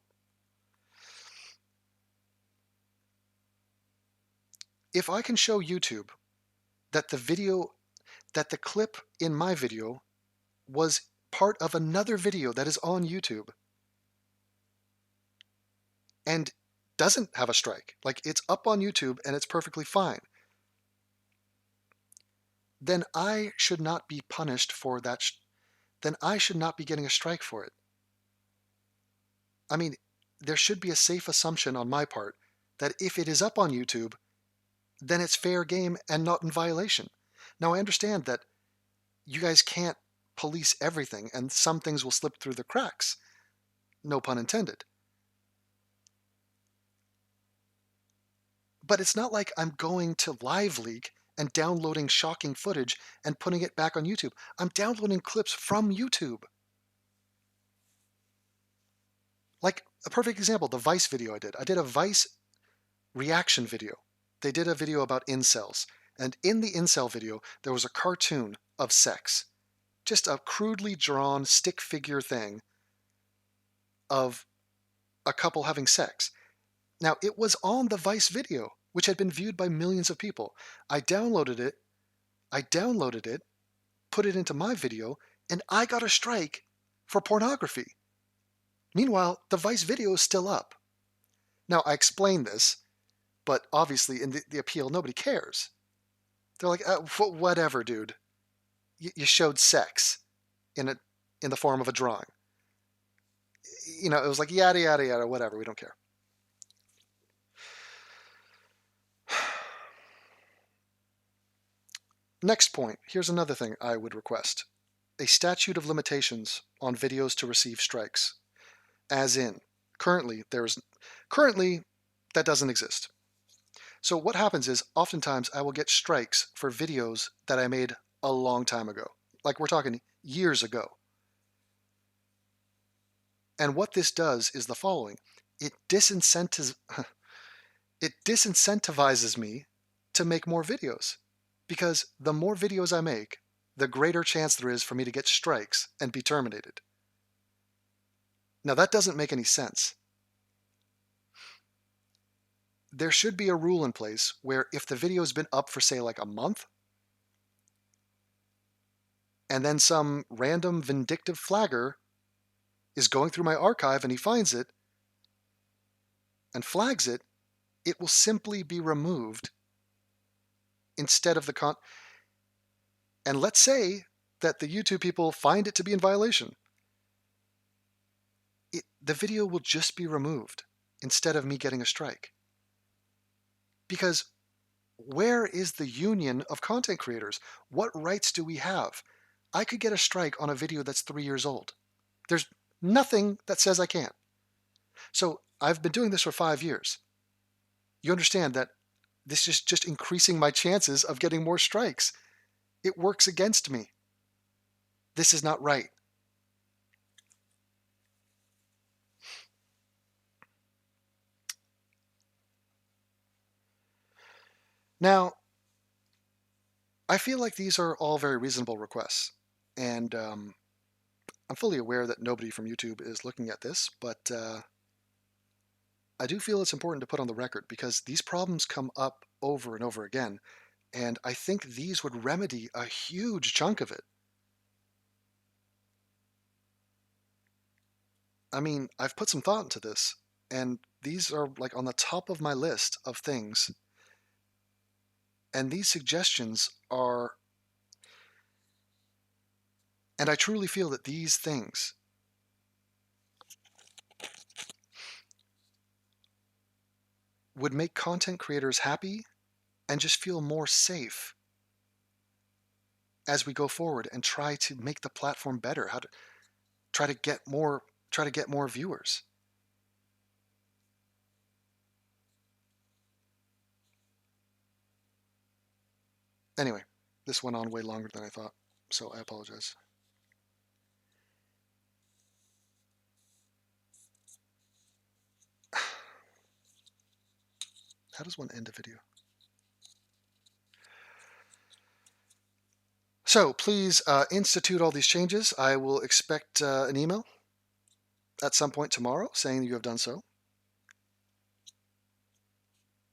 If I can show YouTube that the clip in my video was part of another video that is on YouTube and doesn't have a strike, like it's up on YouTube and it's perfectly fine, then I should not be punished for that. Then I should not be getting a strike for it. I mean, there should be a safe assumption on my part that if it is up on YouTube, then it's fair game and not in violation. Now, I understand that you guys can't police everything and some things will slip through the cracks. No pun intended. But it's not like I'm going to LiveLeak and downloading shocking footage and putting it back on YouTube. I'm downloading clips from YouTube. Like a perfect example, the Vice video I did. I did a Vice reaction video. They did a video about incels. And in the incel video, there was a cartoon of sex. Just a crudely drawn stick figure thing of a couple having sex. Now, it was on the Vice video, which had been viewed by millions of people. I downloaded it, put it into my video, and I got a strike for pornography. Meanwhile, the Vice video is still up. Now, I explained this, but obviously in the appeal, nobody cares. They're like, whatever, dude. You showed sex in the form of a drawing. You know, it was like, yada, yada, yada, whatever, we don't care. Next point, here's another thing I would request. A statute of limitations on videos to receive strikes. As in, currently, that doesn't exist. So what happens is, oftentimes I will get strikes for videos that I made a long time ago. Like we're talking years ago. And what this does is the following. It it disincentivizes me to make more videos, because the more videos I make, the greater chance there is for me to get strikes and be terminated. Now, that doesn't make any sense. There should be a rule in place where if the video's been up for, say, like a month, and then some random vindictive flagger is going through my archive and he finds it and flags it, it will simply be removed instead of the and let's say that the YouTube people find it to be in violation. The video will just be removed instead of me getting a strike. Because where is the union of content creators? What rights do we have? I could get a strike on a video that's 3 years old. There's nothing that says I can't. So I've been doing this for 5 years. You understand that this is just increasing my chances of getting more strikes. It works against me. This is not right. Now, I feel like these are all very reasonable requests, and I'm fully aware that nobody from YouTube is looking at this, but I do feel it's important to put on the record because these problems come up over and over again, and I think these would remedy a huge chunk of it. I mean, I've put some thought into this, and these are like on the top of my list of things. And these suggestions are, and I truly feel that these things would make content creators happy and just feel more safe as we go forward and try to make the platform better, how to try to get more viewers. Anyway, this went on way longer than I thought, so I apologize. How does one end a video? So please institute all these changes. I will expect an email at some point tomorrow saying you have done so.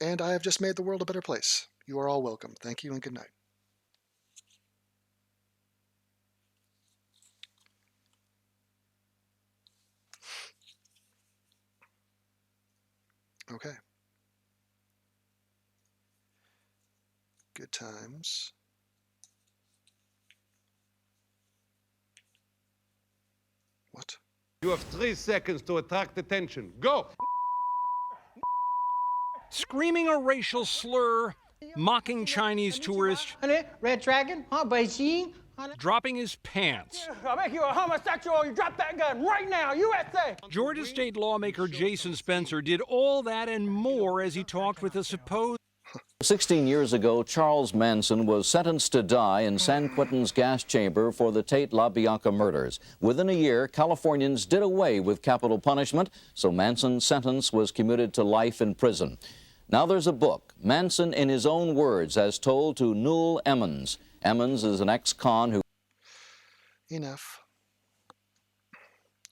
And I have just made the world a better place. You are all welcome. Thank you and good night. Okay. Good times. What? You have 3 seconds to attract attention. Go! Screaming a racial slur, mocking Chinese tourists, Red Dragon, Beijing. dropping his pants. I'll make you a homosexual. You drop that gun right now, USA. Georgia state lawmaker Jason Spencer did all that and more as he talked with a supposed 16 years ago, Charles Manson was sentenced to die in San Quentin's gas chamber for the Tate LaBianca murders. Within a year, Californians did away with capital punishment, so Manson's sentence was commuted to life in prison. Now there's a book, Manson in his own words, as told to Newell Emmons. Emmons is an ex-con who... Enough.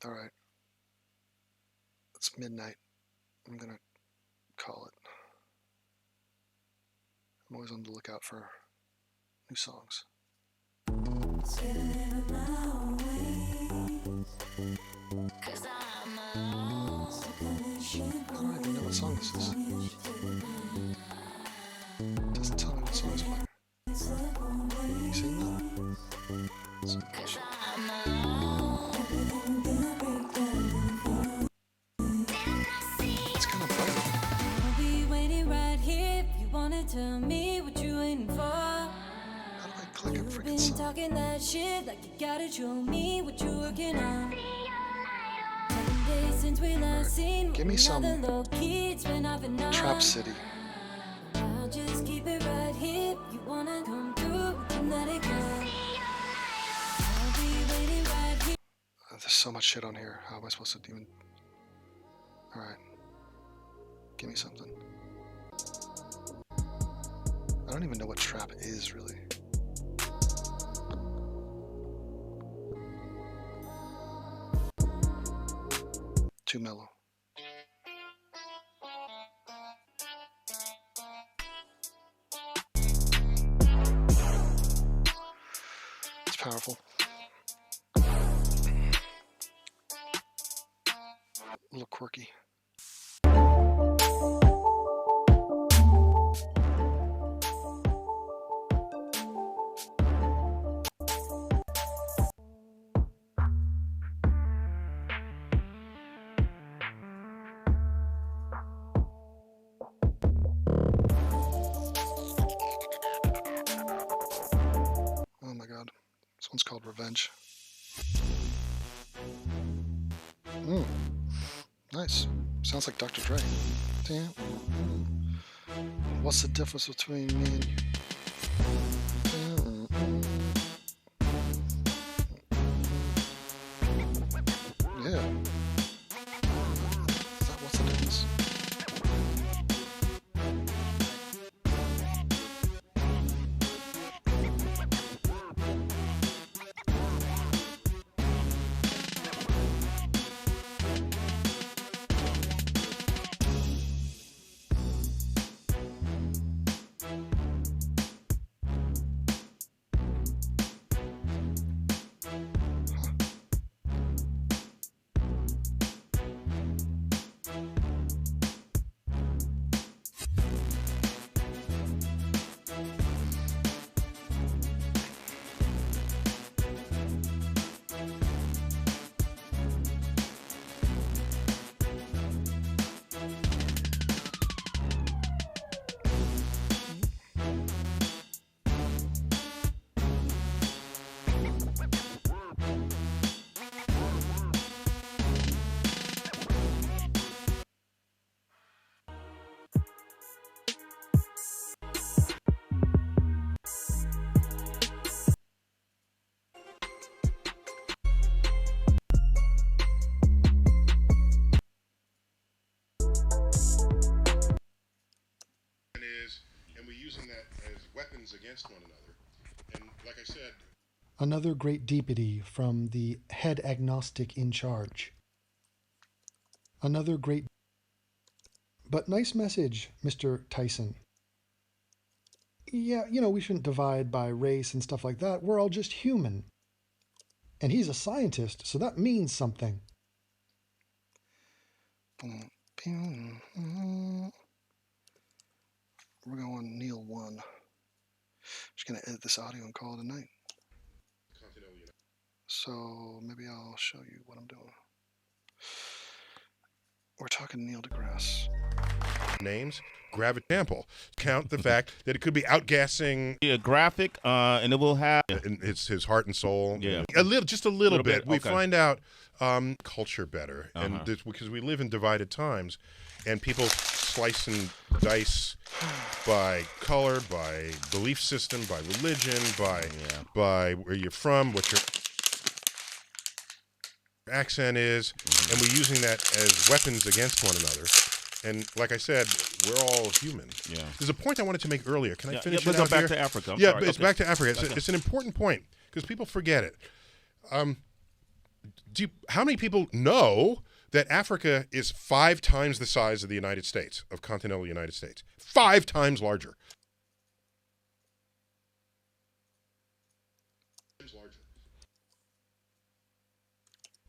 All right. It's midnight. I'm going to call it. I'm always on the lookout for new songs. I don't even know what song this is. It doesn't tell me what song is playing. You seen that? It's kind of bright. I'll be waiting right here if you wanna tell me what you're waiting for. How do I click a freaking song? Talking that shit like you gotta show me what you're working on. 10 days since we last seen. Give me some Trap City. I'll just keep it right here. If you wanna come through, and let it go. I'll be waiting right here. There's so much shit on here. How am I supposed to even... Alright. Give me something. I don't even know what trap is, really. Too mellow. It's powerful. A little quirky. Oh my god. This one's called Revenge. Nice. Sounds like Dr. Dre. Damn. What's the difference between me and you? Yeah. What's the difference? And we're using that as weapons against one another. And like I said, another great deepity from the head agnostic in charge. Another great, but nice message, Mr. Tyson. Yeah, you know, we shouldn't divide by race and stuff like that. We're all just human. And he's a scientist, so that means something. We're going Neil 1. Just gonna edit this audio and call it a night. So maybe I'll show you what I'm doing. We're talking Neil deGrasse. Names, example. Count the fact that it could be outgassing a graphic, and it will have it's his heart and soul. Yeah, just a little bit. Okay. We find out culture better, and because we live in divided times, and people slice and dice by color, by belief system, by religion, by where you're from, what your accent is, and we're using that as weapons against one another. And like I said, we're all human. Yeah. There's a point I wanted to make earlier. Can I finish it let's out go back here? to Africa. I'm yeah, sorry. it's back to Africa. It's an important point because people forget it. How many people know that Africa is 5 times the size of the United States, of continental United States? 5 times larger.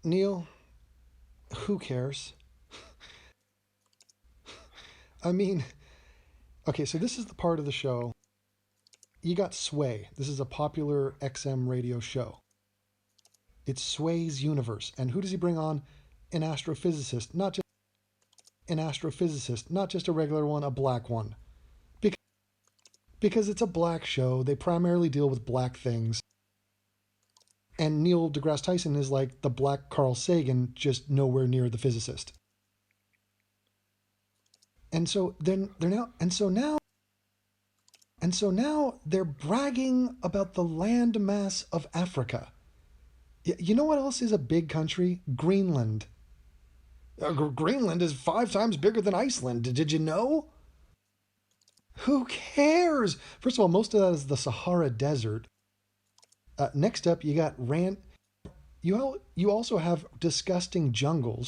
Neil, who cares? I mean, okay, so this is the part of the show. You got Sway. This is a popular XM radio show. It's Sway's universe. And who does he bring on? An astrophysicist, not just a regular one, a black one. Because it's a black show. They primarily deal with black things. And Neil deGrasse Tyson is like the black Carl Sagan, just nowhere near the physicist. And so now they're bragging about the land mass of Africa. You know what else is a big country? Greenland. Greenland is 5 times bigger than Iceland. Did you know? Who cares? First of all, most of that is the Sahara Desert. Next up, you got You also have disgusting jungles.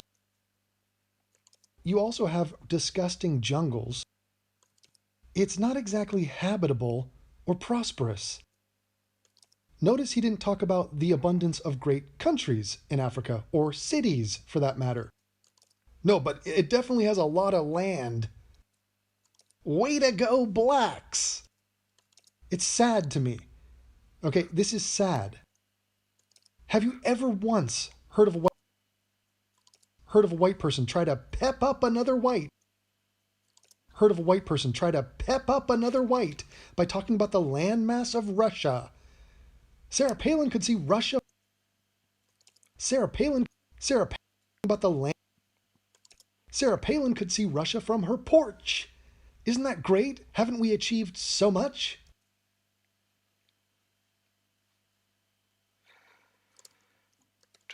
It's not exactly habitable or prosperous. Notice he didn't talk about the abundance of great countries in Africa, or cities for that matter. No, but it definitely has a lot of land. Way to go, blacks! It's sad to me. Okay, this is sad. Have you ever once heard of a white person try to pep up another white? Heard of a white person try to pep up another white by talking about the landmass of Russia? Sarah Palin could see Russia. Sarah Palin about the land. Sarah Palin could see Russia from her porch. Isn't that great? Haven't we achieved so much?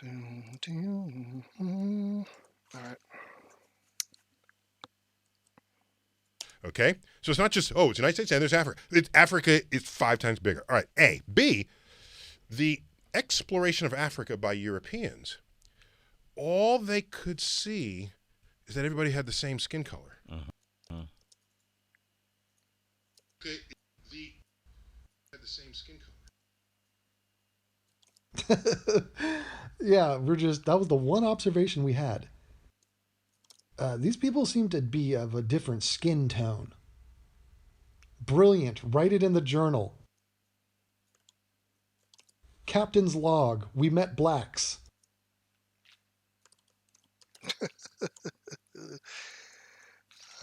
All right. Okay? So it's not just, oh, it's the United States and there's Africa. Africa is 5 times bigger. All right, A. B, the exploration of Africa by Europeans, all they could see is that everybody had the same skin color. Okay, had the same skin color. Yeah, that was the one observation we had. These people seem to be of a different skin tone. Brilliant. Write it in the journal. Captain's log. We met blacks.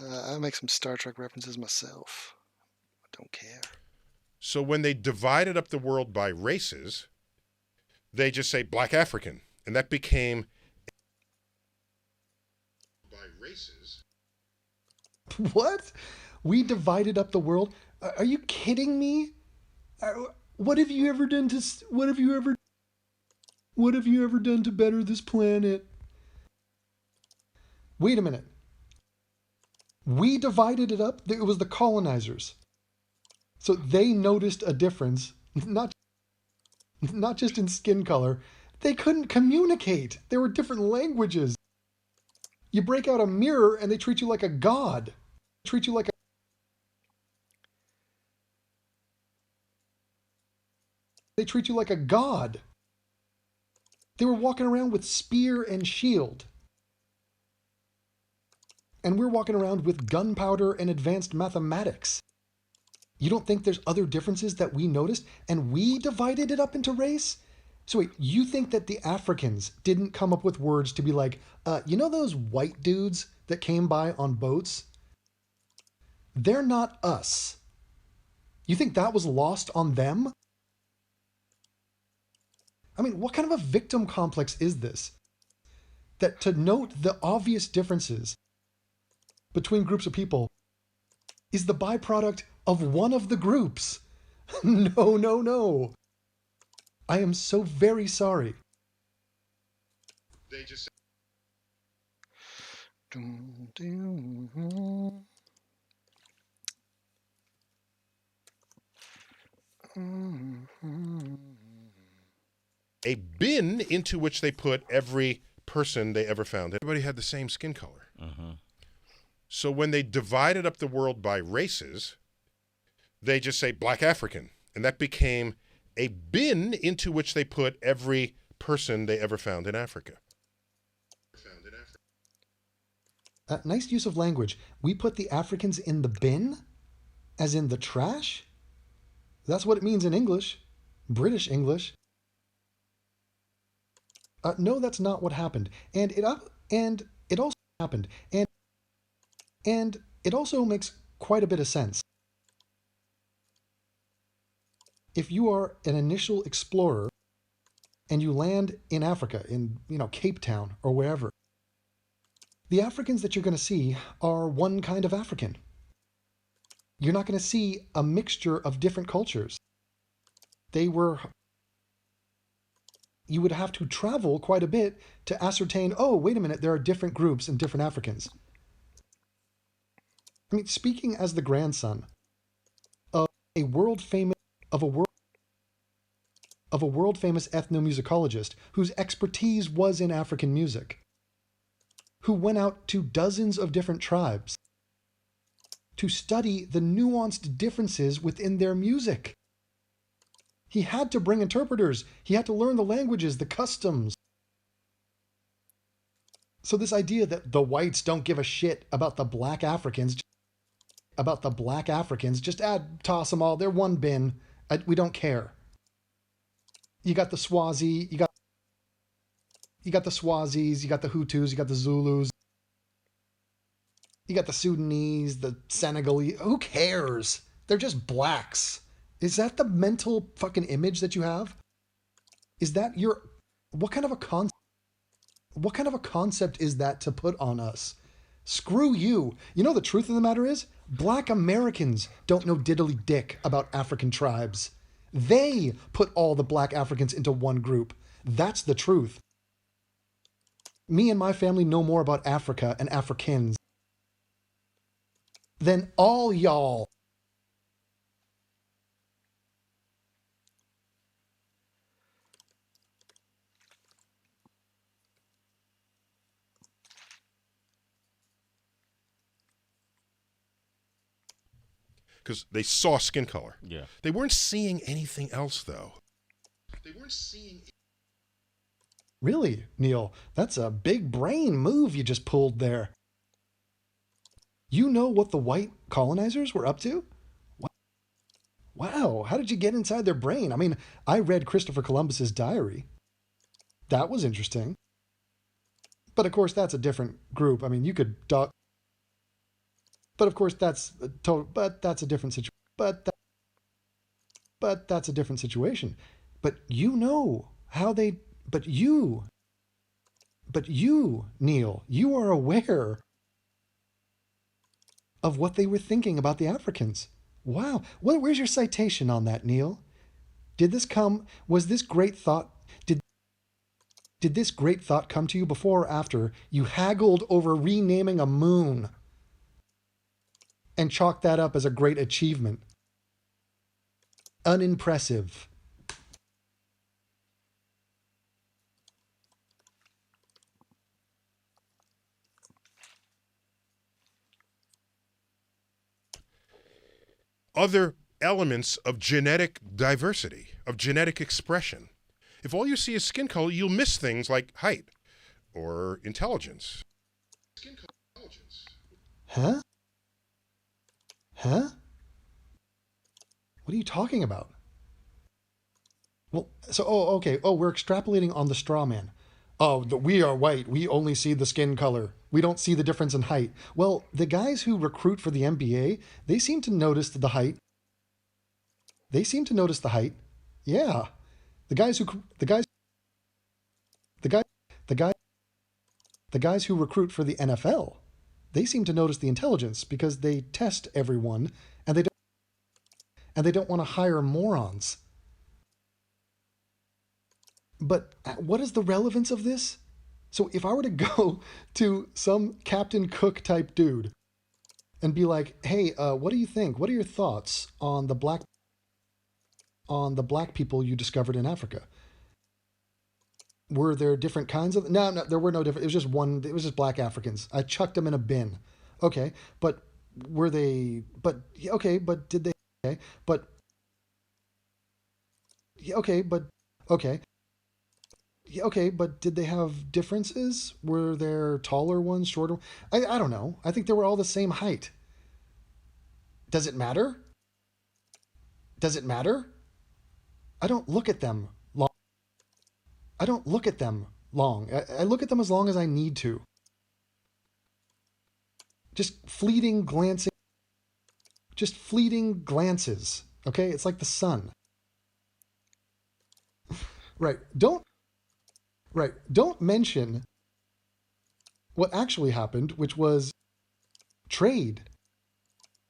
I make some Star Trek references myself. I don't care. So when they divided up the world by races, they just say Black African, and that became by races. What? We divided up the world? Are you kidding me? What have you ever done to better this planet? Wait a minute. We divided it up? It was the colonizers. So they noticed a difference, not just in skin color. They couldn't communicate. There were different languages. You break out a mirror and they treat you like a god. They treat you like a god. They were walking around with spear and shield. And we're walking around with gunpowder and advanced mathematics. You don't think there's other differences that we noticed and we divided it up into race? So wait, you think that the Africans didn't come up with words to be like, you know those white dudes that came by on boats? They're not us. You think that was lost on them? I mean, what kind of a victim complex is this? That to note the obvious differences between groups of people is the byproduct of one of the groups. No. I am so very sorry. They just a bin into which they put every person they ever found. Everybody had the same skin color. So when they divided up the world by races, they just say Black African, and that became a bin into which they put every person they ever found in Africa. Nice use of language. We put the Africans in the bin? As in the trash? That's what it means in English. British English. No, that's not what happened. And it also happened. And it also makes quite a bit of sense. If you are an initial explorer and you land in Africa, in Cape Town or wherever, the Africans that you're going to see are one kind of African. You're not going to see a mixture of different cultures. You would have to travel quite a bit to ascertain, oh, wait a minute, there are different groups and different Africans. I mean, speaking as the grandson a world famous of a world famous ethnomusicologist whose expertise was in African music, who went out to dozens of different tribes to study the nuanced differences within their music. He had to bring interpreters. He had to learn the languages, the customs. So this idea that the whites don't give a shit about the black Africans, just toss them all. They're one bin. We don't care. You got the Swazi, you got the Swazis, you got the Hutus, you got the Zulus, you got the Sudanese, the Senegalese. Who cares? They're just blacks. Is that the mental fucking image that you have? Is that your... What kind of a concept is that to put on us? Screw you. You know the truth of the matter is, black Americans don't know diddly dick about African tribes. They put all the black Africans into one group. That's the truth. Me and my family know more about Africa and Africans than all y'all. Because they saw skin color. Yeah. They weren't seeing anything else, though. Really, Neil? That's a big brain move you just pulled there. You know what the white colonizers were up to? Wow, how did you get inside their brain? I mean, I read Christopher Columbus's diary. That was interesting. But of course, that's a different group. I mean, you could... But of course, that's a different situation. But that's a different situation. But you know how they... But you, Neil, you are aware of what they were thinking about the Africans. Wow. Where's your citation on that, Neil? Was this great thought... Did this great thought come to you before or after you haggled over renaming a moon and chalked that up as a great achievement? Unimpressive. Other elements of genetic diversity, of genetic expression. If all you see is skin color, you'll miss things like height or intelligence. Huh? Huh? What are you talking about? Well, so, okay. We're extrapolating on the straw man. We are white. We only see the skin color. We don't see the difference in height. Well, the guys who recruit for the NBA, they seem to notice the height. Yeah. The guys who recruit for the NFL, they seem to notice the intelligence because they test everyone and they don't want to hire morons. But what is the relevance of this? So if I were to go to some Captain Cook type dude and be like, hey, what do you think? What are your thoughts on the black people you discovered in Africa? Were there different kinds of... No, there were no different. It was just one. It was just black Africans. I chucked them in a bin. Okay, but were they... But, okay, but did they... Okay, but... Okay, but... Okay. Okay, but did they have differences? Were there taller ones, shorter? I don't know. I think they were all the same height. Does it matter? Does it matter? I don't look at them long. I look at them as long as I need to. Just fleeting glances. Okay? It's like the sun. Right. Don't mention what actually happened, which was trade,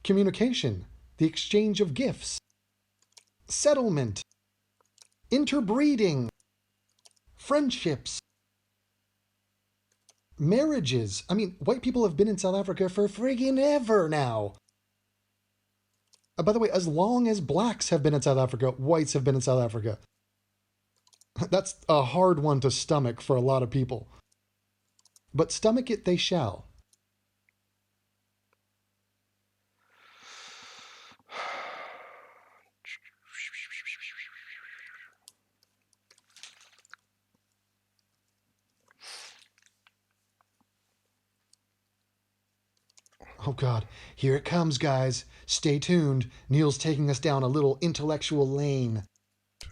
communication, the exchange of gifts, settlement, interbreeding, friendships, marriages. I mean, white people have been in South Africa for friggin' ever now. By the way, as long as blacks have been in South Africa, whites have been in South Africa. That's a hard one to stomach for a lot of people. But stomach it they shall. Oh God, here it comes, guys. Stay tuned. Neil's taking us down a little intellectual lane.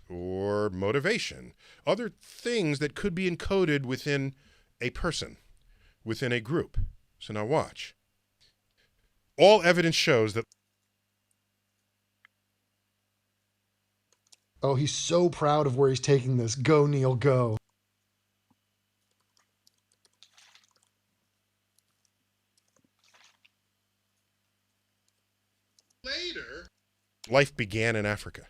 Or motivation. Other things that could be encoded within a person, within a group. So now watch. All evidence shows that... Oh, he's so proud of where he's taking this. Go, Neil, go. Later, life began in Africa.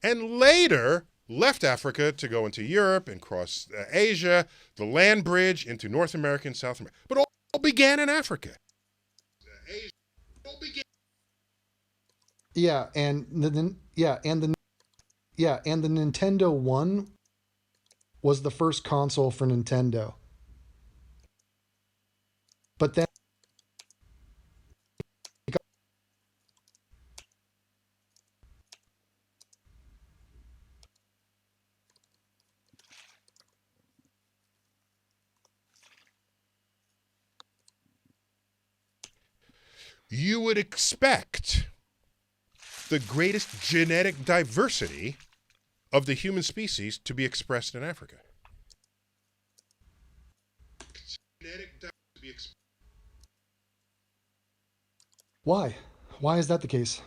And later left Africa to go into Europe and cross Asia, the land bridge into North America and South America. But all began in Africa. Asia, all began. And the Nintendo 1 was the first console for Nintendo. But then you would expect the greatest genetic diversity of the human species to be expressed in Africa. why? Why is that the case?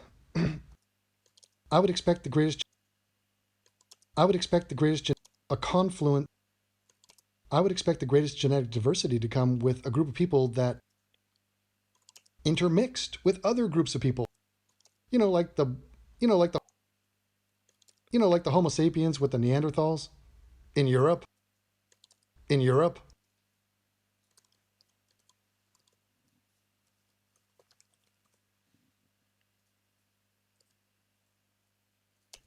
I would expect the greatest genetic diversity to come with a group of people that intermixed with other groups of people. Like the Homo sapiens with the Neanderthals in Europe.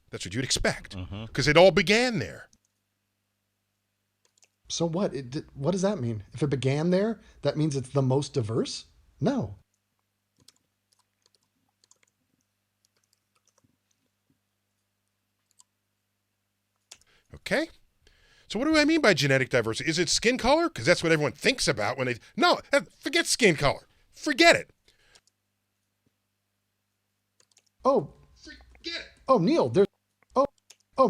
That's what you'd expect, because it all began there. So what? What does that mean? If it began there, that means it's the most diverse? No. Okay? So what do I mean by genetic diversity? Is it skin color? Because that's what everyone thinks about when they... No, forget skin color. Forget it. Oh. Forget it. Oh, Neil,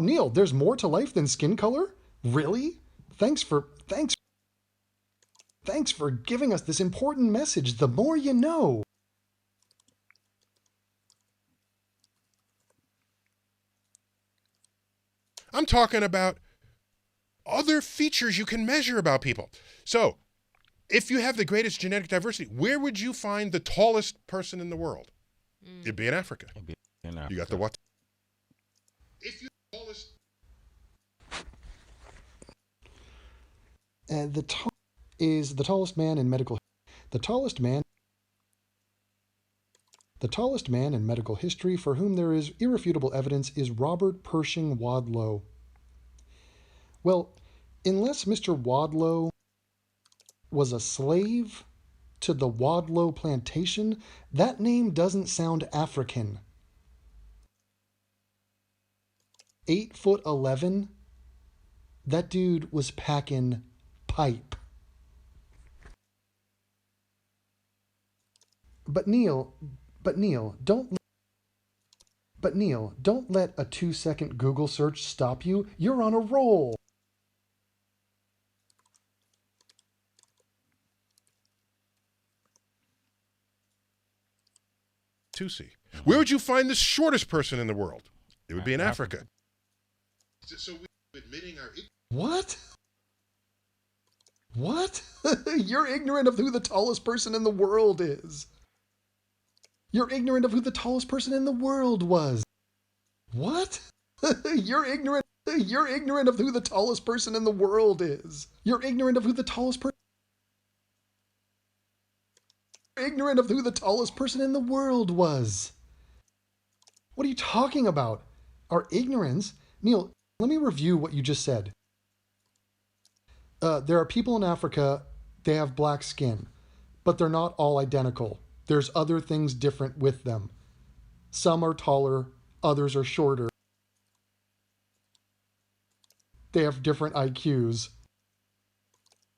Neil, there's more to life than skin color? Really? Thanks for giving us this important message. The more you know. I'm talking about other features you can measure about people. So, if you have the greatest genetic diversity, where would you find the tallest person in the world? It'd be in Africa. You got the what? If you're the tallest... is the tallest man in medical... The tallest man in medical history for whom there is irrefutable evidence is Robert Pershing Wadlow. Well, unless Mr. Wadlow was a slave to the Wadlow plantation, that name doesn't sound African. 8'11", that dude was packing pipe. But Neil, don't let a 2-second Google search stop you. You're on a roll. Tusi. Where would you find the shortest person in the world? It would be in Africa. So we're admitting our... What? What? You're ignorant of who the tallest person in the world is. You're ignorant of who the tallest person in the world was. What? You're ignorant of who the tallest person in the world is. You're ignorant of who the tallest person... Ignorant of who the tallest person in the world was. What are you talking about? Our ignorance? Neil, let me review what you just said. There are people in Africa, they have black skin, but they're not all identical. There's other things different with them. Some are taller, others are shorter. They have different IQs.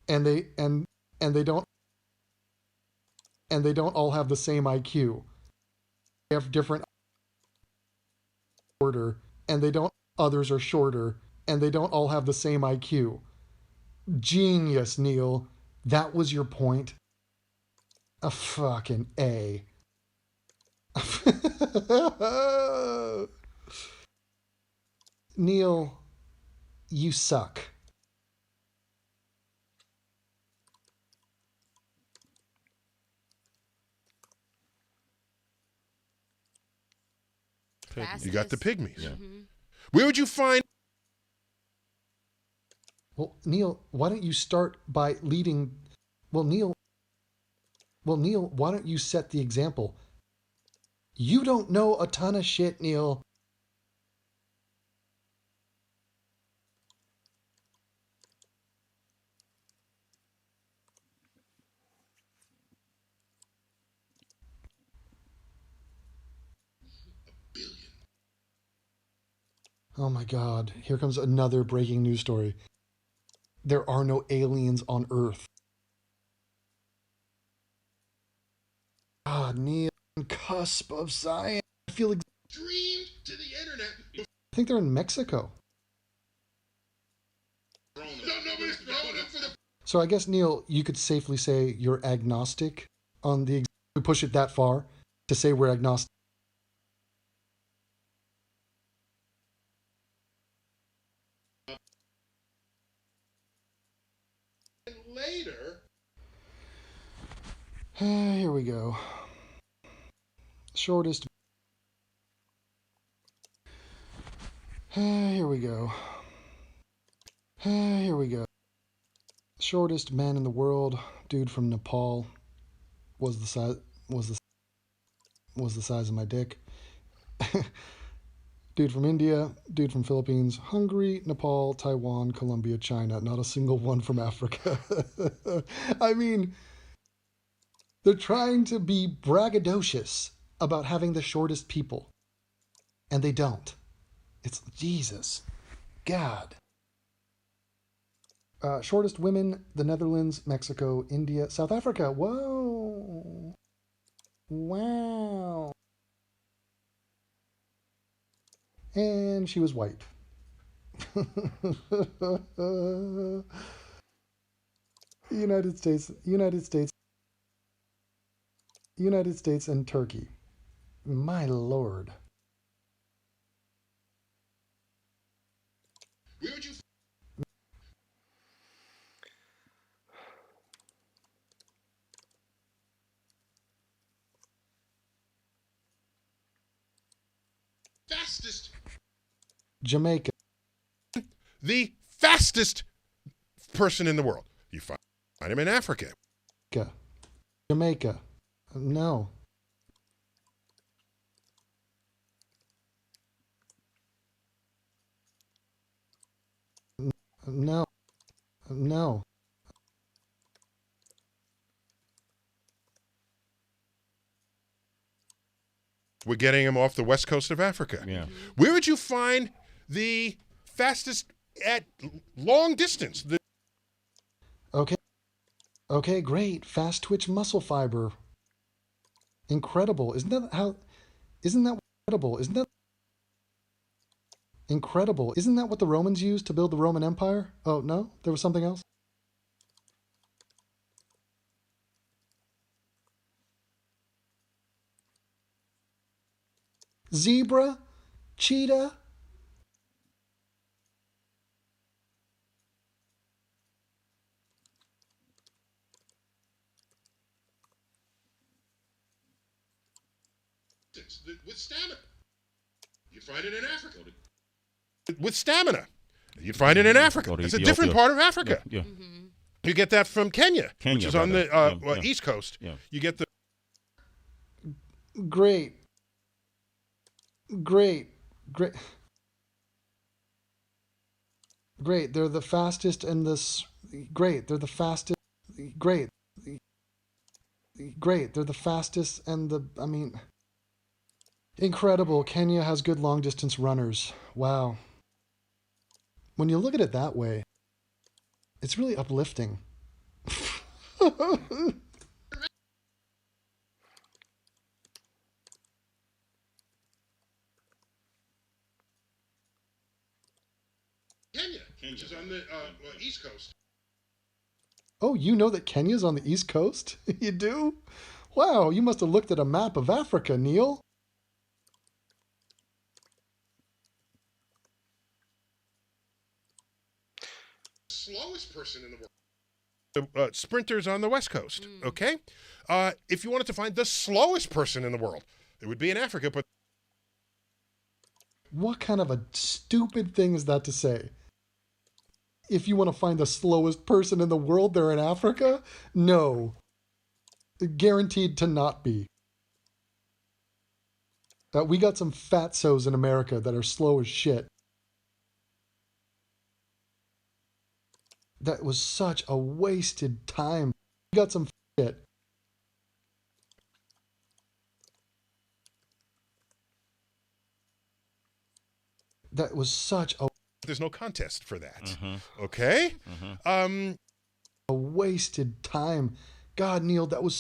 And they don't all have the same IQ. They have different order, and others are shorter, and they don't all have the same IQ. Genius, Neil. That was your point? A fucking A. Neil, you suck. You got the pygmies. Yeah. Where would you find... Well, Neil, why don't you start by leading... Well, Neil, why don't you set the example? You don't know a ton of shit, Neil. Oh my God, here comes another breaking news story. There are no aliens on Earth. God, Neil, cusp of science. I feel Streamed to the internet. I think they're in Mexico. So I guess, Neil, you could safely say you're agnostic on the... We push it that far to say we're agnostic. Later. Here we go. Shortest. Here we go. Here we go. Shortest man in the world, dude from Nepal, was the size of my dick. Dude from India, dude from Philippines, Hungary, Nepal, Taiwan, Colombia, China. Not a single one from Africa. I mean, they're trying to be braggadocious about having the shortest people. And they don't. It's Jesus. God. Shortest women, the Netherlands, Mexico, India, South Africa. Whoa. Wow. And she was white. United States, and Turkey. My Lord. Where would you... Fastest... Jamaica. The fastest person in the world. You find him in Africa. Jamaica. No. No. No. We're getting him off the west coast of Africa. Yeah. Where would you find the fastest at long distance? Okay, great. Fast twitch muscle fiber. Incredible. Isn't that incredible? Incredible. Isn't that what the Romans used to build the Roman Empire? Oh, no? There was something else? Zebra? Cheetah? With stamina. You'd find it in Africa. With stamina. You'd find it in Africa. It's a different part of Africa. Yeah. Mm-hmm. You get that from Kenya, which is on the East Coast. Yeah. You get the... Great. Great. Great. Great. They're the fastest and great. They're the fastest. Great. Great. They're the fastest and incredible. Kenya has good long distance runners. Wow. When you look at it that way, it's really uplifting. Kenya, which is on the East Coast. Oh, you know that Kenya's on the East Coast? You do? Wow, you must have looked at a map of Africa, Neil. Slowest person in the world. Sprinters on the West Coast, okay? If you wanted to find the slowest person in the world, it would be in Africa, but... What kind of a stupid thing is that to say? If you want to find the slowest person in the world, they're in Africa? No. Guaranteed to not be. We got some fatsos in America that are slow as shit. That was such a wasted time. We got some shit. That was such a... There's no contest for that. Okay? A wasted time. God, Neil, that was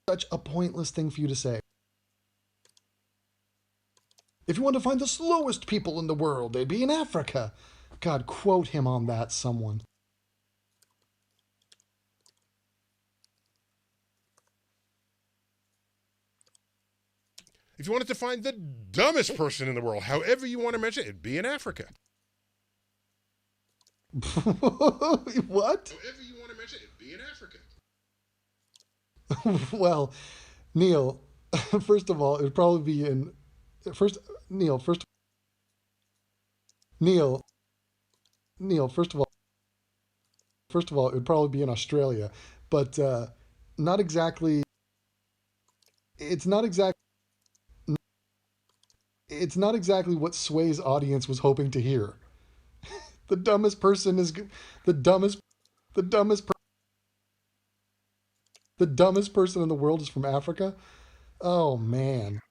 such a pointless thing for you to say. If you want to find the slowest people in the world, they'd be in Africa. God, quote him on that, someone. If you wanted to find the dumbest person in the world, however you want to measure it, it'd be in Africa. What? However you want to measure it, it'd be in Africa. Well, Neil, first of all, it would probably be in... Neil, first of all, it would probably be in Australia, but not exactly... It's not exactly what Sway's audience was hoping to hear. The dumbest person is the dumbest person in the world is from Africa. Oh man.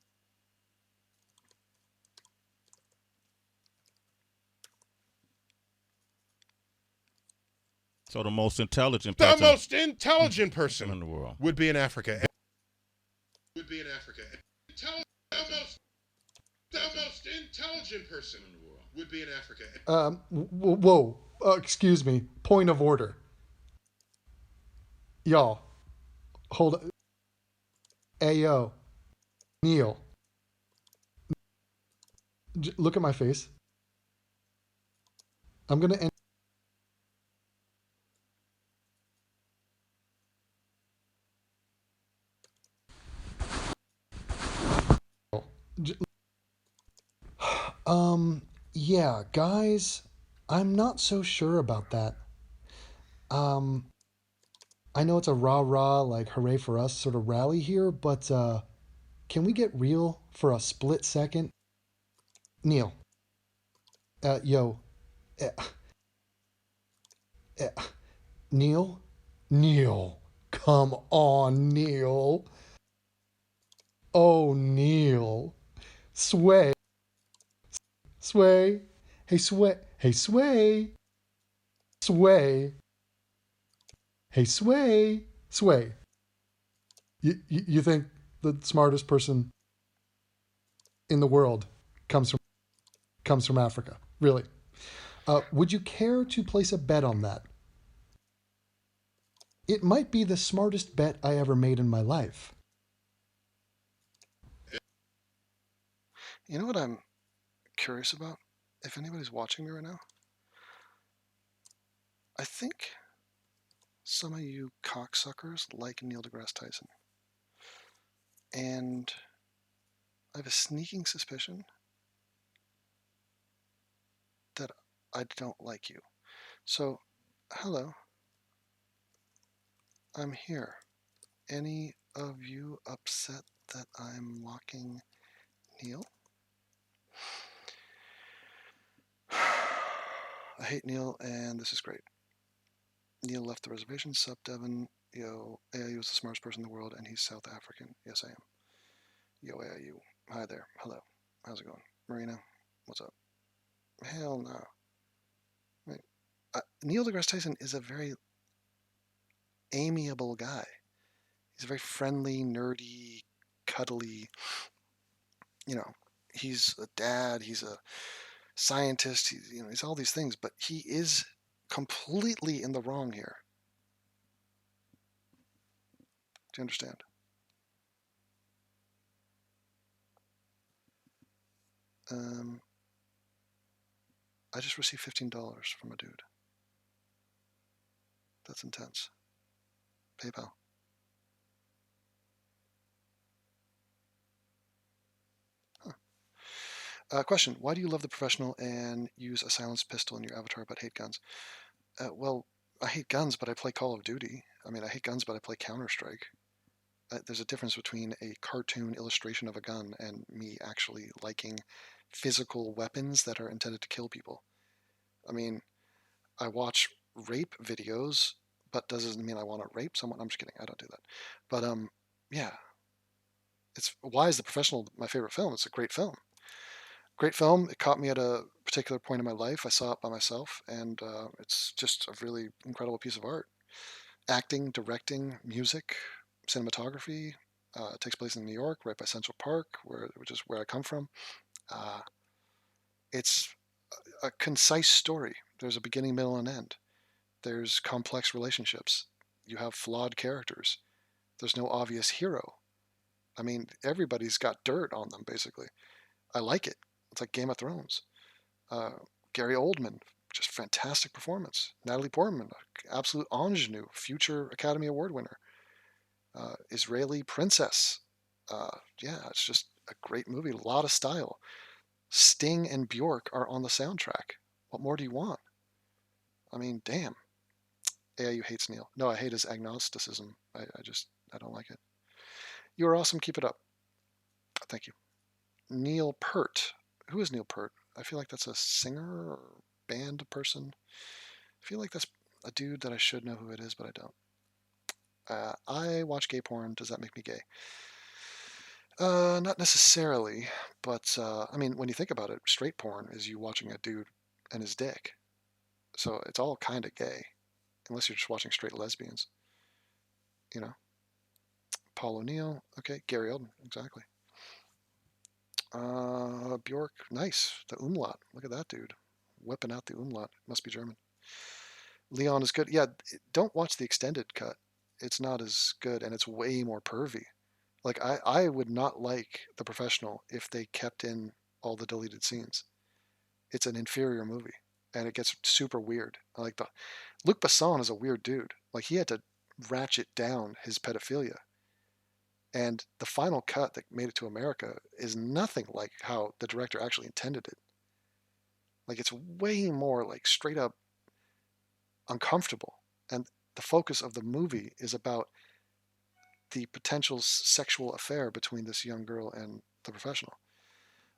So the most intelligent The person most intelligent person in the world would be in Africa. The most intelligent person in the world would be in Africa. Whoa. Excuse me. Point of order. Y'all. Hold on. Ayo. Neil. Look at my face. I'm going to end. Yeah, guys, I'm not so sure about that. I know it's a rah-rah, like hooray for us sort of rally here, but can we get real for a split second? Neil. Yo. Neil? Neil. Come on, Neil. Oh, Neil. Sway. Sway. Hey, Sway. Hey, Sway. Sway. Hey, Sway. Sway. You think the smartest person in the world comes from Africa? Really? Would you care to place a bet on that? It might be the smartest bet I ever made in my life. You know what I'm curious about? If anybody's watching me right now, I think some of you cocksuckers like Neil deGrasse Tyson. And I have a sneaking suspicion that I don't like you. So, hello. I'm here. Any of you upset that I'm mocking Neil? I hate Neil, and this is great. Neil left the reservation. Sup, Devin. Yo, AIU is the smartest person in the world, and he's South African. Yes, I am. Yo, AIU. Hi there. Hello. How's it going? Marina, what's up? Hell no. Wait. Neil deGrasse Tyson is a very amiable guy. He's a very friendly, nerdy, cuddly, you know, he's a dad, he's a scientist, he's all these things, but he is completely in the wrong here. Do you understand? I just received $15 from a dude. That's intense. PayPal. Question: why do you love The Professional and use a silenced pistol in your avatar but hate guns? Well, I hate guns, but I play Call of Duty. I mean, I hate guns, but I play Counter-Strike. There's a difference between a cartoon illustration of a gun and me actually liking physical weapons that are intended to kill people. I mean, I watch rape videos, but doesn't mean I want to rape someone. I'm just kidding. I don't do that. But yeah. Why is The Professional my favorite film? It's a great film. Great film. It caught me at a particular point in my life. I saw it by myself, and it's just a really incredible piece of art. Acting, directing, music, cinematography. It takes place in New York, right by Central Park, which is where I come from. It's a concise story. There's a beginning, middle, and end. There's complex relationships. You have flawed characters. There's no obvious hero. I mean, everybody's got dirt on them, basically. I like it. It's like Game of Thrones. Gary Oldman, just fantastic performance. Natalie Portman, absolute ingenue, future Academy Award winner. Israeli princess. Yeah, it's just a great movie. A lot of style. Sting and Bjork are on the soundtrack. What more do you want? I mean, damn. AIU hates Neil. No, I hate his agnosticism. I don't like it. You are awesome. Keep it up. Thank you. Neil Peart. Who is Neil Peart? I feel like that's a singer or band person. I feel like that's a dude that I should know who it is, but I don't. I watch gay porn. Does that make me gay? Not necessarily, but I mean, when you think about it, straight porn is you watching a dude and his dick. So it's all kind of gay, unless you're just watching straight lesbians. You know? Paul O'Neill. Okay, Gary Oldman. Exactly. Bjork. Nice. The umlaut. Look at that dude. Whipping out the umlaut. Must be German. Leon is good. Yeah, don't watch the extended cut. It's not as good, and it's way more pervy. Like, I would not like The Professional if they kept in all the deleted scenes. It's an inferior movie, and it gets super weird. Luc Besson is a weird dude. Like, he had to ratchet down his pedophilia. And the final cut that made it to America is nothing like how the director actually intended it. Like, it's way more like straight up uncomfortable. And the focus of the movie is about the potential sexual affair between this young girl and the professional.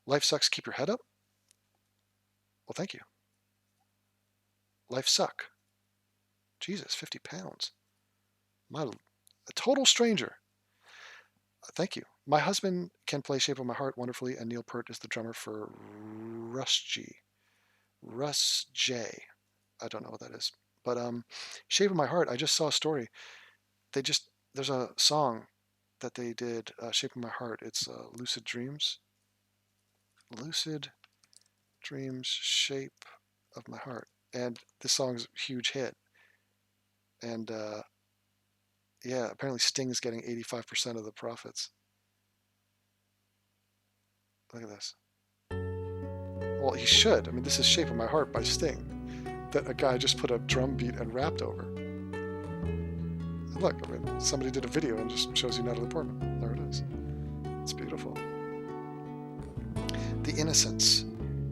Life sucks, keep your head up? Well, thank you. Life suck. Jesus, 50 pounds. A total stranger. Thank you. My husband can play Shape of My Heart wonderfully, and Neil Peart is the drummer for Russ J. I don't know what that is. But Shape of My Heart, I just saw a story. There's a song that they did, Shape of My Heart. It's Lucid Dreams. Lucid Dreams, Shape of My Heart. And this song's a huge hit. And yeah, apparently Sting is getting 85% of the profits. Look at this. Well, he should. I mean, this is Shape of My Heart by Sting that a guy just put a drum beat and rapped over. And look, I mean, somebody did a video and just shows you Natalie Portman. There it is. It's beautiful. The Innocents.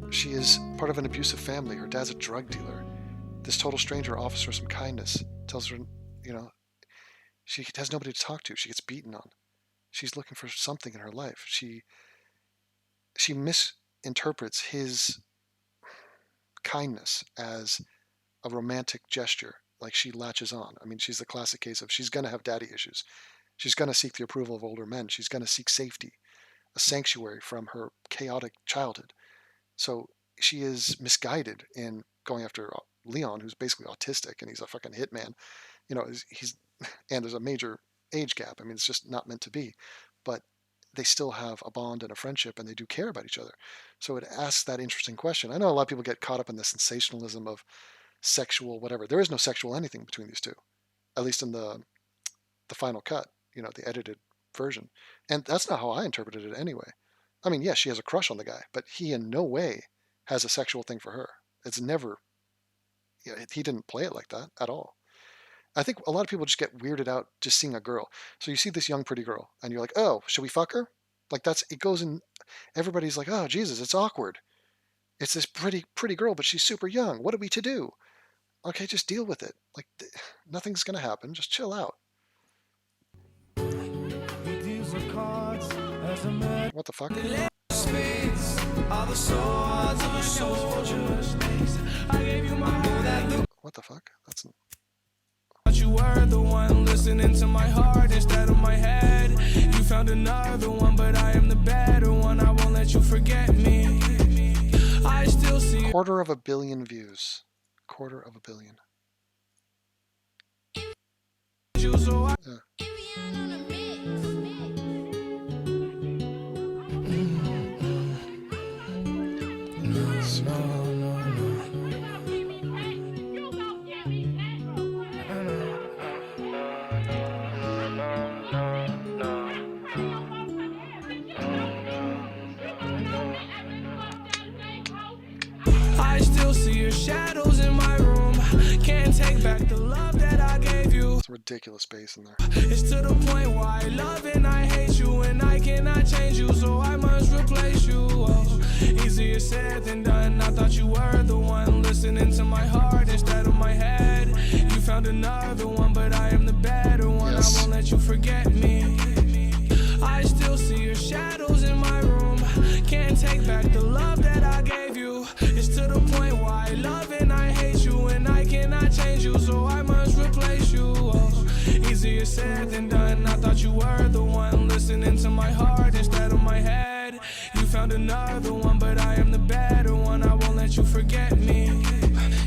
She is part of an abusive family. Her dad's a drug dealer. This total stranger offers her some kindness, tells her, she has nobody to talk to. She gets beaten on. She's looking for something in her life. She misinterprets his kindness as a romantic gesture, like she latches on. I mean, she's the classic case of she's going to have daddy issues. She's going to seek the approval of older men. She's going to seek safety, a sanctuary from her chaotic childhood. So she is misguided in going after Leon, who's basically autistic, and he's a fucking hitman. You know, he's and there's a major age gap. I mean, it's just not meant to be. But they still have a bond and a friendship, and they do care about each other. So it asks that interesting question. I know a lot of people get caught up in the sensationalism of sexual whatever. There is no sexual anything between these two, at least in the final cut, you know, the edited version. And that's not how I interpreted it anyway. I mean, yes, she has a crush on the guy, but he in no way has a sexual thing for her. It's never, you know, he didn't play it like that at all. I think a lot of people just get weirded out just seeing a girl. So you see this young, pretty girl, and you're like, oh, should we fuck her? Like it goes in, everybody's like, oh, Jesus, it's awkward. It's this pretty girl, but she's super young. What are we to do? Okay, just deal with it. Like, nothing's going to happen. Just chill out. What the fuck? What the fuck? That's... You were the one listening to my heart instead of my head. You found another one, but I am the better one. I won't let you forget me. I still see 250 million views. 250 million. Yeah. I still see your shadows in my room. Can't take back the love that I gave you. It's a ridiculous bass in there. It's to the point where I love and I hate you, and I cannot change you, so I must replace you. Oh, easier said than done. I thought you were the one listening to my heart instead of my head. You found another one, but I am the better one. Yes. I won't let you forget me. I still see your shadows in my room. Can't take back the love that I gave you. It's to the point where I love and I hate you, and I cannot change you, so I must replace you. Oh, easier said than done. I thought you were the one listening to my heart instead of my head. You found another one, but I am the better one. I won't let you forget me.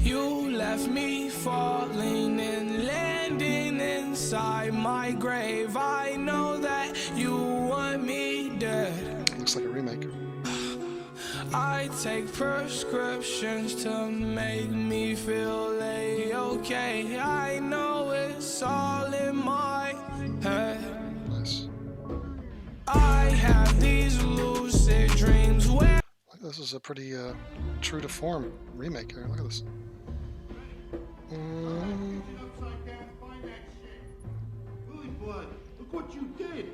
You left me falling and landing inside my grave. I know that you want me dead. Looks like a remake. I take prescriptions to make me feel okay. I know it's all in my head. Nice. I have these lucid dreams where this is a pretty true to form remake here. Look at this. Look what you did.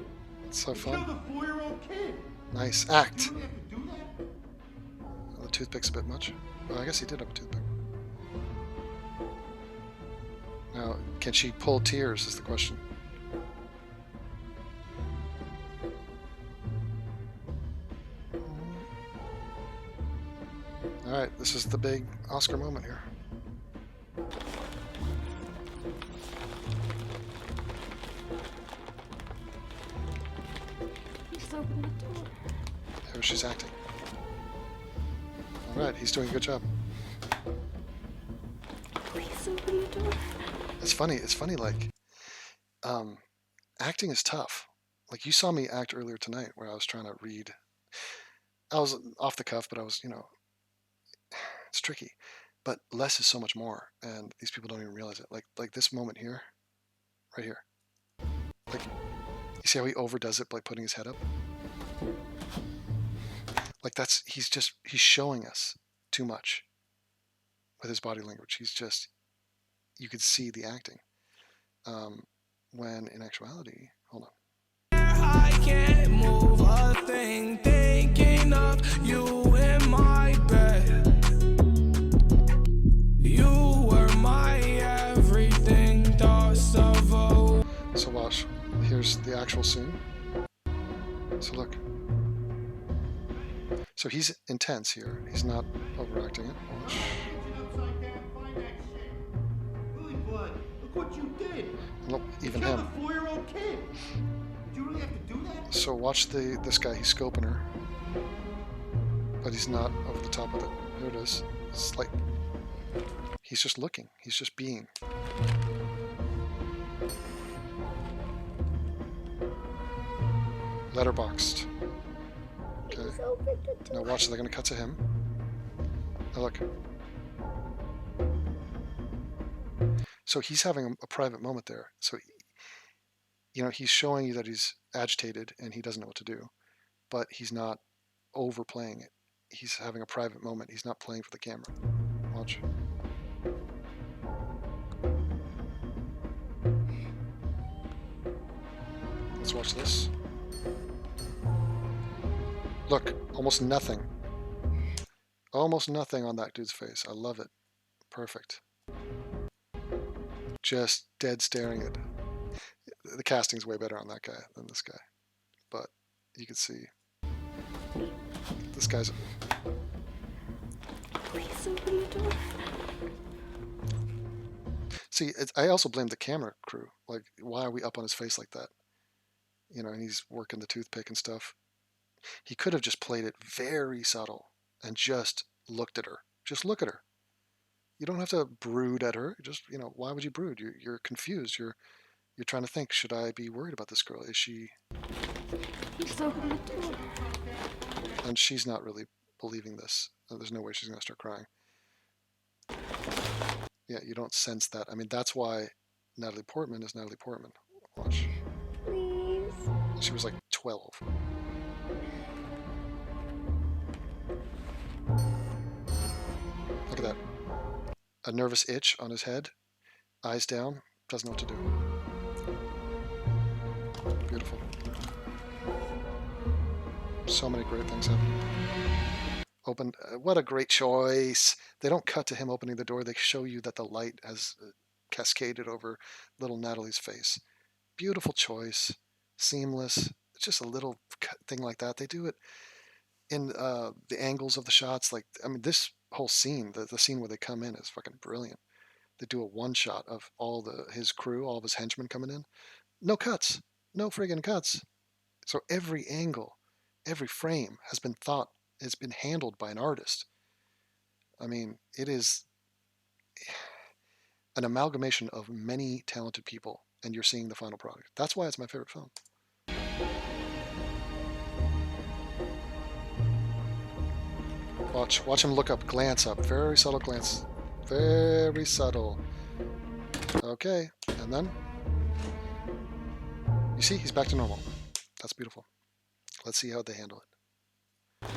It's so fun. Killed a 4-year-old kid. Nice act. The toothpick's a bit much. Well, I guess he did have a toothpick. Now, can she pull tears is the question. Alright, this is the big Oscar moment here. Just open the door. Here she's acting. Alright, he's doing a good job. Please open the door. It's funny, like, acting is tough. Like, you saw me act earlier tonight where I was trying to read. I was off the cuff, but I was, you know, it's tricky. But less is so much more, and these people don't even realize it. Like this moment here, right here. Like, you see how he overdoes it by putting his head up? Like he's showing us too much with his body language. You could see the acting. When in actuality, hold on. I can't move a thing, thinking of you in my bed. You were my everything, thoughts of a... So watch. Here's the actual scene. So look. So he's intense here. He's not overacting it. Watch. what you did. Look, even Killed him. a 4-year-old kid. Did you really have to do that? So watch this guy. He's scoping her, but he's not over the top of it. Here it is. It's like he's just looking. He's just being. Letterboxed. Okay. Now watch. They're gonna cut to him. Now look. So he's having a private moment there. So, he's showing you that he's agitated and he doesn't know what to do, but he's not overplaying it. He's having a private moment. He's not playing for the camera. Watch. Let's watch this. Look, almost nothing. Almost nothing on that dude's face. I love it. Perfect. Just dead staring at. The casting's way better on that guy than this guy, but you can see this guy's. Please open the door. See, I also blame the camera crew. Like, why are we up on his face like that? And he's working the toothpick and stuff. He could have just played it very subtle and just looked at her. Just look at her. You don't have to brood at her. Just, why would you brood? You're confused. You're trying to think, should I be worried about this girl? Is she... Please open the door. And she's not really believing this. There's no way she's going to start crying. Yeah, you don't sense that. I mean, that's why Natalie Portman is Natalie Portman. Watch. Please. She was like 12. Look at that. A nervous itch on his head, eyes down, doesn't know what to do. Beautiful. So many great things happening. What a great choice. They don't cut to him opening the door. They show you that the light has cascaded over little Natalie's face. Beautiful choice. Seamless. It's just a little thing like that. They do it in the angles of the shots. Like, I mean, this whole scene, the scene where they come in is fucking brilliant. They do a one shot of all his crew, all of his henchmen coming in. No cuts. No friggin' cuts. So every angle, every frame has been handled by an artist. I mean, it is an amalgamation of many talented people, and you're seeing the final product. That's why it's my favorite film. Watch him look up, glance up, very subtle glance, very subtle. Okay, and then you see he's back to normal. That's beautiful. Let's see how they handle it.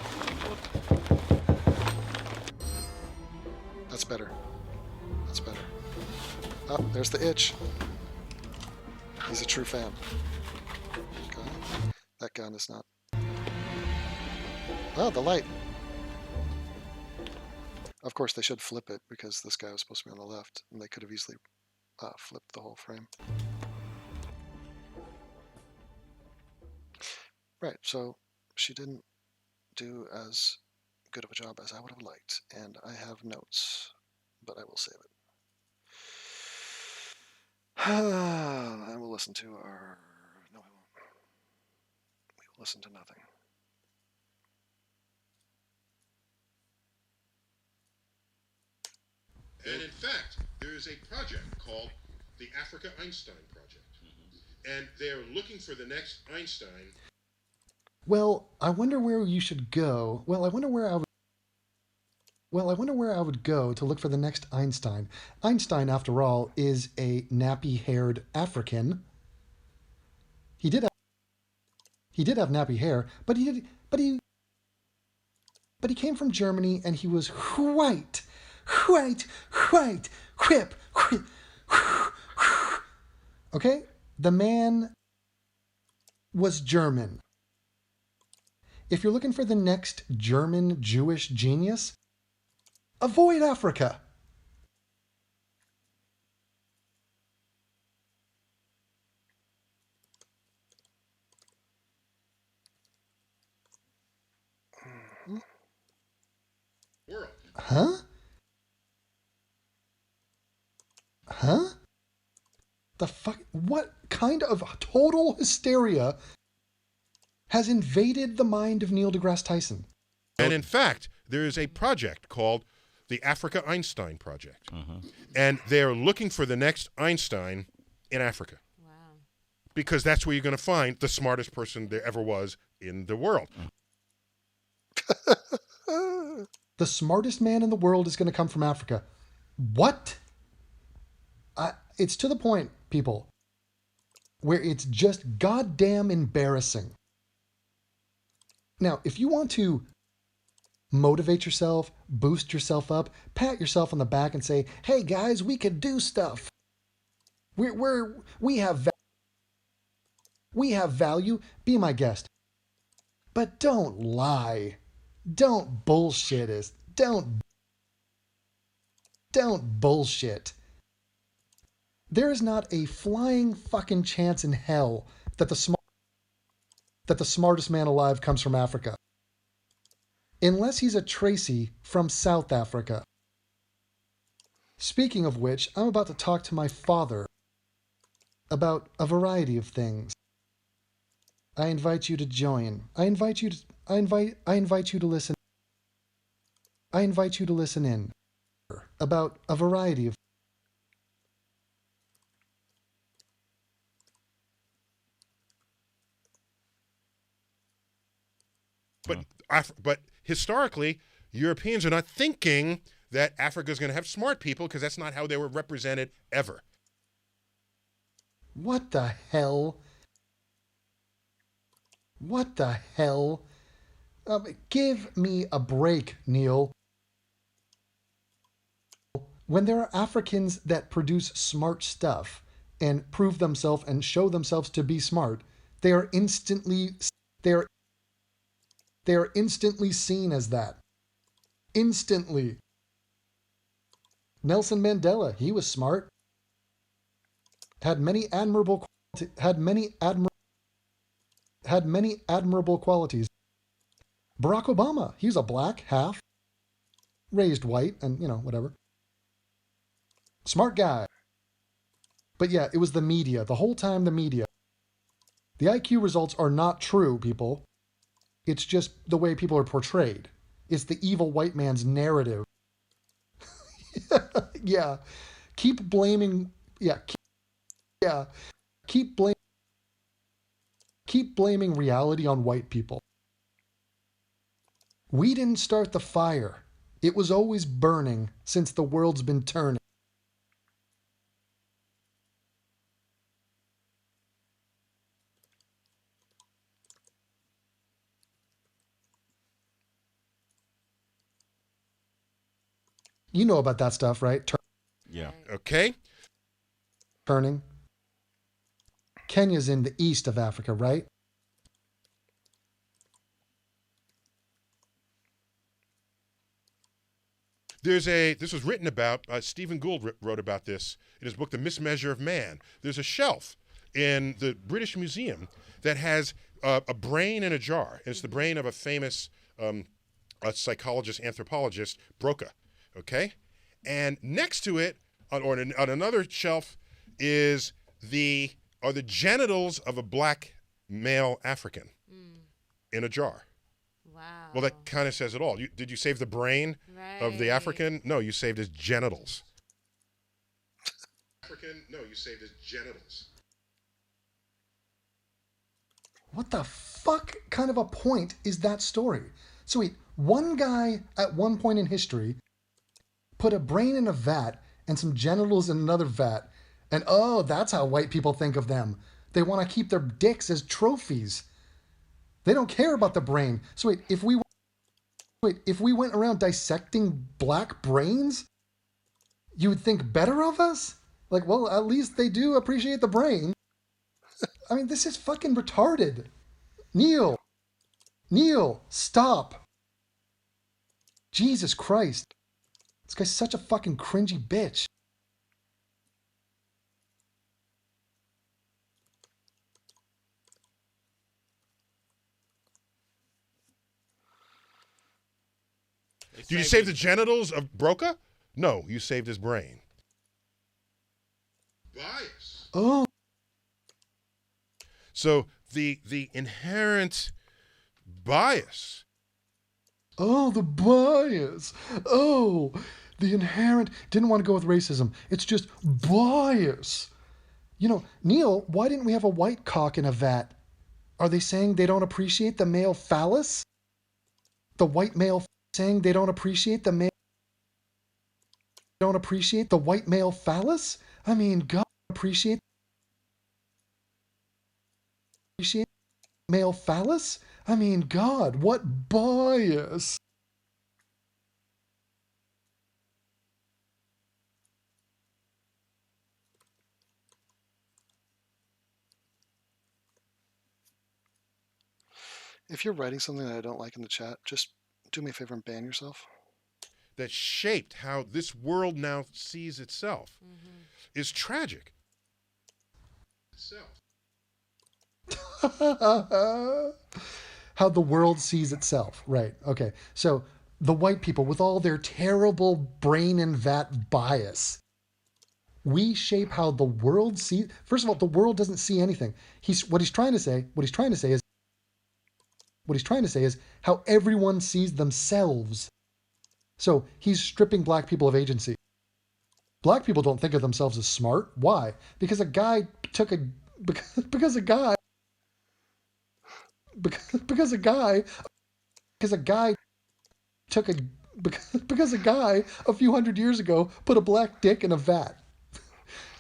That's better. That's better. Oh, there's the itch. He's a true fan. Okay. That gun is not. Oh, the light. Of course, they should flip it because this guy was supposed to be on the left, and they could have easily flipped the whole frame. Right, so she didn't do as good of a job as I would have liked, and I have notes, but I will save it. I will listen to our... No, I won't. We will listen to nothing. And in fact, there is a project called the Africa Einstein Project. And they're looking for the next Einstein. Well, I wonder where you should go. I wonder where I would go to look for the next Einstein. Einstein, after all, is a nappy-haired African. He did have nappy hair, but he came from Germany, and he was white, whip. Okay? The man was German. If you're looking for the next German Jewish genius, avoid Africa. World. Huh? The fuck? What kind of total hysteria has invaded the mind of Neil deGrasse Tyson? And in fact, there is a project called the Africa Einstein Project. And they're looking for the next Einstein in Africa. Wow. Because that's where you're going to find the smartest person there ever was in the world. The smartest man in the world is going to come from Africa. What? It's to the point, people, where it's just goddamn embarrassing. Now, if you want to motivate yourself, boost yourself up, pat yourself on the back and say, hey guys, we can do stuff. We have value, be my guest. But don't lie. Don't bullshit us. Don't bullshit. There is not a flying fucking chance in hell that the smartest man alive comes from Africa. Unless he's a Tracy from South Africa. Speaking of which, I'm about to talk to my father about a variety of things. I invite you to join. I invite you to listen. I invite you to listen in about a variety of. But historically, Europeans are not thinking that Africa is going to have smart people because that's not how they were represented ever. What the hell? What the hell? Give me a break, Neil. When there are Africans that produce smart stuff and prove themselves and show themselves to be smart, they are instantly seen as that. Instantly. Nelson Mandela, he was smart. Had many admirable qualities. Barack Obama, he's a black, half, raised white, and, whatever. Smart guy. But yeah, it was the media. The whole time the media. The IQ results are not true, people. It's just the way people are portrayed. It's the evil white man's narrative. Yeah. Keep blaming reality on white people. We didn't start the fire. It was always burning since the world's been turning. You know about that stuff, right? Yeah. Okay. Turning. Kenya's in the east of Africa, right? This was written about, Stephen Gould wrote about this in his book, The Mismeasure of Man. There's a shelf in the British Museum that has a brain in a jar. It's the brain of a famous a psychologist, anthropologist, Broca. Okay? And next to it, on another shelf, are the genitals of a black male African in a jar. Wow. Well, that kind of says it all. Did you save the brain of the African? No, you saved his genitals. No, you saved his genitals. What the fuck kind of a point is that story? So wait, one guy at one point in history put a brain in a vat and some genitals in another vat, and oh, that's how white people think of them. They want to keep their dicks as trophies. They don't care about the brain. So wait, if we went around dissecting black brains, you would think better of us? Like, well, at least they do appreciate the brain. I mean, this is fucking retarded. Neil, stop. Jesus Christ. This guy's such a fucking cringy bitch. Did you save the genitals of Broca? No, you saved his brain. Bias. Oh. So the inherent bias. Oh, the bias. Oh, the inherent. Didn't want to go with racism. It's just bias. You know, Neil, why didn't we have a white cock in a vat? Are they saying they don't appreciate the male phallus? The white male saying they don't appreciate the male. Don't appreciate the white male phallus? I mean, God, appreciate male phallus? I mean, God, what bias? If you're writing something that I don't like in the chat, just do me a favor and ban yourself. That shaped how this world now sees itself is tragic. How the world sees itself. Right. Okay. So the white people, with all their terrible brain and vat bias, we shape how the world sees. First of all, the world doesn't see anything. What he's trying to say is how everyone sees themselves. So he's stripping black people of agency. Black people don't think of themselves as smart. Why? Because a guy took a because a guy took a guy a few hundred years ago put a black dick in a vat,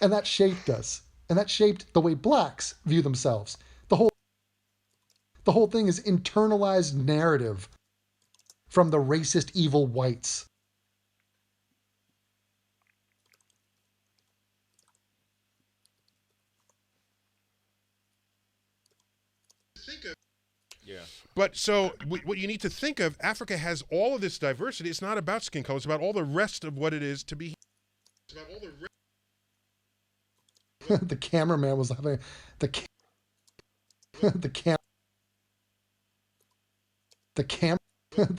and that shaped us, and that shaped the way blacks view themselves. The whole thing is internalized narrative from the racist evil whites. Yeah. But so what you need to think of, Africa has all of this diversity. It's not about skin color. It's about all the rest of what it is to be. It's about all the The cameraman was having the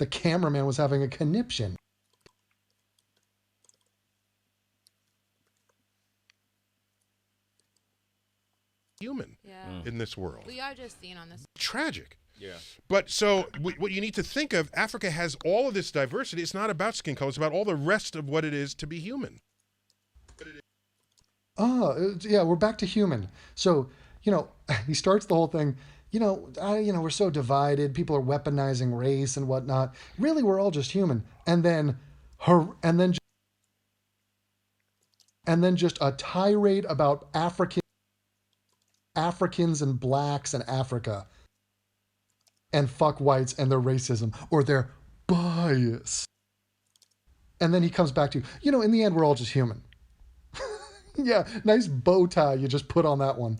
cameraman was having a conniption. Human in this world. We are just seen on this. Tragic. Yeah. But so what you need to think of, Africa has all of this diversity. It's not about skin color. It's about all the rest of what it is to be human. Yeah, we're back to human. So, he starts the whole thing, we're so divided. People are weaponizing race and whatnot. Really, we're all just human. And then just a tirade about Africans and blacks and Africa. And fuck whites and their racism or their bias. And then he comes back to, in the end, we're all just human. Yeah, nice bow tie you just put on that one.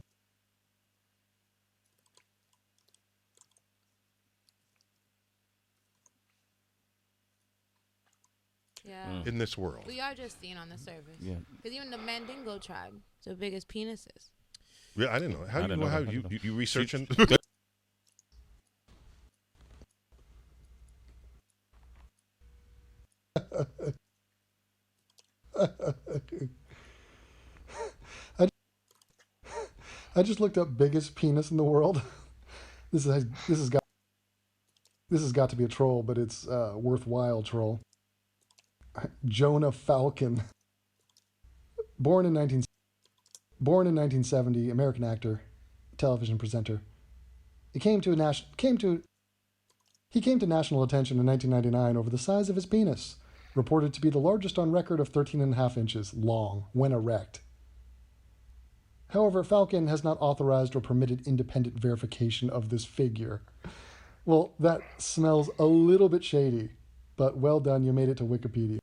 Yeah. In this world. We are just seen on the surface. Yeah. Because even the Mandingo tribe, it's the biggest penises. Yeah, I didn't know. How you researching? I just looked up biggest penis in the world. This has got to be a troll, but it's a worthwhile troll. Jonah Falcon, born in 1970, American actor, television presenter. He came to national attention in 1999 over the size of his penis, reported to be the largest on record of 13.5 inches long when erect. However, Falcon has not authorized or permitted independent verification of this figure. Well, that smells a little bit shady, but well done, you made it to Wikipedia.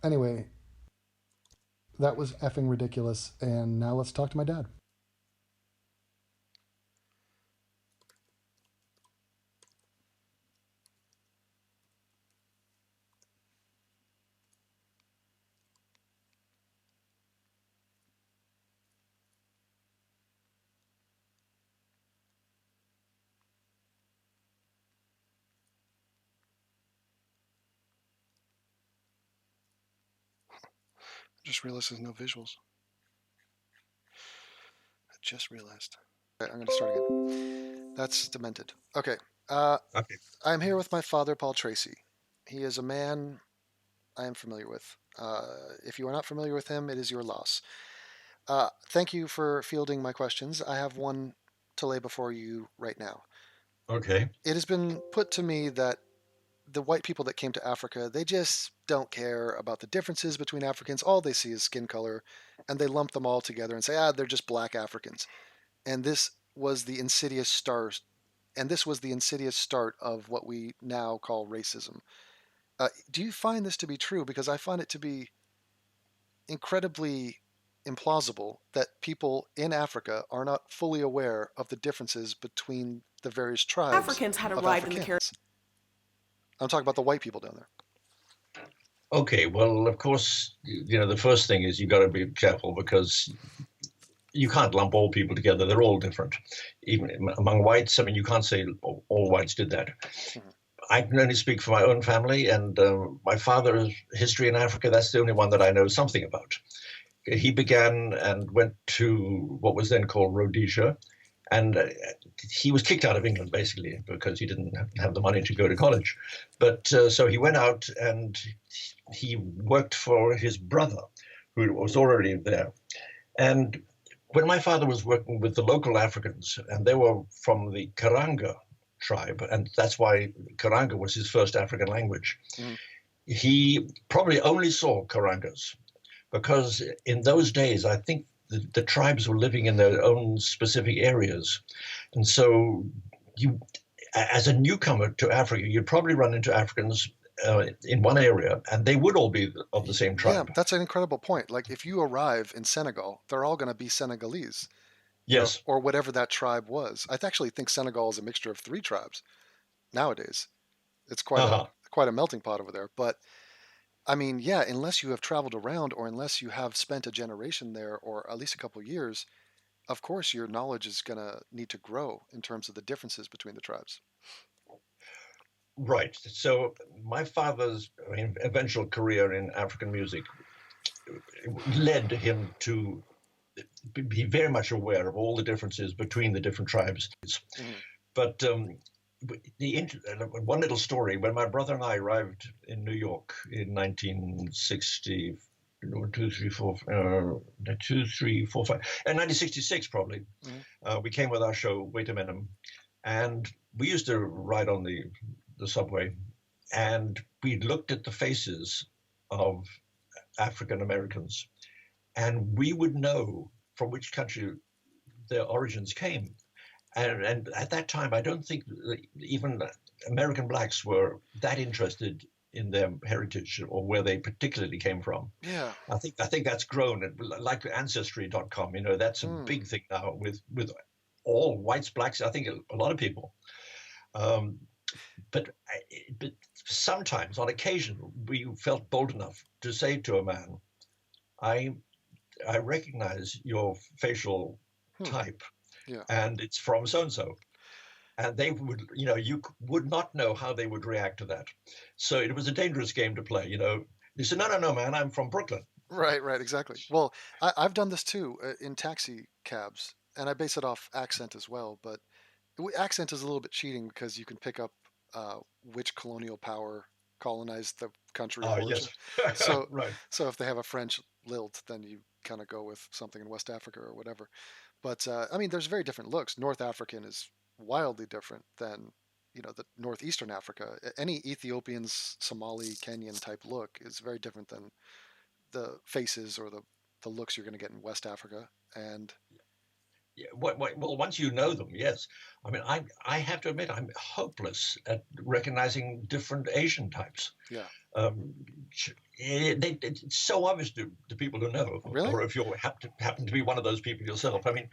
Anyway, that was effing ridiculous, and now let's talk to my dad. Just realized there's no visuals. I just realized. Okay, I'm going to start again. That's demented. Okay. Okay. I'm here with my father, Paul Tracy. He is a man I am familiar with. If you are not familiar with him, it is your loss. Thank you for fielding my questions. I have one to lay before you right now. Okay. It has been put to me that the white people that came to Africa, they just don't care about the differences between Africans. All they see is skin color, and they lump them all together and say, they're just black Africans. And this was the insidious start. And this was the insidious start of what we now call racism. Do you find this to be true? Because I find it to be incredibly implausible that people in Africa are not fully aware of the differences between the various tribes Africans had of arrived in the Africans. I'm talking about the white people down there. Okay, well, of course, the first thing is you got to be careful because you can't lump all people together. They're all different. Even among whites, I mean, you can't say all whites did that. I can only speak for my own family, and my father's history in Africa, that's the only one that I know something about. He began and went to what was then called Rhodesia, and he was kicked out of England, basically, because he didn't have the money to go to college. But so he went out and he worked for his brother, who was already there. And when my father was working with the local Africans, and they were from the Karanga tribe, and that's why Karanga was his first African language, he probably only saw Karangas, because in those days, I think the tribes were living in their own specific areas. And so you, as a newcomer to Africa, you'd probably run into Africans in one area, and they would all be of the same tribe. Yeah, that's an incredible point. Like, if you arrive in Senegal, they're all going to be Senegalese. Yes. Or whatever that tribe was. I actually think Senegal is a mixture of 3 tribes nowadays. It's quite a melting pot over there. But I mean, yeah, unless you have traveled around or unless you have spent a generation there or at least a couple of years, of course your knowledge is going to need to grow in terms of the differences between the tribes. Right. So my father's eventual career in African music led him to be very much aware of all the differences between the different tribes. But one little story, when my brother and I arrived in New York in 1960, 1966 probably, we came with our show, Wait a Minute, and we used to ride on the subway, and we looked at the faces of African Americans, and we would know from which country their origins came. And at that time, I don't think even American blacks were that interested in their heritage or where they particularly came from. Yeah. I think that's grown, like Ancestry.com, that's a big thing now with all whites, blacks, I think a lot of people. But sometimes, on occasion, we felt bold enough to say to a man, I recognize your facial type, and it's from so-and-so. And they would, you would not know how they would react to that. So it was a dangerous game to play, They said, no, man, I'm from Brooklyn. Right, exactly. Well, I've done this too in taxi cabs, and I base it off accent as well. But accent is a little bit cheating because you can pick up which colonial power colonized the country. Yes. So, right. So if they have a French lilt, then you kind of go with something in West Africa or whatever. But I mean, there's very different looks. North African is wildly different than the northeastern Africa. Any Ethiopian's Somali Kenyan type look is very different than the faces or the looks you're going to get in West Africa. And yeah, well, once you know them, yes. I mean, I have to admit, I'm hopeless at recognizing different Asian types. Yeah. It's so obvious to people who know, really? Or if you happen to be one of those people yourself. I mean,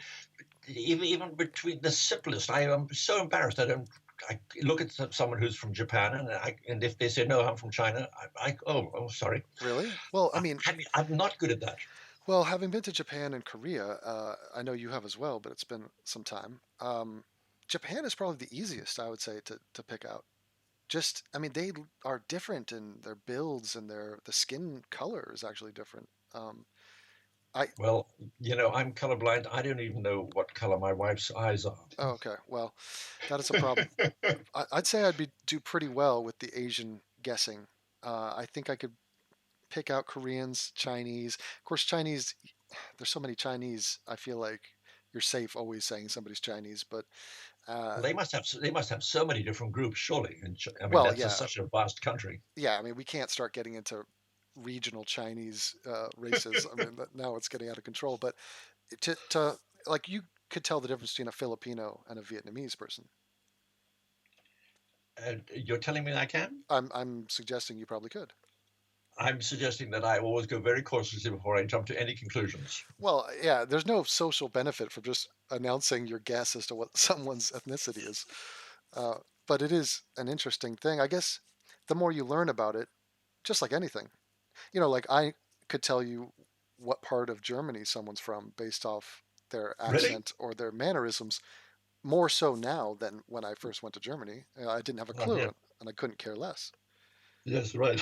even between the simplest, I am so embarrassed. I look at someone who's from Japan, and if they say no, I'm from China, oh, sorry. Really? Well, I mean, I'm not good at that. Well, having been to Japan and Korea, I know you have as well, but it's been some time. Japan is probably the easiest, I would say, to pick out. I mean, they are different in their builds and the skin color is actually different. Well, I'm colorblind. I don't even know what color my wife's eyes are. Oh, okay. Well, that is a problem. I'd say do pretty well with the Asian guessing. I think I could pick out Koreans, Chinese. Of course, Chinese. There's so many Chinese. I feel like you're safe always saying somebody's Chinese, but They must have so many different groups, surely. And well, that's yeah, such a vast country. yeah. I mean, we can't start getting into regional Chinese races. I mean, now it's getting out of control. But to like, you could tell the difference between a Filipino and a Vietnamese person. You're telling me I can? I'm suggesting you probably could. I'm suggesting that I always go very cautiously before I jump to any conclusions. Well, yeah, there's no social benefit from just announcing your guess as to what someone's ethnicity is. But it is an interesting thing. I guess the more you learn about it, just like anything, like I could tell you what part of Germany someone's from based off their accent or their mannerisms, more so now than when I first went to Germany. I didn't have a clue, and I couldn't care less. Yes, right.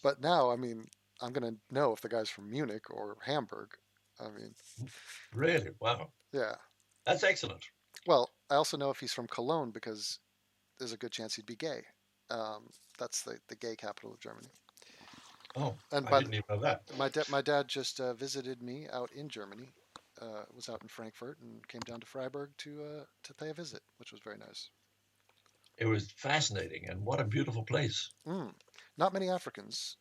But now, I mean, I'm going to know if the guy's from Munich or Hamburg. I mean, really? Wow. Yeah. That's excellent. Well, I also know if he's from Cologne because there's a good chance he'd be gay. That's the gay capital of Germany. Oh, and I didn't even know that. My dad just visited me out in Germany. Was out in Frankfurt and came down to Freiburg to pay a visit, which was very nice. It was fascinating, and what a beautiful place. Not many Africans.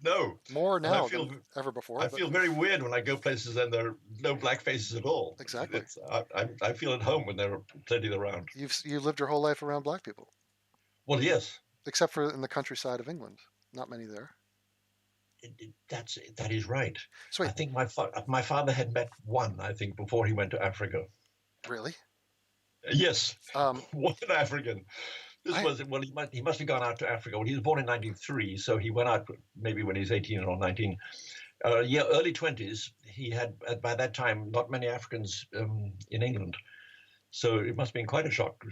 No. More now than ever before. I feel very weird when I go places and there are no black faces at all. Exactly. I feel at home when there are plenty around. You lived your whole life around black people. Well, yes. Except for in the countryside of England. Not many there. That is right. So I think my father had met one, I think, before he went to Africa. Really? Yes. What an African. He must have gone out to Africa. Well, he was born in 1903, so he went out maybe when he was 18 or 19. Early 20s. He had, by that time, not many Africans in England. So it must have been quite a shock.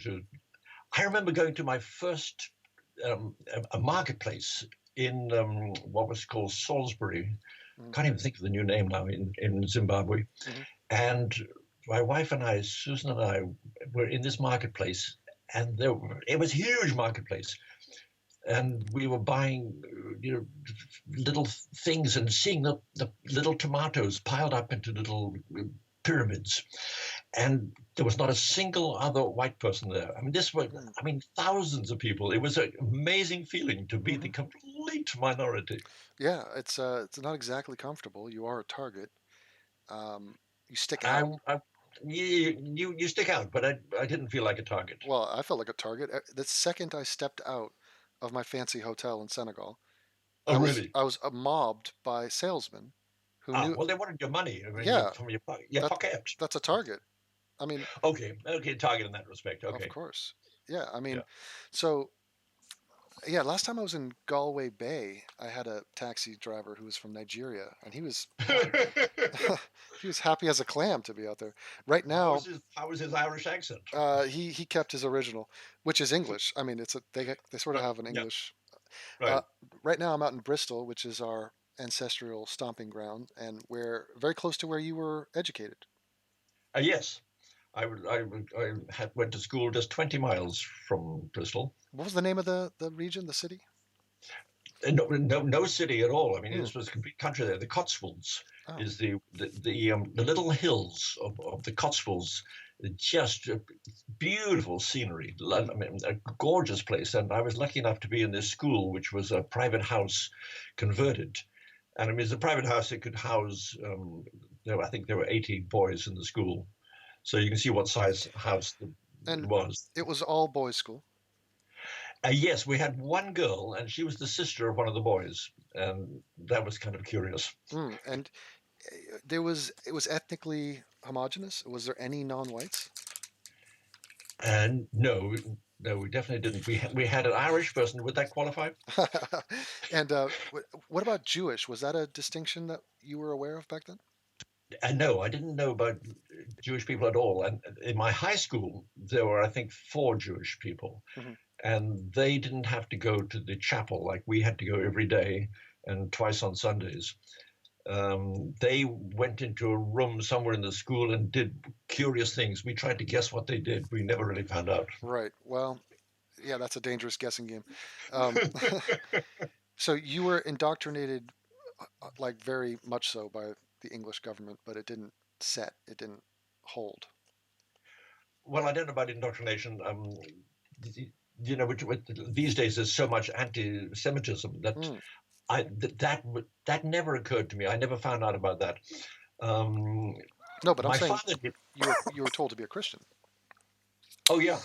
I remember going to my first a marketplace in what was called Salisbury. Can't even think of the new name now in Zimbabwe. And my wife and I, Susan and I, were in this marketplace, and it was a huge marketplace. And we were buying little things and seeing the little tomatoes piled up into little pyramids. And there was not a single other white person there. I mean, thousands of people. It was an amazing feeling to be the complete minority. Yeah, it's not exactly comfortable. You are a target. You stick out. You stick out, but I didn't feel like a target. Well, I felt like a target. The second I stepped out of my fancy hotel in Senegal, I was mobbed by salesmen who knew. Well, they wanted your money. From your pocket. That's a target. I mean. Okay, target in that respect. Okay. Of course. Yeah, I mean, so. Yeah, last time I was in Galway Bay, I had a taxi driver who was from Nigeria, and he was he was happy as a clam to be out there. Right now, how was his Irish accent? He kept his original, which is English. I mean, they sort of have an English. Right. Right now, I'm out in Bristol, which is our ancestral stomping ground, and we're very close to where you were educated. Yes. I went to school just 20 miles from Bristol. What was the name of the region, the city? No city at all. I mean, this was a complete country there. The Cotswolds is the little hills of the Cotswolds. Just beautiful scenery. I mean, a gorgeous place. And I was lucky enough to be in this school, which was a private house converted. And I mean, it's a private house that could house, I think there were 80 boys in the school. So you can see what size house it was. It was all boys' school? Yes, we had one girl, and she was the sister of one of the boys, and that was kind of curious. And it was ethnically homogenous? Was there any non-whites? And no, we definitely didn't. We had an Irish person. Would that qualify? And what about Jewish? Was that a distinction that you were aware of back then? No, I didn't know about Jewish people at all. And in my high school, there were, I think, 4 Jewish people. And they didn't have to go to the chapel like we had to go every day. and twice on Sundays. They went into a room somewhere in the school and did curious things. We tried to guess what they did. We never really found out. Right. Well, yeah, that's a dangerous guessing game. So you were indoctrinated, like very much so, by the English government, but it didn't set. It didn't hold. Well, I don't know about indoctrination. You know, these days there's so much anti-Semitism that that never occurred to me. I never found out about that. No, but I'm saying you were told to be a Christian. Oh yeah,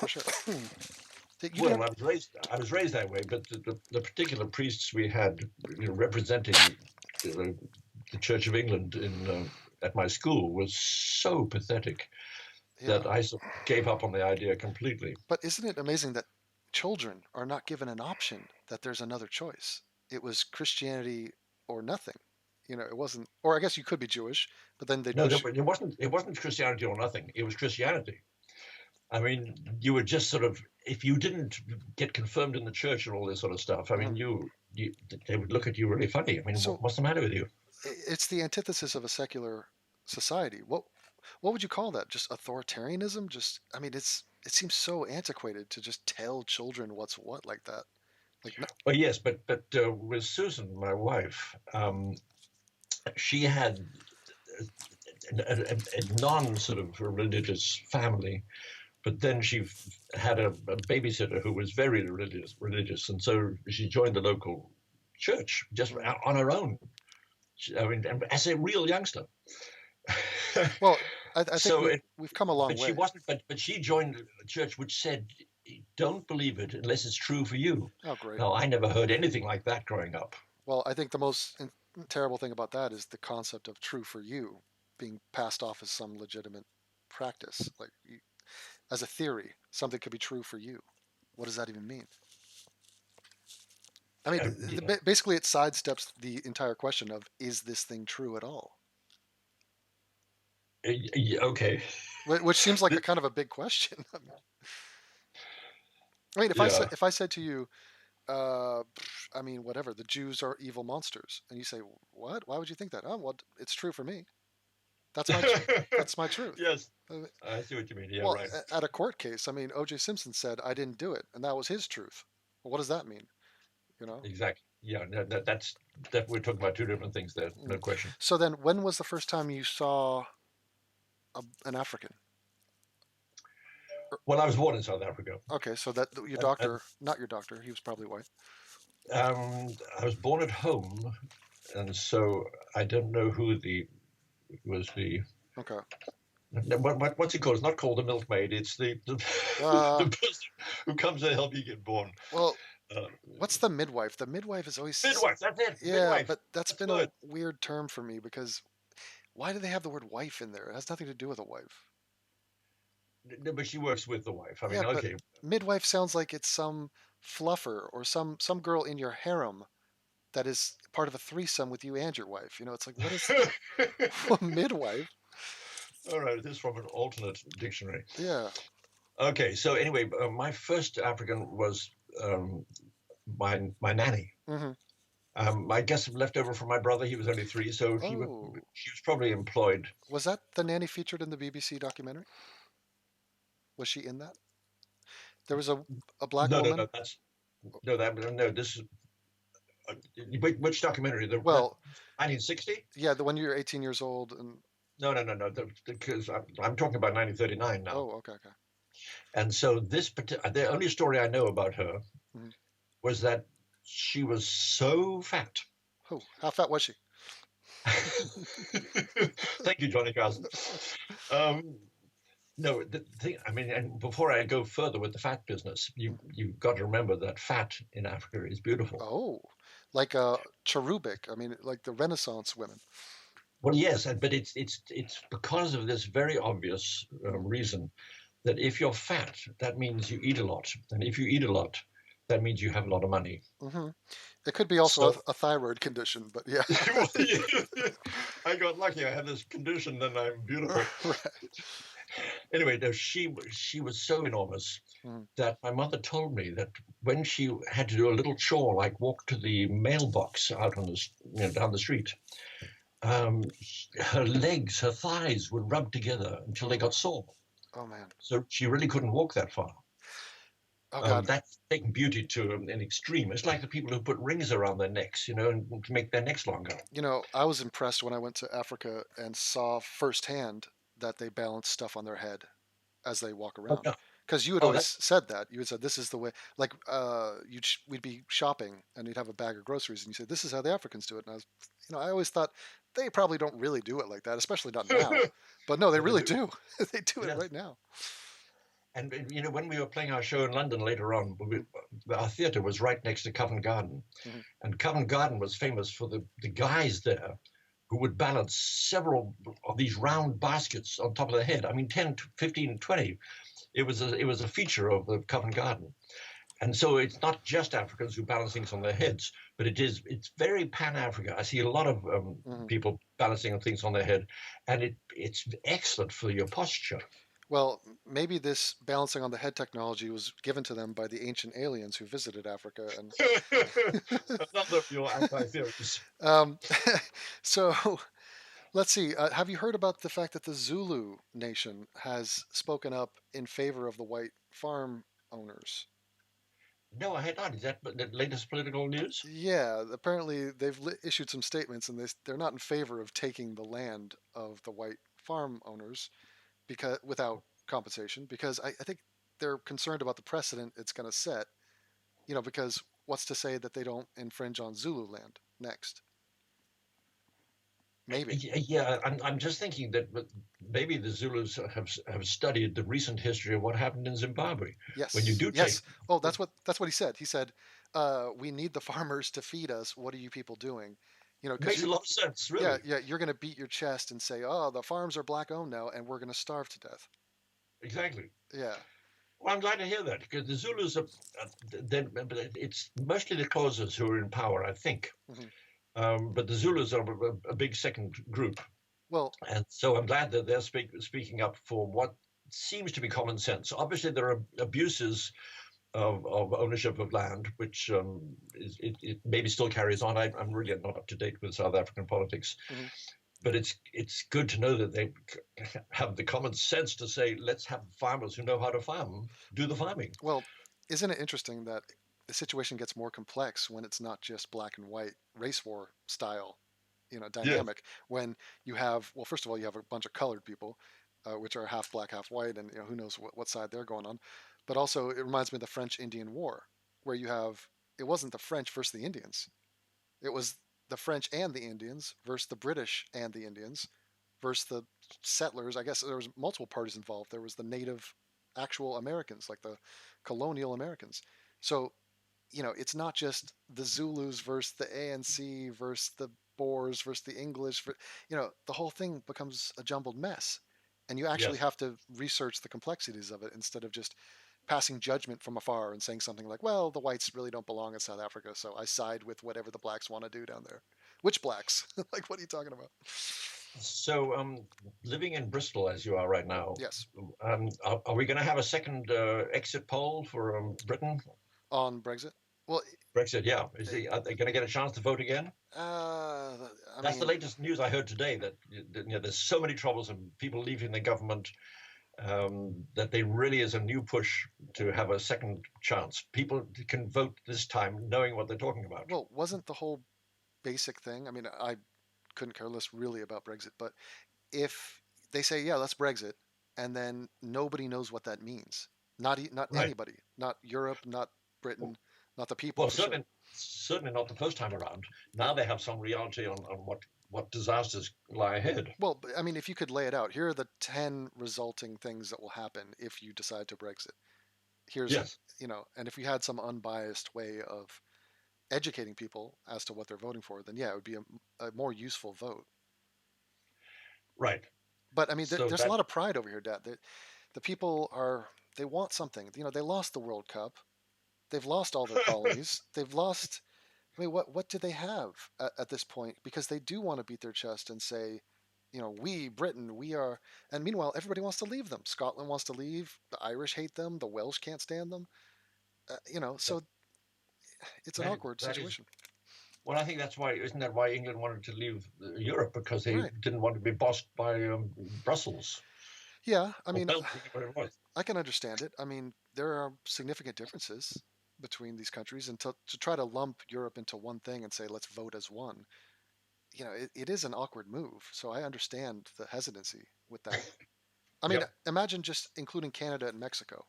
for sure. Well, I was raised that way, but the particular priests we had, representing the Church of England at my school was so pathetic that I sort of gave up on the idea completely. But isn't it amazing that children are not given an option, that there's another choice? It was Christianity or nothing. It wasn't, or I guess you could be Jewish, but then they it wasn't Christianity or nothing. It was Christianity. I mean, you were just sort of, if you didn't get confirmed in the church and all this sort of stuff, I mean, they would look at you really funny. I mean, what's the matter with you? It's the antithesis of a secular society. What would you call that? Just authoritarianism? I mean, it seems so antiquated to just tell children what's what like that. Well, yes, but with Susan, my wife, she had a non sort of religious family. But then she had a babysitter who was very religious, and so she joined the local church just on her own. I mean, as a real youngster. Well, I think we've come a long way. She wasn't, but she joined a church which said, "Don't believe it unless it's true for you." Oh, great! Now, I never heard anything like that growing up. Well, I think the most terrible thing about that is the concept of "true for you" being passed off as some legitimate practice, as a theory, something could be true for you. What does that even mean? I mean, basically it sidesteps the entire question of, is this thing true at all? Okay. Which seems like a kind of a big question. I mean, if I said to you, I mean, whatever, the Jews are evil monsters, and you say, what? Why would you think that? Oh, well, it's true for me. That's my truth. Yes, I see what you mean. Yeah, well, right. At a court case, I mean, O.J. Simpson said, I didn't do it, and that was his truth. Well, what does that mean? Exactly. Yeah, that we're talking about two different things there. No question. So then, when was the first time you saw an African? Well, I was born in South Africa. Okay, so that your doctor, not your doctor, he was probably white. I was born at home, and so I don't know who was the. Okay. What's it called? It's not called the milkmaid. It's the person who comes to help you get born. Well, what's the midwife? The midwife is always midwife. That's it. Yeah, midwife. But that's been a weird term for me because why do they have the word wife in there? It has nothing to do with a wife. No, but she works with the wife. I mean, yeah, okay. Midwife sounds like it's some fluffer or some girl in your harem that is part of a threesome with you and your wife. It's like, what is midwife? All right, this is from an alternate dictionary. Yeah. Okay, so anyway, my first African was my nanny. Mm-hmm. I guess left over from my brother. He was only 3, so she was probably employed. Was that the nanny featured in the BBC documentary? Was she in that? There was a black woman. No, this is which documentary? 1960. Yeah, the one you're 18 years old and. No. Because I'm talking about 1939 now. Oh, okay. And so the only story I know about her was that she was so fat. Oh, how fat was she? Thank you, Johnny Carson. No, the thing, I mean, and before I go further with the fat business, you've got to remember that fat in Africa is beautiful. Oh, like cherubic. I mean, like the Renaissance women. Well, yes, but it's because of this very obvious reason that if you're fat, that means you eat a lot, and if you eat a lot, that means you have a lot of money. Mm-hmm. It could be also a thyroid condition, but yeah. I got lucky. I had this condition, and I'm beautiful. Right. Anyway, no, she was so enormous that my mother told me that when she had to do a little chore like walk to the mailbox out on the down the street, her legs, her thighs would rub together until they got sore. Oh man! So she really couldn't walk that far. Oh God! That's taking beauty to an extreme. It's like the people who put rings around their necks, and to make their necks longer. I was impressed when I went to Africa and saw firsthand that they balance stuff on their head as they walk around. Because you had always said that. You had said this is the way. Like we'd be shopping and you'd have a bag of groceries and you said this is how the Africans do it. And I always thought they probably don't really do it like that, especially not now. But no, they really do. They do it right now. And when we were playing our show in London later on, our theatre was right next to Covent Garden, and Covent Garden was famous for the guys there who would balance several of these round baskets on top of their head. I mean, 10, 15, 20. It was a feature of the Covent Garden. And so it's not just Africans who balance things on their heads, but it's very Pan-Africa. I see a lot of people balancing things on their head, and it's excellent for your posture. Well, maybe this balancing on the head technology was given to them by the ancient aliens who visited Africa. And another of your anti-theories. So, let's see. Have you heard about the fact that the Zulu nation has spoken up in favor of the white farm owners? No, I had not. Is that the latest political news? Yeah, apparently they've issued some statements, and they're not in favor of taking the land of the white farm owners because without compensation, because I think they're concerned about the precedent it's going to set, because what's to say that they don't infringe on Zulu land next? Maybe. Yeah, I'm just thinking that maybe the Zulus have studied the recent history of what happened in Zimbabwe. Yes. When you do yes. Oh, that's what he said. He said, "We need the farmers to feed us. What are you people doing?" Makes a lot of sense, really. Yeah. You're going to beat your chest and say, "Oh, the farms are black owned now, and we're going to starve to death." Exactly. Yeah. Well, I'm glad to hear that because the Zulus it's mostly the Xhosas who are in power, I think. But the Zulus are a big second group. Well, and so I'm glad that they're speaking up for what seems to be common sense. Obviously, there are abuses of ownership of land, which it maybe still carries on. I'm really not up to date with South African politics. But it's good to know that they have the common sense to say, let's have farmers who know how to farm do the farming. Well, isn't it interesting that the situation gets more complex when it's not just black and white race war style, dynamic. Yeah. When you have, well, first of all, you have a bunch of colored people, which are half black, half white, and who knows what side they're going on. But also, it reminds me of the French-Indian War, where it wasn't the French versus the Indians. It was the French and the Indians versus the British and the Indians versus the settlers. I guess there was multiple parties involved. There was the native actual Americans, like the colonial Americans. So, it's not just the Zulus versus the ANC versus the Boers versus the English. The whole thing becomes a jumbled mess. And you actually have to research the complexities of it instead of just passing judgment from afar and saying something like, well, the whites really don't belong in South Africa, so I side with whatever the blacks want to do down there. Which blacks? Like, what are you talking about? So, living in Bristol as you are right now, yes. Are we going to have a second exit poll for Britain? On Brexit? Well, Brexit, yeah. Are they going to get a chance to vote again? That's the latest news I heard today, that there's so many troubles and people leaving the government that there really is a new push to have a second chance. People can vote this time knowing what they're talking about. Well, wasn't the whole basic thing, I couldn't care less really about Brexit, but if they say, yeah, let's Brexit, and then nobody knows what that means. Not right. Anybody. Not Europe, not Britain, not the people. Well, certainly not the first time around. Now they have some reality on what disasters lie ahead. Well, if you could lay it out, here are the 10 resulting things that will happen if you decide to Brexit. Here's, and if we had some unbiased way of educating people as to what they're voting for, then yeah, it would be a more useful vote. Right. But there's a lot of pride over here, Dad. The people they want something. They lost the World Cup. They've lost all their colonies. They've lost. What do they have at this point? Because they do want to beat their chest and say, we, Britain, we are, and meanwhile, everybody wants to leave them. Scotland wants to leave. The Irish hate them. The Welsh can't stand them. So it's an awkward that is situation. well, I think that's why, isn't that why England wanted to leave Europe? Because they Right. didn't want to be bossed by Brussels. Yeah, I mean, Belgium, whatever it was. I can understand it. I mean, there are significant differences between these countries, and to try to lump Europe into one thing and say, let's vote as one, it is an awkward move. So I understand the hesitancy with that. I mean, Yep. imagine just including Canada and Mexico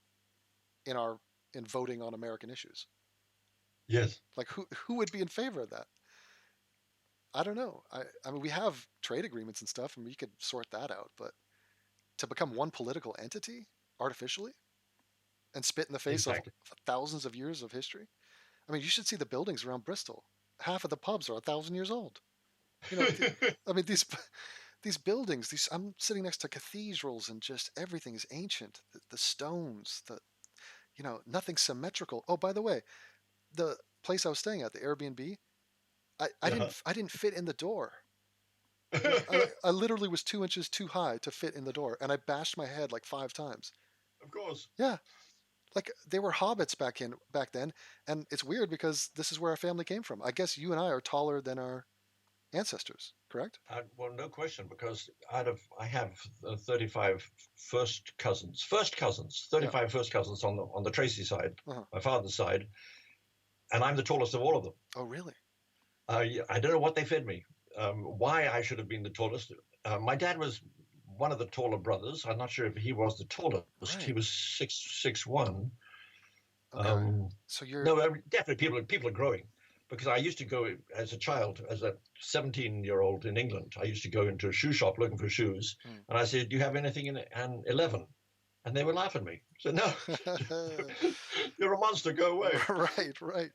in voting on American issues. Yes. Like, who would be in favor of that? I don't know. I mean, we have trade agreements and stuff, and we could sort that out. But to become one political entity artificially and spit in the face Exactly. of thousands of years of history. I mean, you should see the buildings around Bristol. Half of the pubs are 1,000 years old. I mean, these buildings. I'm sitting next to cathedrals, and just everything is ancient. The stones, nothing symmetrical. Oh, by the way, the place I was staying at, the Airbnb, I didn't fit in the door. I literally was 2 inches too high to fit in the door, and I bashed my head like 5 times. Of course. Yeah, like they were hobbits back then, and it's weird because this is where our family came from. I guess you and I are taller than our ancestors, correct? Well, no question, because I have 35 first cousins, 35 first cousins on the Tracy side, my father's side, and I'm the tallest of all of them. Oh, really? I don't know what they fed me, why I should have been the tallest. My dad was one of the taller brothers. I'm not sure if he was the tallest. Right. He was 6'1". Okay. So you're Definitely people are growing. Because I used to go as a child, as a 17-year-old in England, I used to go into a shoe shop looking for shoes. And I said, do you have anything in an 11? And they would laugh at me. I said, no, you're a monster, go away. Right.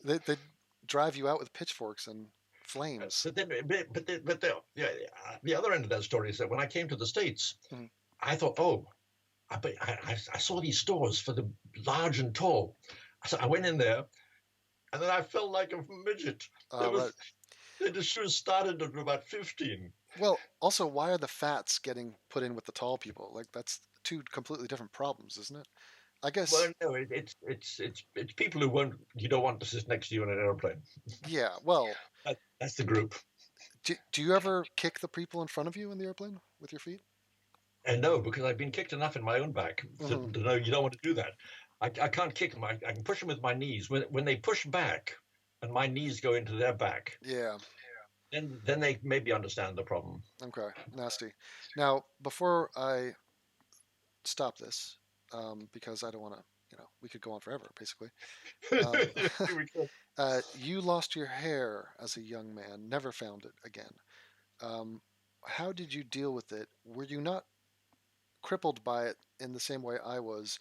They drive you out with pitchforks and flames. But the other end of that story is that when I came to the States, I thought, I saw these stores for the large and tall. So I went in there, and then I felt like a midget. The shoes started at about 15. Well, also, why are the fats getting put in with the tall people? Like, that's two completely different problems, isn't it? I guess. Well, no, it's people who you don't want to sit next to you in an airplane. Yeah, well, that's the group. Do you ever kick the people in front of you in the airplane with your feet? And no, because I've been kicked enough in my own back to know you don't want to do that. I can't kick them. I can push them with my knees. When they push back and my knees go into their back, then they maybe understand the problem. Okay, nasty. Now, before I stop this, because I don't want to, we could go on forever, basically. You lost your hair as a young man, never found it again. How did you deal with it? Were you not crippled by it in the same way I was,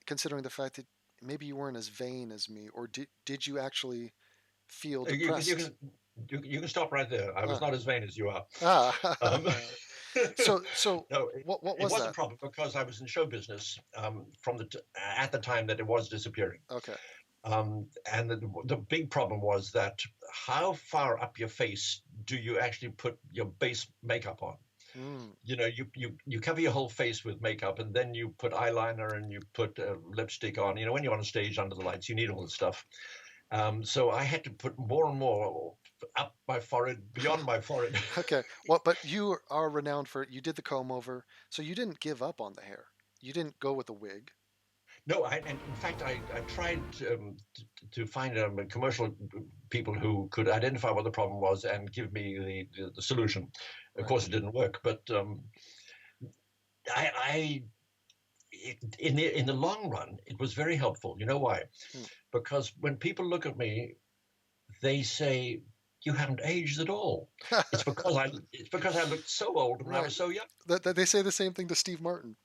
considering the fact that maybe you weren't as vain as me, or did you actually feel depressed? You can stop right there. I was not as vain as you are. So no, what was that? It was a problem because I was in show business at the time that it was disappearing. Okay. And the big problem was that how far up your face do you actually put your base makeup on? You cover your whole face with makeup, and then you put eyeliner and you put lipstick on. When you're on stage under the lights, you need all this stuff. So I had to put more and more up my forehead, beyond my forehead. Okay. Well, but you are renowned for, you did the comb over, so you didn't give up on the hair. You didn't go with a wig. No, and in fact, I tried to find commercial people who could identify what the problem was and give me the solution. Of course, it didn't work, but in the long run, it was very helpful. You know why? Because when people look at me, they say, "You haven't aged at all." It's because I looked so old when I was so young. They say the same thing to Steve Martin.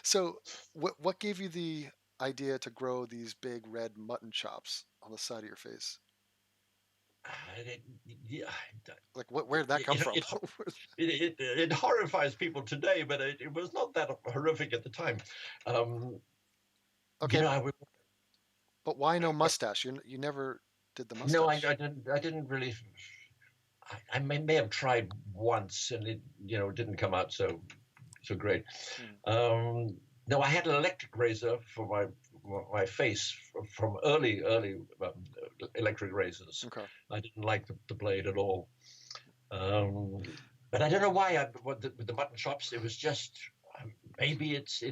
So, what gave you the idea to grow these big red mutton chops on the side of your face? Like, where did that come from? It horrifies people today, but it was not that horrific at the time. Okay. But why no mustache? You never did the mustache. No, I didn't really. I may have tried once, and it didn't come out so great. No, I had an electric razor for my face from early electric razors. Okay. I didn't like the blade at all. But I don't know why. With the mutton chops, it was just maybe it's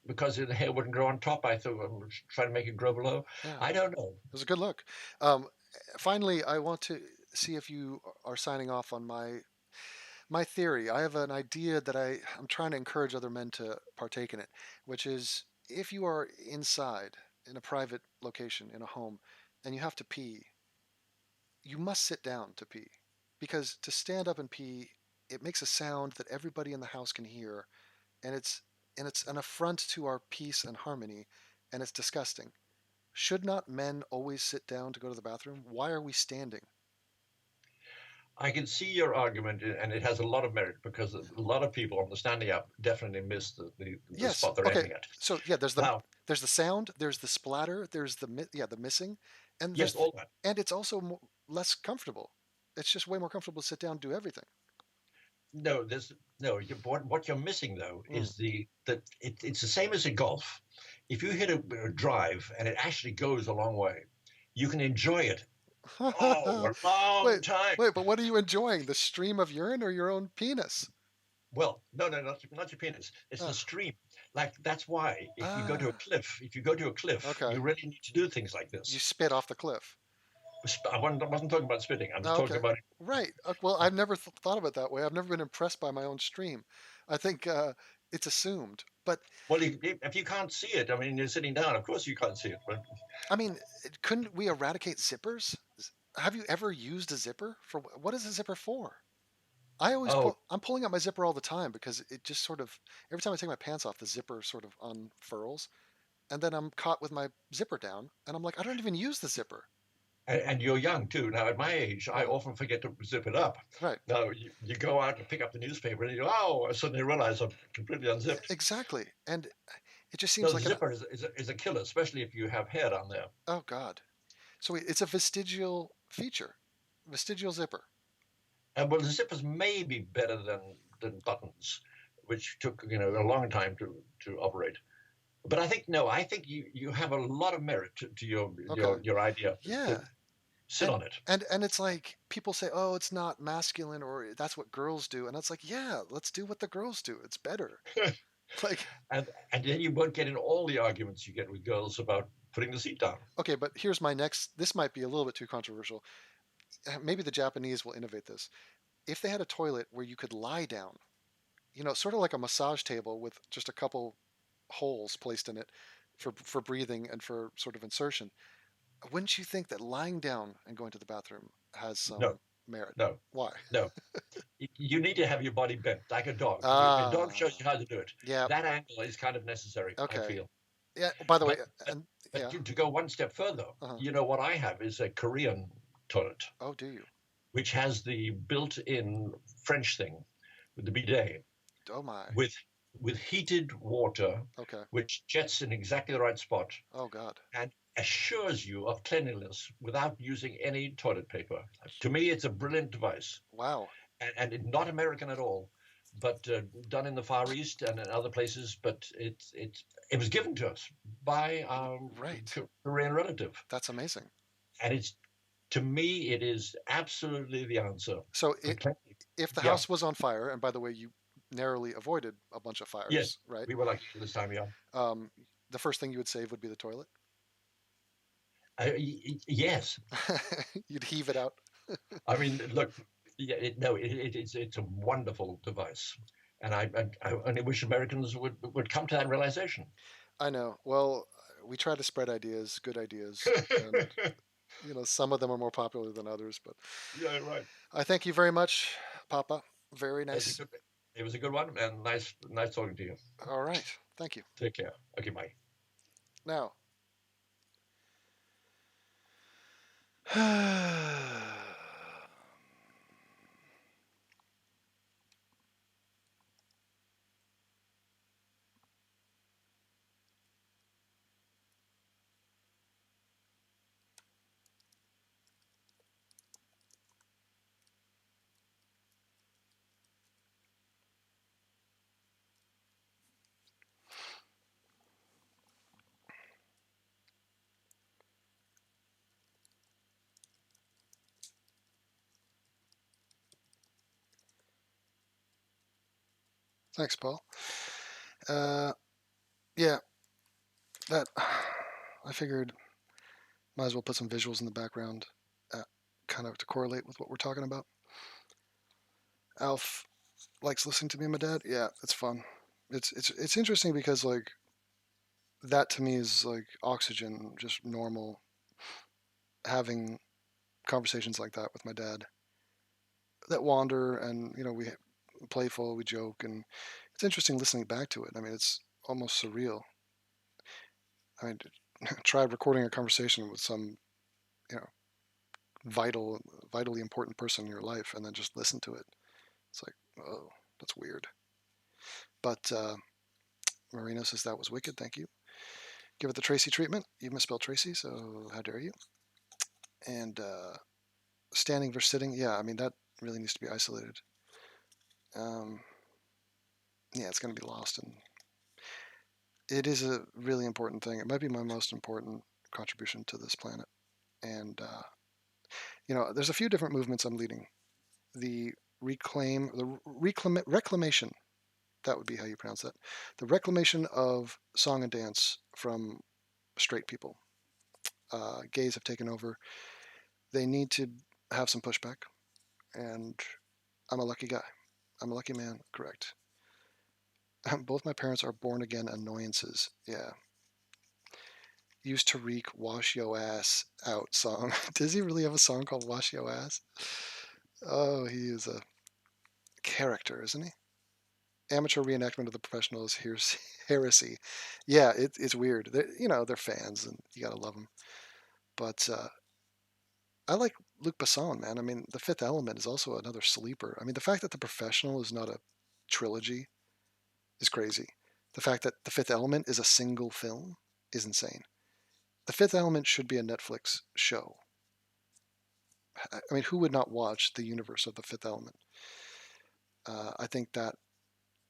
because the hair wouldn't grow on top. I thought I was trying to make it grow below. Yeah. I don't know. It was a good look. Finally, I want to see if you are signing off on my theory. I have an idea that I'm trying to encourage other men to partake in it, which is if you are inside in a private location in a home and you have to pee, you must sit down to pee, because to stand up and pee, it makes a sound that everybody in the house can hear, and it's an affront to our peace and harmony, and it's disgusting. Should not men always sit down to go to the bathroom? Why are we standing? I can see your argument, and it has a lot of merit, because a lot of people on the standing up definitely miss the Yes. spot they're Okay. aiming at. So yeah, there's the Now, sound, there's the splatter, there's the missing, and yes, all that. and it's also less comfortable. It's just way more comfortable to sit down and do everything. No, what you're missing though is it's the same as in golf. If you hit a drive and it actually goes a long way, you can enjoy it. Oh, a long time. Wait, but what are you enjoying? The stream of urine or your own penis? Well, no, not your penis. It's the stream. Like that's why if you go to a cliff, you really need to do things like this. You spit off the cliff. I wasn't talking about spitting. I'm just talking about it. Right. Well, I've never thought of it that way. I've never been impressed by my own stream. I think it's assumed. But well, if you can't see it, I mean, you're sitting down. Of course, you can't see it. But I mean, couldn't we eradicate zippers? Have you ever used a zipper? What is a zipper for? I'm pulling out my zipper all the time because it just sort of every time I take my pants off, the zipper sort of unfurls, and then I'm caught with my zipper down, and I'm like, I don't even use the zipper. And you're young too. Now, at my age, I often forget to zip it up. Right. Now, you go out and pick up the newspaper, and I suddenly realize I'm completely unzipped. Exactly. And it just seems like the zipper is a killer, especially if you have hair down there. Oh, God. So it's a vestigial feature, vestigial zipper. And well, the zippers may be better than buttons, which took a long time to operate. But I think you have a lot of merit to your idea. Yeah. Sit on it. And it's like people say, oh, it's not masculine, or that's what girls do. And it's like, yeah, let's do what the girls do. It's better. And then you won't get in all the arguments you get with girls about putting the seat down. Okay, but here's my next. This might be a little bit too controversial. Maybe the Japanese will innovate this. If they had a toilet where you could lie down, sort of like a massage table with just a couple holes placed in it for breathing and for sort of insertion, wouldn't you think that lying down and going to the bathroom has some merit? No. Why? No. You need to have your body bent like a dog. A dog shows you how to do it. Yeah. That angle is kind of necessary, I feel. Yeah. By the way, to go one step further, what I have is a Korean toilet. Oh, do you? Which has the built-in French thing with the bidet. Oh my. With heated water, which jets in exactly the right spot. Oh God. And assures you of cleanliness without using any toilet paper. To me, it's a brilliant device. Wow. And it's not American at all, but done in the Far East and in other places. But it was given to us by our Korean relative. That's amazing. And to me, it is absolutely the answer. So if the house was on fire, and by the way, you narrowly avoided a bunch of fires, yes, right? We were lucky this time, yeah. The first thing you would save would be the toilet? Yes. You'd heave it out? I mean, look, it's a wonderful device. And I only wish Americans would come to that realization. I know. Well, we try to spread ideas, good ideas. And, some of them are more popular than others. But yeah, right. I thank you very much, Papa. Very nice. It was a good one, and nice talking to you. All right. Thank you. Take care. Okay, bye. Now, Thanks, Paul. Yeah, that I figured might as well put some visuals in the background, kind of to correlate with what we're talking about. Alf likes listening to me and my dad. Yeah, it's fun. It's interesting because like that to me is like oxygen, just normal having conversations like that with my dad that wander and we playful, we joke, and it's interesting listening back to it. I mean, it's almost surreal. I mean, try recording a conversation with some you know vitally important person in your life and then just listen to it. It's like, oh, that's weird. But Marino says that was wicked. Thank you. Give it the Tracy treatment. You misspelled Tracy, so how dare you? And standing versus sitting. Yeah, I mean that really needs to be isolated. Yeah, it's going to be lost, and it is a really important thing. It might be my most important contribution to this planet. And there's a few different movements I'm leading. The reclamation. That would be how you pronounce that. The reclamation of song and dance from straight people. Gays have taken over. They need to have some pushback, and I'm a lucky guy. I'm a lucky man. Correct. Both my parents are born again annoyances. Yeah. Used Tariq Wash Yo Ass Out song. Does he really have a song called Wash Yo Ass? Oh, he is a character, isn't he? Amateur reenactment of the professionals. Here's heresy. Yeah, it's weird. They're fans, and you gotta love them. But I like Luc Besson, man. I mean, The Fifth Element is also another sleeper. I mean, the fact that The Professional is not a trilogy is crazy. The fact that The Fifth Element is a single film is insane. The Fifth Element should be a Netflix show. I mean, who would not watch the universe of The Fifth Element? I think that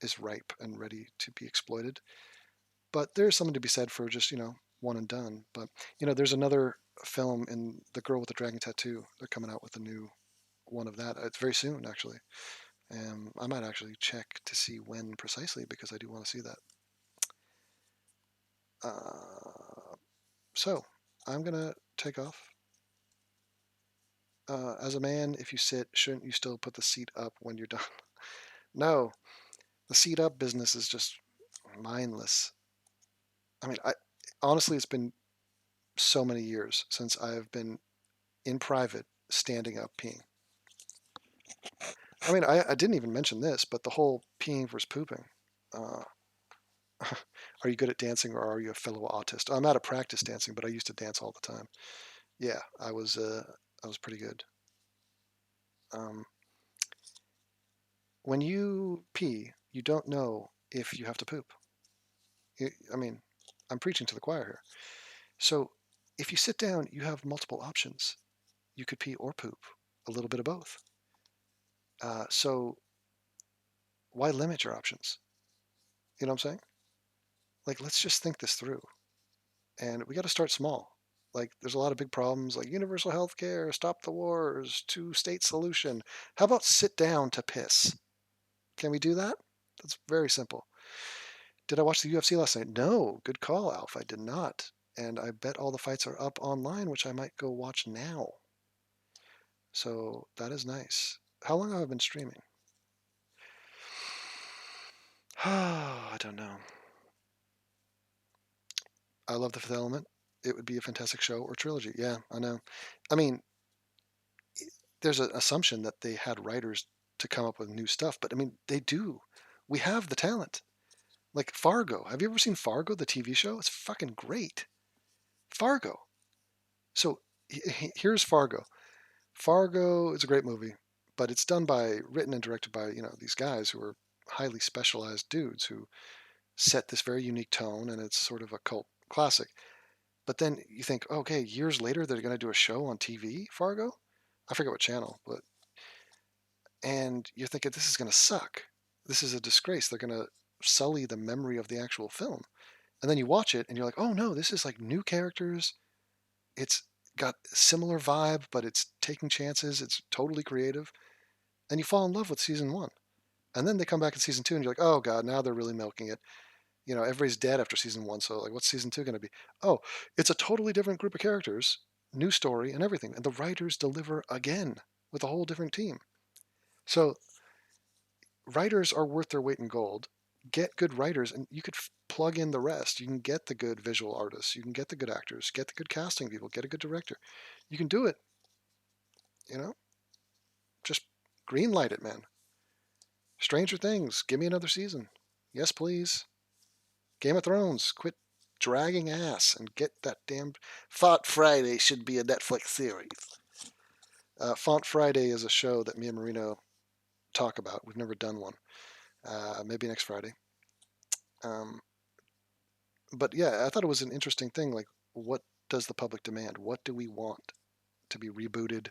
is ripe and ready to be exploited. But there's something to be said for just, one and done. But, there's another film in The Girl with the Dragon Tattoo. They're coming out with a new one of that. It's very soon, actually. I might actually check to see when precisely because I do want to see that. So I'm going to take off. As a man, if you sit, shouldn't you still put the seat up when you're done? No, the seat up business is just mindless. I mean, honestly, it's been so many years since I've been in private standing up peeing. I mean, I didn't even mention this, but the whole peeing versus pooping. Are you good at dancing or are you a fellow autist? I'm out of practice dancing, but I used to dance all the time. Yeah, I was pretty good. When you pee, you don't know if you have to poop. I mean, I'm preaching to the choir here. So if you sit down, you have multiple options. You could pee or poop, a little bit of both. So why limit your options? You know what I'm saying? Like, let's just think this through. And we got to start small. Like, there's a lot of big problems like universal health care, stop the wars, two-state solution. How about sit down to piss? Can we do that? That's very simple. Did I watch the UFC last night? No. Good call, Alf. I did not. And I bet all the fights are up online, which I might go watch now. So that is nice. How long have I been streaming? I don't know. I love The Fifth Element. It would be a fantastic show or trilogy. Yeah, I know. I mean, there's an assumption that they had writers to come up with new stuff, but I mean, they do. We have the talent. Like Fargo. Have you ever seen Fargo, the TV show? It's fucking great. Fargo. So here's Fargo. Fargo is a great movie, but it's written and directed by, these guys who are highly specialized dudes who set this very unique tone, and it's sort of a cult classic. But then you think, okay, years later they're going to do a show on TV, Fargo? I forget what channel, and you're thinking this is going to suck. This is a disgrace. They're going to sully the memory of the actual film. And then you watch it and you're like, oh no, this is like new characters. It's got similar vibe, but it's taking chances. It's totally creative. And you fall in love with season 1. And then they come back in season 2 and you're like, oh God, now they're really milking it. You know, everybody's dead after season 1. So like, what's season 2 going to be? Oh, it's a totally different group of characters, new story and everything. And the writers deliver again with a whole different team. So writers are worth their weight in gold. Get good writers and you could plug in the rest. You can get the good visual artists. You can get the good actors, get the good casting people, get a good director. You can do it. You know, just green light it, man. Stranger Things, give me another season. Yes, please. Game of Thrones, quit dragging ass and get that damn. Font Friday should be a Netflix series. Font Friday is a show that me and Marino talk about. We've never done one. Maybe next Friday. But yeah, I thought it was an interesting thing. Like, what does the public demand? What do we want to be rebooted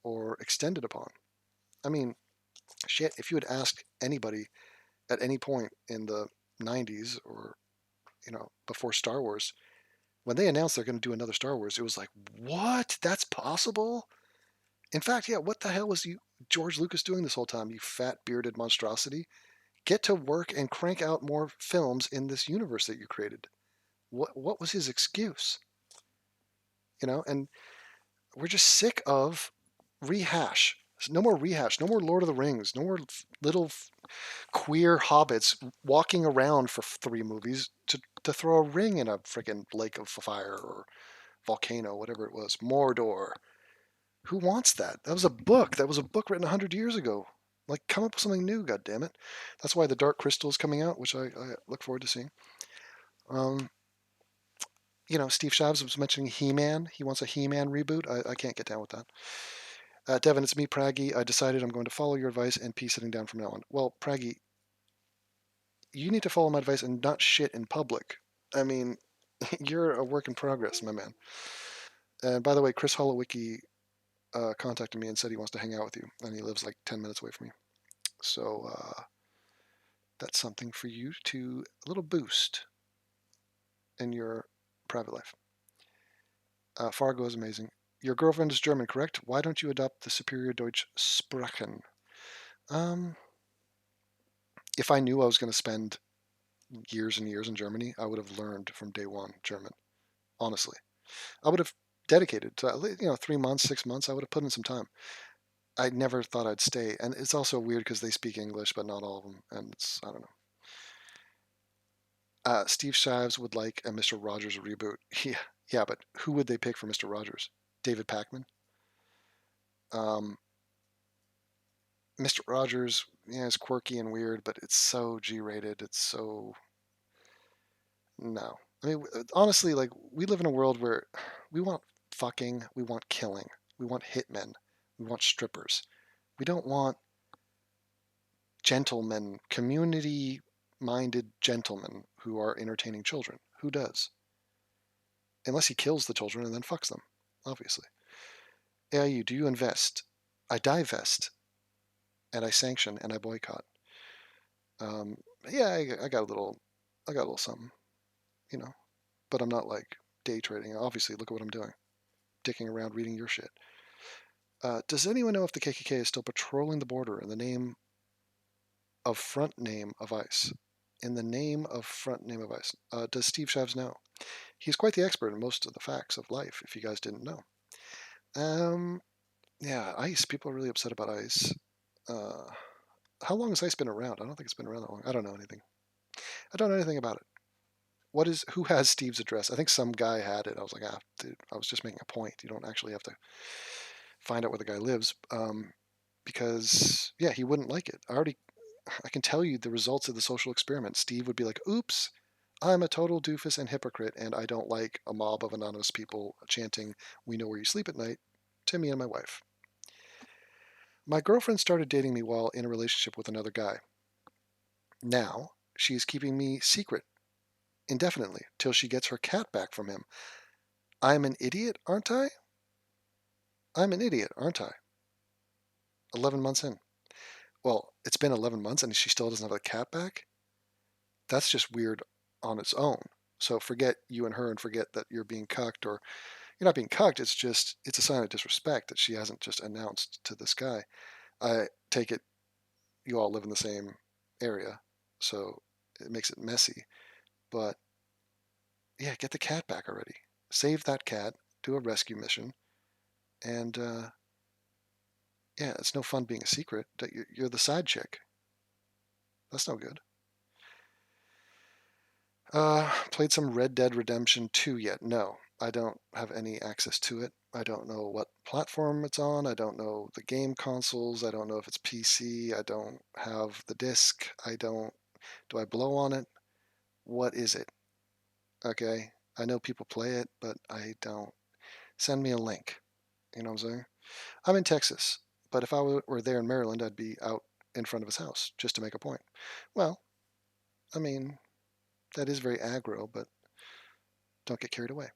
or extended upon? I mean, shit, if you had asked anybody at any point in the 90s or, you know, before Star Wars, when they announced they're going to do another Star Wars, it was like, what? That's possible? In fact, yeah, what the hell was George Lucas doing this whole time, you fat bearded monstrosity? Get to work and crank out more films in this universe that you created. What was his excuse? You know, and we're just sick of rehash. No more rehash. No more Lord of the Rings. No more little queer hobbits walking around for 3 movies to throw a ring in a freaking lake of fire or volcano, whatever it was. Mordor. Who wants that? That was a book. That was a book written 100 years ago. Like, come up with something new, goddammit. That's why The Dark Crystal is coming out, which I look forward to seeing. You know, Steve Shives was mentioning He-Man. He wants a He-Man reboot. I can't get down with that. Devin, it's me, Praggy. I decided I'm going to follow your advice and pee sitting down from now on. Well, Praggy, you need to follow my advice and not shit in public. I mean, you're a work in progress, my man. And by the way, Chris Holowicki contacted me and said he wants to hang out with you, and he lives like 10 minutes away from me. So that's something for you to a little boost in your private life. Fargo is amazing. Your girlfriend is German, correct? Why don't you adopt the superior Deutsch Sprachen? If I knew I was going to spend years and years in Germany, I would have learned from day one German. Honestly, I would have dedicated to 3 months, 6 months. I would have put in some time. I never thought I'd stay, and it's also weird because they speak English, but not all of them, and it's I don't know. Steve Shives would like a Mr. Rogers reboot. Yeah, but who would they pick for Mr. Rogers? David Packman. Mr. Rogers, yeah, is quirky and weird, but it's so G-rated. It's so no. I mean, honestly, like we live in a world where we want fucking, we want killing, we want hitmen, we want strippers. We don't want gentlemen, community-minded gentlemen who are entertaining children. Who does? Unless he kills the children and then fucks them, obviously. AIU, do you invest? I divest, and I sanction, and I boycott. Yeah, I got a little something, you know, but I'm not like day trading. Obviously, look at what I'm doing, dicking around reading your shit. Does anyone know if the KKK is still patrolling the border in the name of front name of ICE? In the name of front name of ICE. Does Steve Shives know? He's quite the expert in most of the facts of life, if you guys didn't know. Yeah, ICE. People are really upset about ICE. How long has ICE been around? I don't think it's been around that long. I don't know anything. I don't know anything about it. Who has Steve's address? I think some guy had it. I was like, dude, I was just making a point. You don't actually have to find out where the guy lives. Because, yeah, he wouldn't like it. I can tell you the results of the social experiment. Steve would be like, oops, I'm a total doofus and hypocrite, and I don't like a mob of anonymous people chanting, we know where you sleep at night, to me and my wife. My girlfriend started dating me while in a relationship with another guy. Now, she is keeping me secret indefinitely till she gets her cat back from him. I'm an idiot, aren't I? I'm an idiot, aren't I? 11 months in. Well, it's been 11 months and she still doesn't have the cat back? That's just weird on its own. So forget you and her and forget that you're being cucked, or you're not being cucked. It's a sign of disrespect that she hasn't just announced to this guy. I take it you all live in the same area, so it makes it messy. But yeah, get the cat back already. Save that cat, do a rescue mission, and yeah, it's no fun being a secret. You're the side chick. That's no good. Played some Red Dead Redemption 2 yet? No, I don't have any access to it. I don't know what platform it's on. I don't know the game consoles. I don't know if it's PC. I don't have the disc. Do I blow on it? What is it? Okay, I know people play it, but I don't. Send me a link. You know what I'm saying? I'm in Texas, but if I were there in Maryland, I'd be out in front of his house just to make a point. Well, I mean, that is very aggro, but don't get carried away.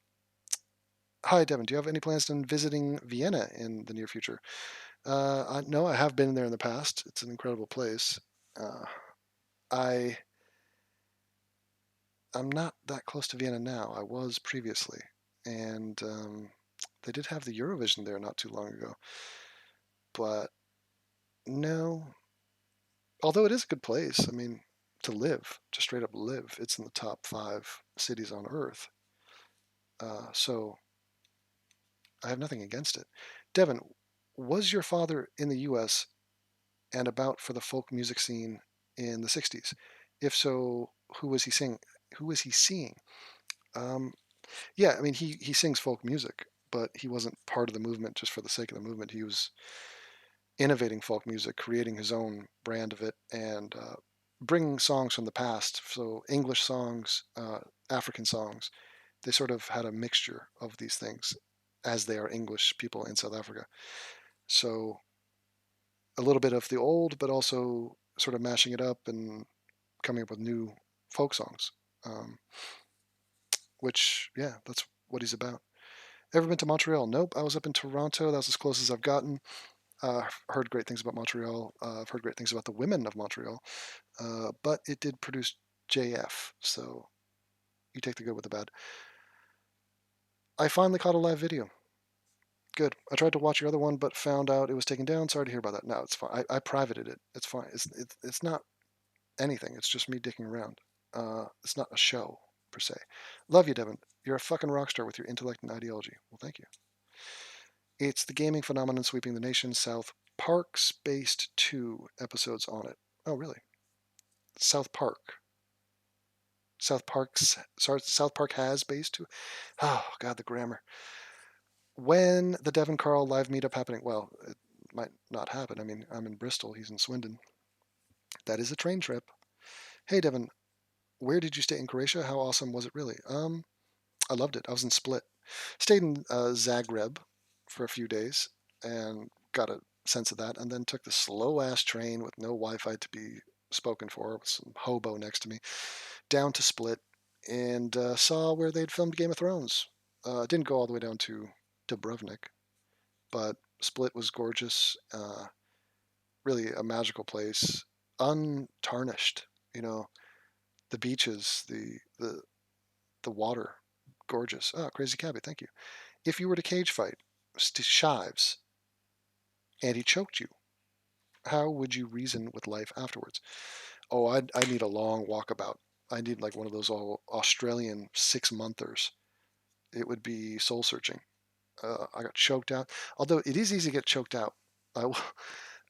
Hi, Devin. Do you have any plans on visiting Vienna in the near future? No, I have been there in the past. It's an incredible place. I I'm not that close to Vienna now. I was previously, and they did have the Eurovision there not too long ago. But no, although it is a good place. I mean, to live, to straight up live. It's in the top 5 cities on Earth. So I have nothing against it. Devin, was your father in the U.S. and about for the folk music scene in the '60s? If so, who was he sing? Who was he seeing? Um, yeah, I mean, he sings folk music, but he wasn't part of the movement just for the sake of the movement. He was innovating folk music, creating his own brand of it, and bringing songs from the past. So English songs, African songs, they sort of had a mixture of these things, as they are English people in South Africa. So a little bit of the old, but also sort of mashing it up and coming up with new folk songs. Which, yeah, that's what he's about. Ever been to Montreal? Nope. I was up in Toronto. That was as close as I've gotten. Heard great things about Montreal. I've heard great things about the women of Montreal. But it did produce JF, so you take the good with the bad. I finally caught a live video. Good. I tried to watch your other one, but found out it was taken down. Sorry to hear about that. No, it's fine. I privated it. It's fine. It's not anything. It's just me dicking around. It's not a show, per se. Love you, Devin. You're a fucking rock star with your intellect and ideology. Well, thank you. It's the gaming phenomenon sweeping the nation. South Park's based 2 episodes on it. Oh, really? South Park. South Park has based 2. Oh, God, the grammar. When the Devin Carl live meetup happening? Well, it might not happen. I mean, I'm in Bristol. He's in Swindon. That is a train trip. Hey, Devin, where did you stay in Croatia? How awesome was it really? I loved it. I was in Split. Stayed in Zagreb for a few days and got a sense of that, and then took the slow ass train with no Wi-Fi to be spoken for, with some hobo next to me, down to Split, and saw where they'd filmed Game of Thrones. Didn't go all the way down to Dubrovnik, but Split was gorgeous. Really a magical place, untarnished. You know, the beaches, the water, gorgeous. Oh, Crazy Cabby, thank you. If you were to cage fight Shives and he choked you, how would you reason with life afterwards? Oh, I'd need a long walkabout. I need like one of those Australian 6-monthers. It would be soul searching. I got choked out. Although it is easy to get choked out.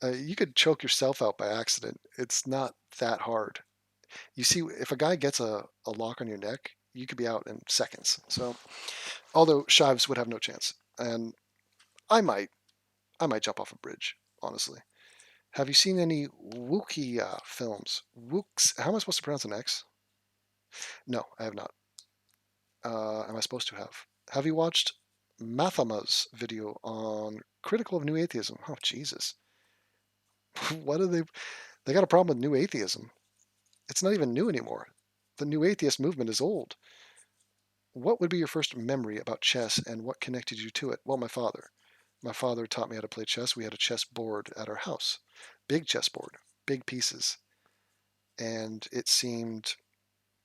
You could choke yourself out by accident. It's not that hard. You see, if a guy gets a lock on your neck, you could be out in seconds. So, although Shives would have no chance, and I might jump off a bridge, honestly. Have you seen any Wukia films? Wooks. How am I supposed to pronounce an X? No, I have not. Am I supposed to have? Have you watched Mathama's video on critical of new atheism? Oh, Jesus. What are they? They got a problem with new atheism. It's not even new anymore. The new atheist movement is old. What would be your first memory about chess and what connected you to it? Well, my father. My father taught me how to play chess. We had a chess board at our house. Big chess board, big pieces. And it seemed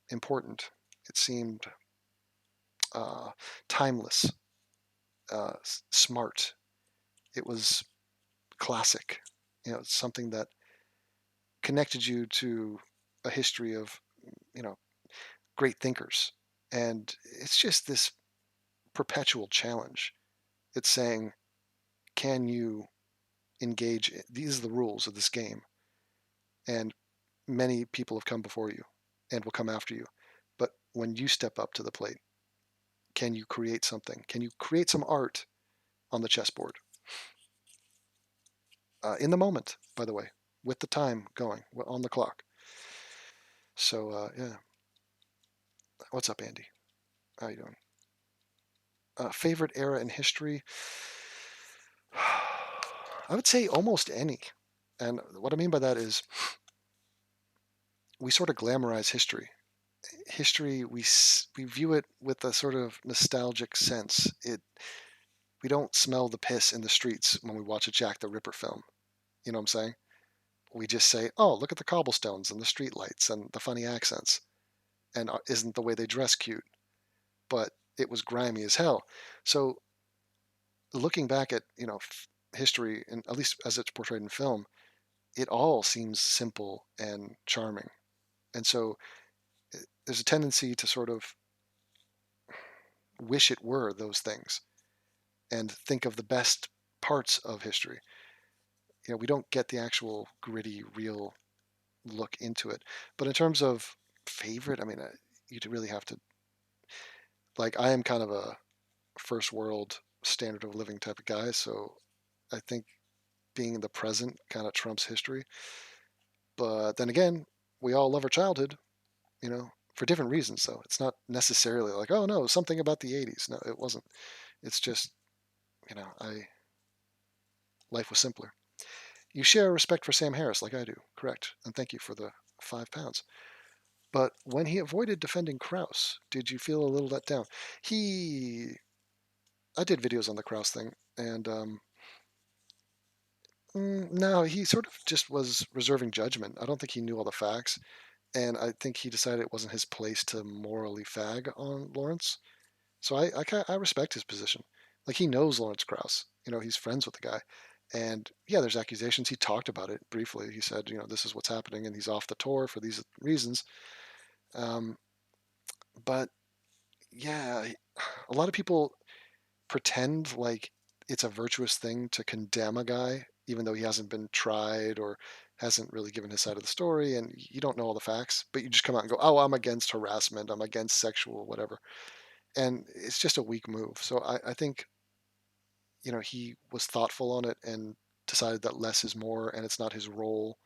important. It seemed timeless, smart. It was classic. You know, it's something that connected you to a history of, great thinkers. And it's just this perpetual challenge. It's saying, can you engage? These are the rules of this game. And many people have come before you and will come after you. But when you step up to the plate, can you create something? Can you create some art on the chessboard? In the moment, by the way, with the time going on the clock. So, yeah. What's up, Andy? How you doing? Favorite era in history? I would say almost any. And what I mean by that is we sort of glamorize history. History, we view it with a sort of nostalgic sense. We don't smell the piss in the streets when we watch a Jack the Ripper film. You know what I'm saying? We just say, oh, look at the cobblestones and the street lights and the funny accents. And isn't the way they dress cute? But it was grimy as hell. So looking back at, history, and at least as it's portrayed in film, it all seems simple and charming. And so there's a tendency to sort of wish it were those things and think of the best parts of history. We don't get the actual gritty, real look into it. But in terms of favorite, I mean, you'd really have to, like, I am kind of a first world standard of living type of guy. So I think being in the present kind of trumps history. But then again, we all love our childhood, for different reasons. So it's not necessarily like, oh no, something about the 80s. No, it wasn't. It's just, life was simpler. You share respect for Sam Harris like I do, correct? And thank you for the £5. But when he avoided defending Krauss, did you feel a little let down? I did videos on the Krauss thing, and no, he sort of just was reserving judgment. I don't think he knew all the facts, and I think he decided it wasn't his place to morally fag on Lawrence. So I respect his position. Like, he knows Lawrence Krauss. He's friends with the guy. And yeah, there's accusations. He talked about it briefly. He said, this is what's happening, and he's off the tour for these reasons. But yeah, a lot of people pretend like it's a virtuous thing to condemn a guy, even though he hasn't been tried or hasn't really given his side of the story, and you don't know all the facts, but you just come out and go, oh, I'm against harassment, I'm against sexual whatever. And it's just a weak move. So I think, he was thoughtful on it and decided that less is more, and it's not his role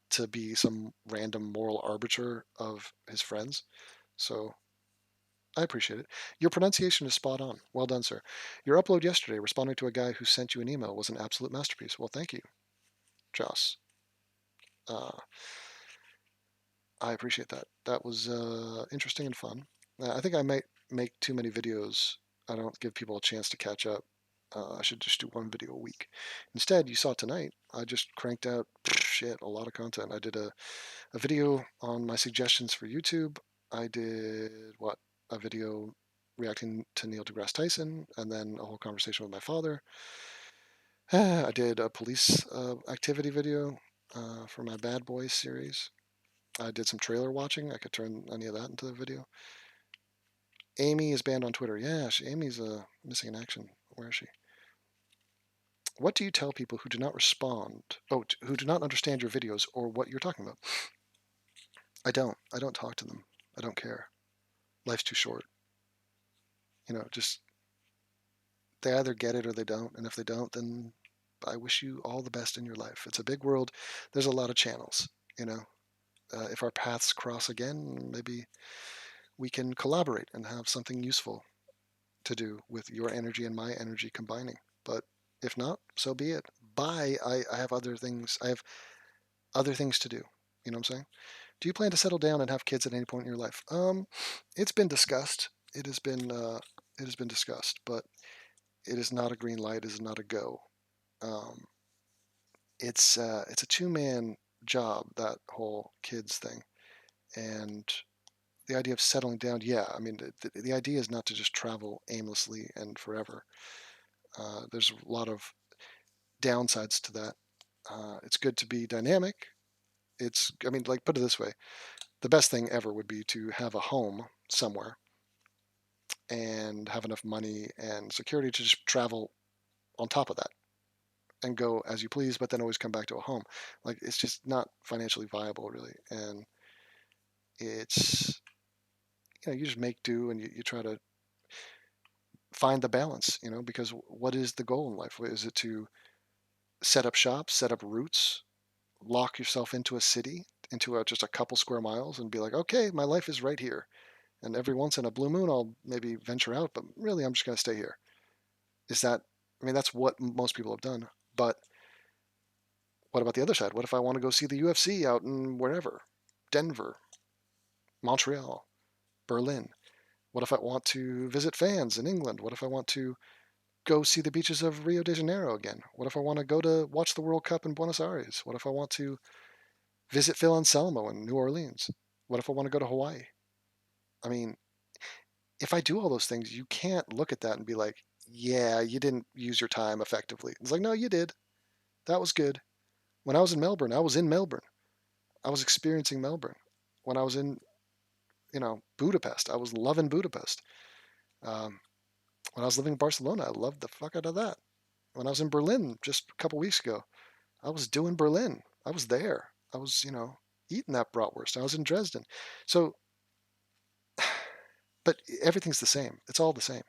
to be some random moral arbiter of his friends. So I appreciate it. Your pronunciation is spot on. Well done, sir. Your upload yesterday responding to a guy who sent you an email was an absolute masterpiece. Well, thank you, Joss. I appreciate that. That was interesting and fun. I think I might make too many videos. I don't give people a chance to catch up. I should just do one video a week. Instead, you saw tonight, I just cranked out a lot of content. I did a video on my suggestions for YouTube. I did a video reacting to Neil deGrasse Tyson, and then a whole conversation with my father. I did a police activity video for my Bad Boys series. I did some trailer watching. I could turn any of that into the video. Amy is banned on Twitter. Yeah, Amy's missing in action. Where is she? What do you tell people who do not respond? Who do not understand your videos or what you're talking about? I don't talk to them. I don't care. Life's too short. Just they either get it or they don't. And if they don't, then I wish you all the best in your life. It's a big world. There's a lot of channels, if our paths cross again, maybe we can collaborate and have something useful to do with your energy and my energy combining. But if not, so be it. Bye. I have other things. I have other things to do. You know what I'm saying? Do you plan to settle down and have kids at any point in your life? It's been discussed. It has been discussed, but it is not a green light. It is not a go. It's a 2-man job, that whole kids thing, and the idea of settling down. Yeah, I mean, the idea is not to just travel aimlessly and forever. There's a lot of downsides to that. It's good to be dynamic, I mean, like, put it this way. The best thing ever would be to have a home somewhere and have enough money and security to just travel on top of that and go as you please, but then always come back to a home. Like, it's just not financially viable, really. And it's, you just make do, and you try to find the balance, because what is the goal in life? Is it to set up shop, set up roots, lock yourself into a city, into just a couple square miles, and be like, okay, my life is right here. And every once in a blue moon, I'll maybe venture out, but really, I'm just going to stay here. I mean, that's what most people have done. But what about the other side? What if I want to go see the UFC out in wherever? Denver, Montreal, Berlin. What if I want to visit fans in England? What if I want to go see the beaches of Rio de Janeiro again? What if I want to go to watch the World Cup in Buenos Aires? What if I want to visit Phil Anselmo in New Orleans? What if I want to go to Hawaii? I mean, if I do all those things, you can't look at that and be like, yeah, you didn't use your time effectively. It's like, no, you did. That was good. When I was in Melbourne, I was in Melbourne. I was experiencing Melbourne. When I was in, Budapest, I was loving Budapest. Um, when I was living in Barcelona, I loved the fuck out of that. When I was in Berlin just a couple weeks ago, I was doing Berlin. I was there. I was, eating that bratwurst. I was in Dresden. So, but everything's the same. It's all the same.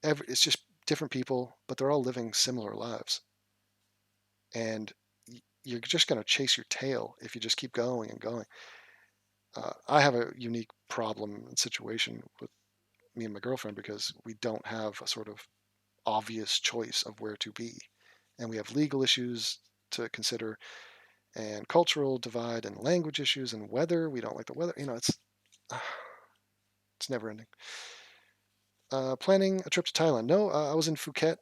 It's just different people, but they're all living similar lives. And you're just going to chase your tail if you just keep going and going. I have a unique problem and situation with me and my girlfriend because we don't have a sort of obvious choice of where to be. And we have legal issues to consider and cultural divide and language issues and weather. We don't like the weather. It's never ending. Planning a trip to Thailand. No, I was in Phuket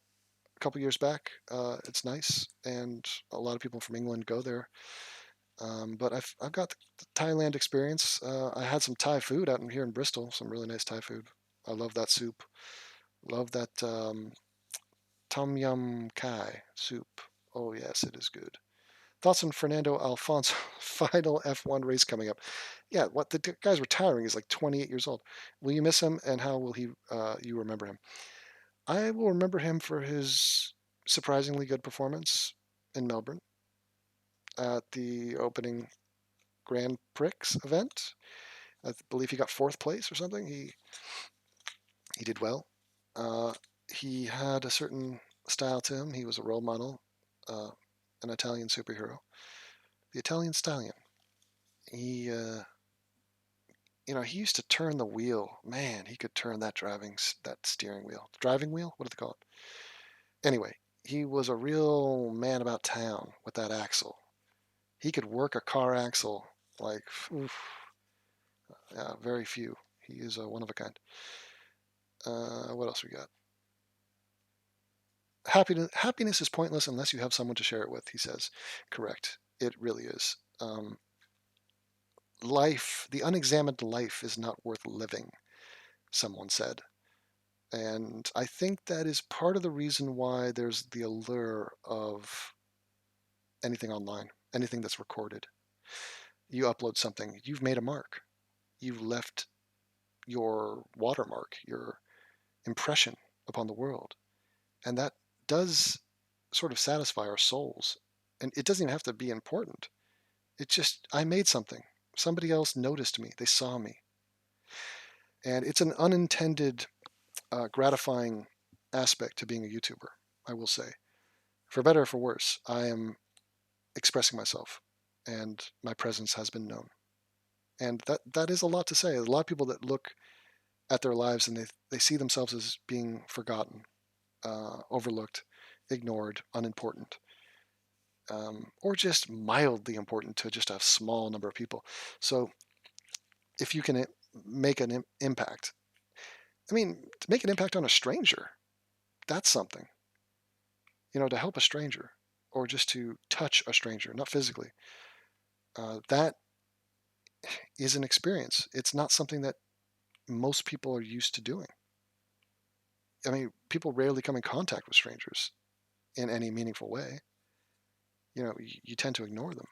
a couple years back. It's nice, and a lot of people from England go there. But I've got the Thailand experience. I had some Thai food out here in Bristol. Some really nice Thai food. I love that soup. Love that tom yum kai soup. Oh yes, it is good. Thoughts on Fernando Alfonso final F1 race coming up? Yeah, what the guy's retiring. He's like 28 years old. Will you miss him, and how will you remember him? I will remember him for his surprisingly good performance in Melbourne at the opening Grand Prix event. I believe he got fourth place or something. He did well. He had a certain style to him. He was a role model, an Italian superhero, the Italian stallion. He he used to turn the wheel. Man, he could turn that steering wheel. Driving wheel? What do they call it? Anyway, he was a real man about town with that axle. He could work a car axle like, oof, very few. He is one of a kind. What else we got? Happiness is pointless unless you have someone to share it with, he says. Correct. It really is. Life, the unexamined life, is not worth living, someone said. And I think that is part of the reason why there's the allure of anything online, anything that's recorded. You upload something, you've made a mark. You've left your watermark, your impression upon the world. And that does sort of satisfy our souls. And it doesn't even have to be important. It's just, I made something. Somebody else noticed me. They saw me. And it's an unintended, gratifying aspect to being a YouTuber, I will say. For better or for worse, I am expressing myself, and my presence has been known. And that is a lot to say. There's a lot of people that look at their lives and they see themselves as being forgotten, overlooked, ignored, unimportant, or just mildly important to just a small number of people. So if you can make an impact, I mean, to make an impact on a stranger, that's something. To help a stranger or just to touch a stranger, not physically, that is an experience. It's not something that most people are used to doing. I mean, people rarely come in contact with strangers in any meaningful way. You tend to ignore them.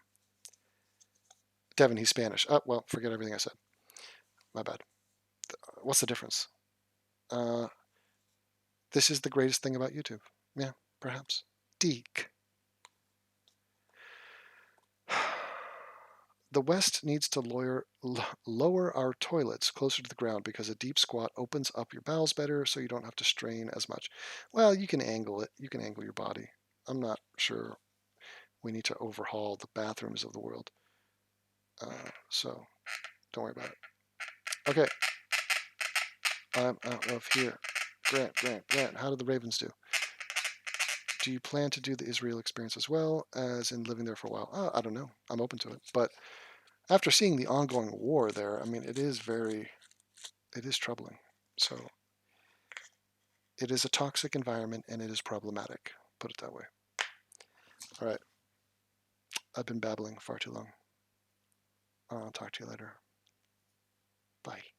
Devin, he's Spanish. Oh, well, forget everything I said. My bad. What's the difference? This is the greatest thing about YouTube. Yeah, perhaps. Deke. The West needs to lower our toilets closer to the ground because a deep squat opens up your bowels better so you don't have to strain as much. Well, you can angle it. You can angle your body. I'm not sure we need to overhaul the bathrooms of the world. So don't worry about it. Okay. I'm out of here. Grant, how did the Ravens do? Do you plan to do the Israel experience as well as in living there for a while? I don't know. I'm open to it. But after seeing the ongoing war there, I mean, it is troubling. So it is a toxic environment and it is problematic. Put it that way. All right. I've been babbling far too long. I'll talk to you later. Bye.